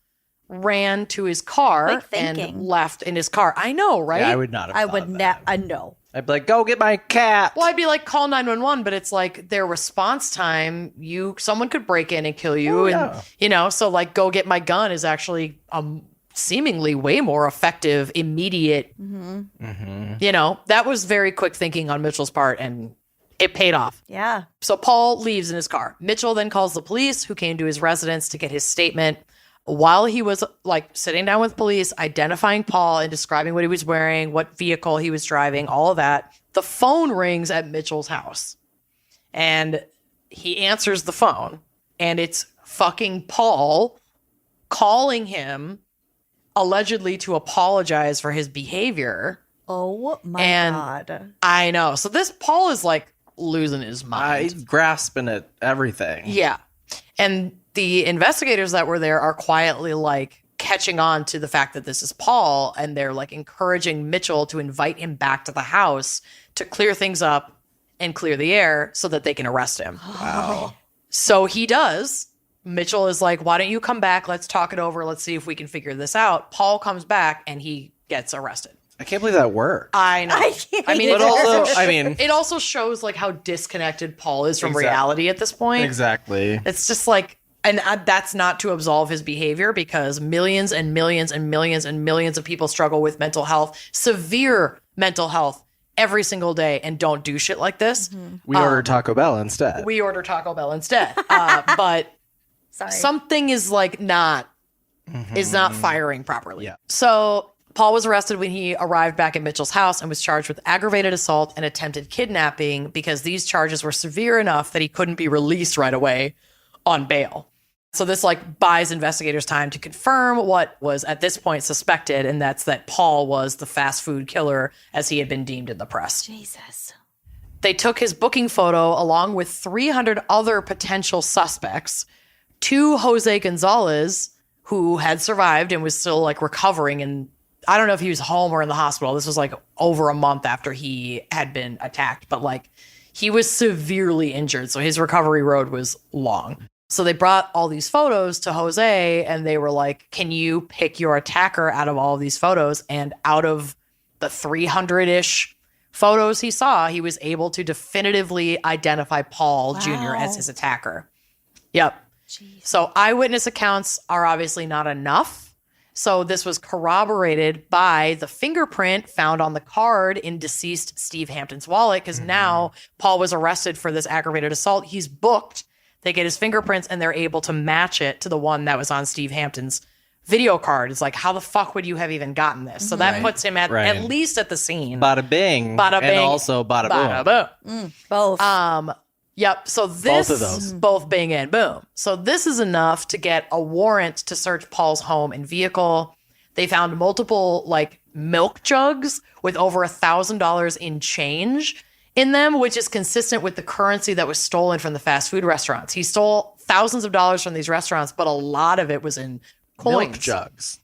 ran to his car and left in his car. I know, right? Yeah, I would not have I know. I'd be like, go get my cat. Well, I'd be like, call 911, but it's like their response time, someone could break in and kill you. And, so like, go get my gun is actually seemingly way more effective, immediate. That was very quick thinking on Mitchell's part, and it paid off. Yeah. So Paul leaves in his car. Mitchell then calls the police, who came to his residence to get his statement. While he was like sitting down with police, identifying Paul and describing what he was wearing, what vehicle he was driving, all of that, the phone rings at Mitchell's house. And he answers the phone, and it's fucking Paul calling him allegedly to apologize for his behavior. Oh my God. I know. So this Paul is like losing his mind. He's grasping at everything. Yeah. And the investigators that were there are quietly like catching on to the fact that this is Paul, and they're like encouraging Mitchell to invite him back to the house to clear things up and clear the air so that they can arrest him. Wow. So he does. Mitchell is like, why don't you come back? Let's talk it over. Let's see if we can figure this out. Paul comes back and he gets arrested. I can't believe that worked. I know. It also shows like how disconnected Paul is from reality at this point. Exactly. It's just like, and that's not to absolve his behavior, because millions and millions and millions and millions of people struggle with mental health, severe mental health, every single day, and don't do shit like this. We order Taco Bell instead. But something is like not firing properly. Yeah. So Paul was arrested when he arrived back at Mitchell's house and was charged with aggravated assault and attempted kidnapping, because these charges were severe enough that he couldn't be released right away on bail. So this like buys investigators time to confirm what was at this point suspected, and that's that Paul was the fast food killer as he had been deemed in the press. Jesus. They took his booking photo along with 300 other potential suspects to Jose Gonzalez, who had survived and was still like recovering. And I don't know if he was home or in the hospital. This was like over a month after he had been attacked, but like he was severely injured. So his recovery road was long. So they brought all these photos to Jose, and they were like, can you pick your attacker out of all of these photos? And out of the 300-ish photos he saw, he was able to definitively identify Paul Jr. as his attacker. Yep. Jeez. So eyewitness accounts are obviously not enough. So this was corroborated by the fingerprint found on the card in deceased Steve Hampton's wallet, because now Paul was arrested for this aggravated assault. He's booked. They get his fingerprints and they're able to match it to the one that was on Steve Hampton's video card. It's like, how the fuck would you have even gotten this? So that puts him at least at the scene. Bada bing. Bada bing. And also bada boom. Both. Yep. So this, Both of those. both bing and boom. So this is enough to get a warrant to search Paul's home and vehicle. They found multiple like milk jugs with over $1,000 in change in them, which is consistent with the currency that was stolen from the fast food restaurants. He stole thousands of dollars from these restaurants, but a lot of it was in coins. Milk jugs.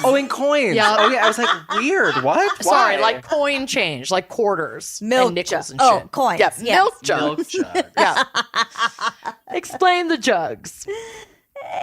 Oh, in coins. Yeah. Oh, yeah. I was like, weird. What? Sorry, Why? like coin change, like quarters, Milk and nickels, jug- and shit. oh, coins, Yeah, yes. milk jugs. Milk jug. Yeah. Explain the jugs.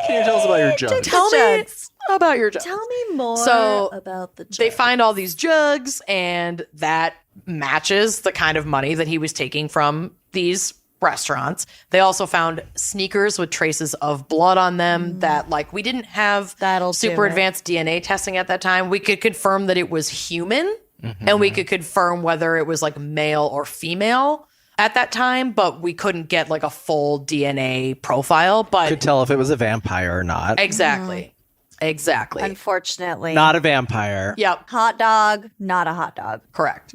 Can you tell us about your jug? Tell me about your jugs. Tell me more So, about the They find all these jugs, and that matches the kind of money that he was taking from these restaurants. They also found sneakers with traces of blood on them that, like, we didn't have That'll super do it. advanced DNA testing at that time. We could confirm that it was human, and we could confirm whether it was, like, male or female at that time, but we couldn't get, like, a full DNA profile. But Could tell if it was a vampire or not. exactly. Exactly. Unfortunately. Not a vampire. Yep. Hot dog, not a hot dog. Correct.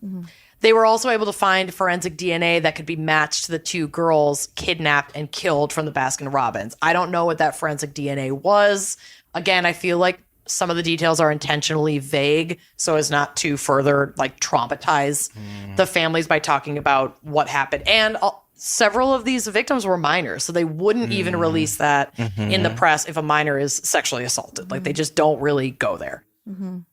They were also able to find forensic DNA that could be matched to the two girls kidnapped and killed from the Baskin Robbins. I don't know what that forensic DNA was. Again, I feel like some of the details are intentionally vague so as not to further like traumatize the families by talking about what happened. And several of these victims were minors, so they wouldn't even release that in the press if a minor is sexually assaulted. Like they just don't really go there. In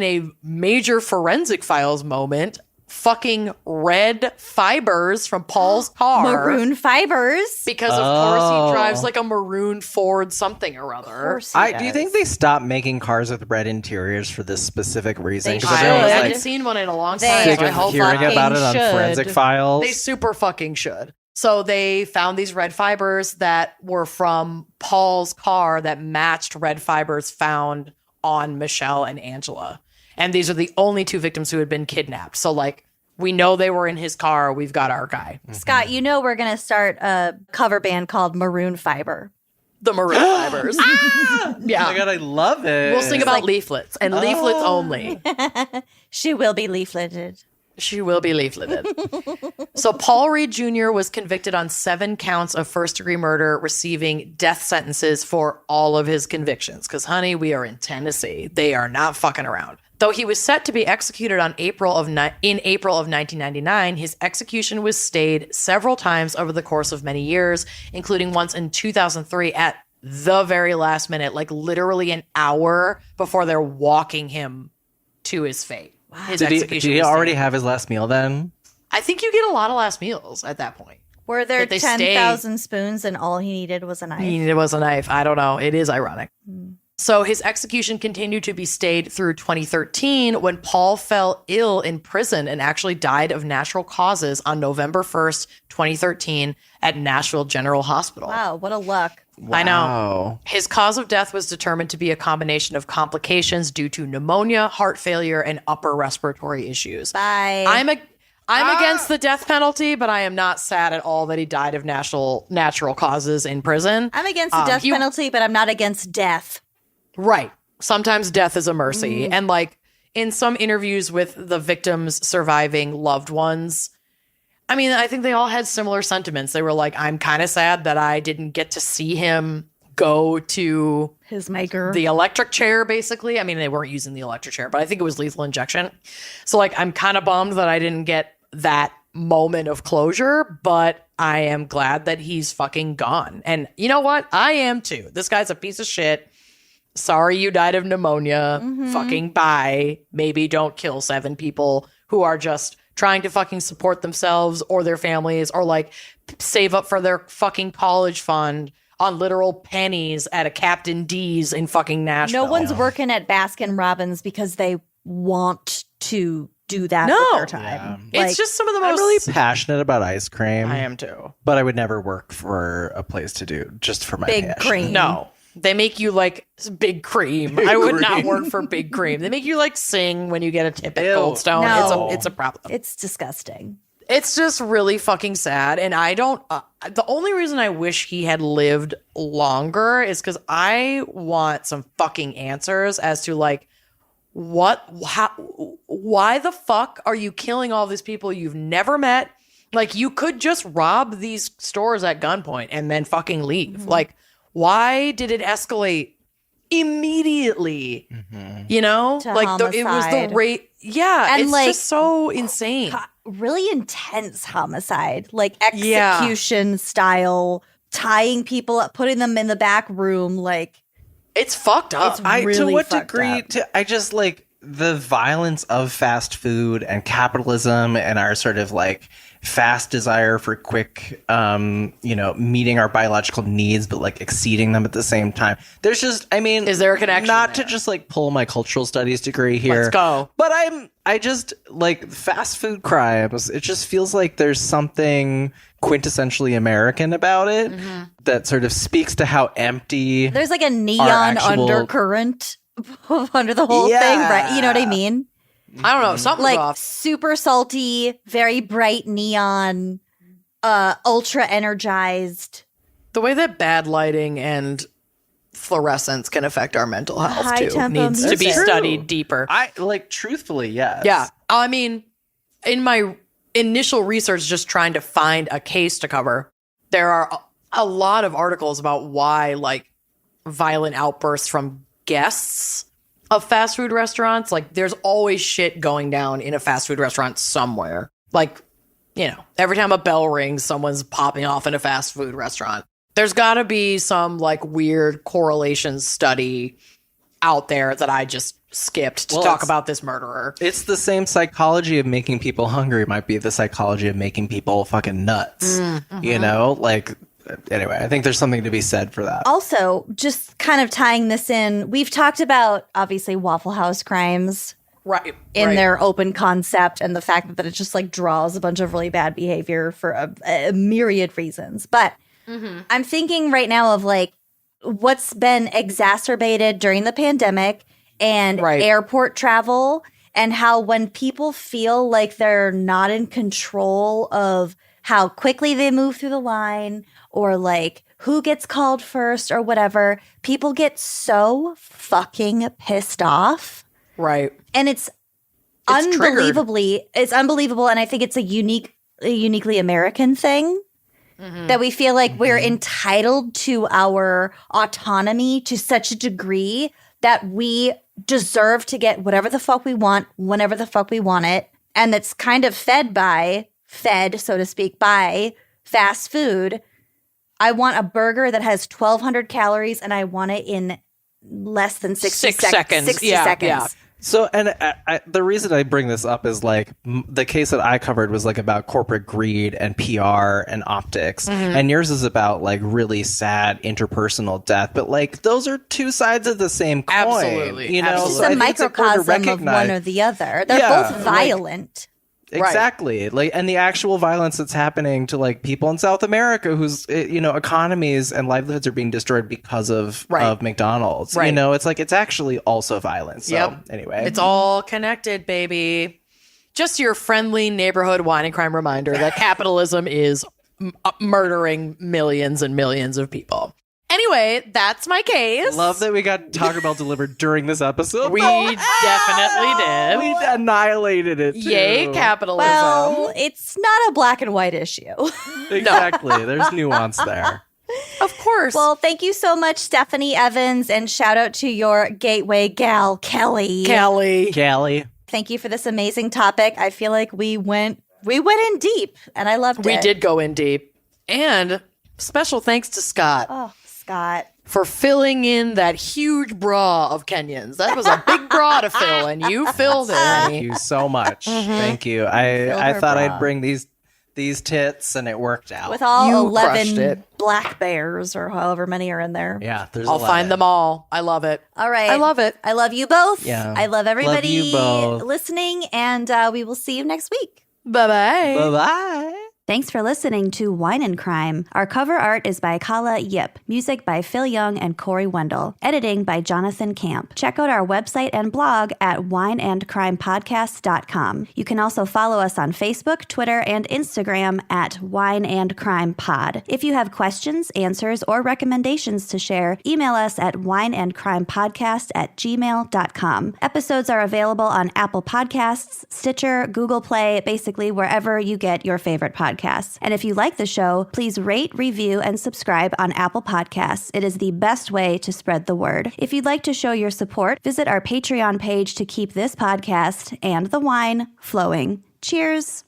a major forensic files moment, fucking red fibers from Paul's car. Maroon fibers. Because of course he drives like a maroon Ford something or other. Do you think they stopped making cars with red interiors for this specific reason? They 'Cause I everyone was haven't like seen one in a long They time. sick So I of hope hearing not. about it on should. Forensic Files. They super fucking should. So they found these red fibers that were from Paul's car that matched red fibers found on Michelle and Angela. And these are the only two victims who had been kidnapped. So, like, we know they were in his car. We've got our guy. Scott, you know we're going to start a cover band called Maroon Fiber. The maroon fibers. Yeah. Oh my God, I love it. We'll sing about leaflets and leaflets only. She will be leafleted. She will be leafleted. So Paul Reed Jr. was convicted on 7 counts of first-degree murder, receiving death sentences for all of his convictions. Because, honey, we are in Tennessee. They are not fucking around. Though he was set to be executed in April of 1999, his execution was stayed several times over the course of many years, including once in 2003 at the very last minute, like literally an hour before they're walking him to his fate. His Did execution he was already stayed. have his last meal then? I think you get a lot of last meals at that point. Were there If they 10,000 spoons and all he needed was a knife? It was a knife. I don't know. It is ironic. So his execution continued to be stayed through 2013 when Paul fell ill in prison and actually died of natural causes on November 1st, 2013 at Nashville General Hospital. Wow, what a luck. I know. Wow. His cause of death was determined to be a combination of complications due to pneumonia, heart failure, and upper respiratory issues. Bye. I'm against the death penalty, but I am not sad at all that he died of natural causes in prison. I'm against the death penalty, but I'm not against death. Right. Sometimes death is a mercy. And like in some interviews with the victims' surviving loved ones, I mean, I think they all had similar sentiments. They were like, I'm kind of sad that I didn't get to see him go to His maker. the electric chair, basically. I mean, they weren't using the electric chair, but I think it was lethal injection. So like, I'm kind of bummed that I didn't get that moment of closure, but I am glad that he's fucking gone. And you know what? I am too. This guy's a piece of shit. Sorry you died of pneumonia. Fucking bye. Maybe don't kill 7 people who are just trying to fucking support themselves or their families or like save up for their fucking college fund on literal pennies at a Captain D's in fucking Nashville. No one's working at Baskin Robbins because they want to do that No. with their time. It's just some of the I'm most... really passionate about ice cream. I am too. But I would never work for a place to do just for my big passion. cream. No. They make you like big cream. I would not work for big cream. They make you like sing when you get a tip at Ew. Goldstone. No. It's a problem. It's disgusting. It's just really fucking sad. And I don't, the only reason I wish he had lived longer is because I want some fucking answers as to like, why the fuck are you killing all these people you've never met? Like, you could just rob these stores at gunpoint and then fucking leave. Mm-hmm. Like, why did it escalate immediately? Mm-hmm. You know? To like, it was the rate. Yeah, and it's like, just so insane. Really intense homicide. Like, execution style, tying people up, putting them in the back room. Like, it's fucked up. It's really to what fucked degree? Up. I just like the violence of fast food and capitalism and our sort of like fast desire for quick, meeting our biological needs, but like exceeding them at the same time. There's just, I mean, is there a connection? Not to just like pull my cultural studies degree here. Let's go. But I just like fast food crimes. It just feels like there's something quintessentially American about it that sort of speaks to how empty. There's like a neon undercurrent under the whole thing, right? You know what I mean? I don't know. Something's like off. Super salty, very bright neon, ultra energized. The way that bad lighting and fluorescence can affect our mental health High too needs to be studied deeper. Truthfully, yes. Yeah. I mean, in my initial research, just trying to find a case to cover, there are a lot of articles about why like violent outbursts from guests of fast food restaurants, like there's always shit going down in a fast food restaurant somewhere. Like, every time a bell rings, someone's popping off in a fast food restaurant. There's got to be some like weird correlation study out there that I just skipped to talk about this murderer. It's the same psychology of making people hungry might be the psychology of making people fucking nuts. Like, anyway, I think there's something to be said for that. Also, just kind of tying this in, we've talked about obviously Waffle House crimes, right? In their open concept, and the fact that it just like draws a bunch of really bad behavior for a myriad reasons. But I'm thinking right now of like what's been exacerbated during the pandemic and airport travel, and how when people feel like they're not in control of how quickly they move through the line, or like who gets called first or whatever, people get so fucking pissed off. Right. And it's unbelievable. And I think it's a uniquely American thing that we feel like we're entitled to our autonomy to such a degree that we deserve to get whatever the fuck we want, whenever the fuck we want it. And that's kind of fed, so to speak, by fast food. I want a burger that has 1,200 calories, and I want it in less than 60 seconds. 60 seconds. Yeah. So, and the reason I bring this up is like the case that I covered was like about corporate greed and PR and optics, and yours is about like really sad interpersonal death. But like those are two sides of the same coin. Absolutely, It's a microcosm of one or the other. They're both violent. Exactly. Like, and the actual violence that's happening to like people in South America whose economies and livelihoods are being destroyed because of McDonald's. Right. It's like it's actually also violence. So anyway, it's all connected, baby. Just your friendly neighborhood wine and crime reminder that capitalism is murdering millions and millions of people. Anyway, that's my case. Love that we got Taco Bell delivered during this episode. We definitely did. We annihilated it, too. Yay, capitalism. Well, it's not a black and white issue. Exactly. There's nuance there. Of course. Well, thank you so much, Stephanie Evans, and shout out to your gateway gal, Kelly. Thank you for this amazing topic. I feel like we went in deep, and I loved it. We did go in deep. And special thanks to Scott. Oh, Scott. For filling in that huge bra of Kenyans. That was a big bra to fill, and you filled it. Thank you so much. Thank you. I thought I'd bring these tits, and it worked out. With all 11 black bears, or however many are in there. Yeah, there's I'll 11. find them all. I love it. All right. I love it. I love you both. Yeah. I love everybody Love you both. listening, and we will see you next week. Bye-bye. Bye-bye. Thanks for listening to Wine and Crime. Our cover art is by Kala Yip, music by Phil Young and Corey Wendell, editing by Jonathan Camp. Check out our website and blog at wineandcrimepodcast.com. You can also follow us on Facebook, Twitter, and Instagram at Wine and Crime Pod. If you have questions, answers, or recommendations to share, email us at wineandcrimepodcast@gmail.com. Episodes are available on Apple Podcasts, Stitcher, Google Play, basically wherever you get your favorite podcasts. And if you like the show, please rate, review, and subscribe on Apple Podcasts. It is the best way to spread the word. If you'd like to show your support, visit our Patreon page to keep this podcast and the wine flowing. Cheers!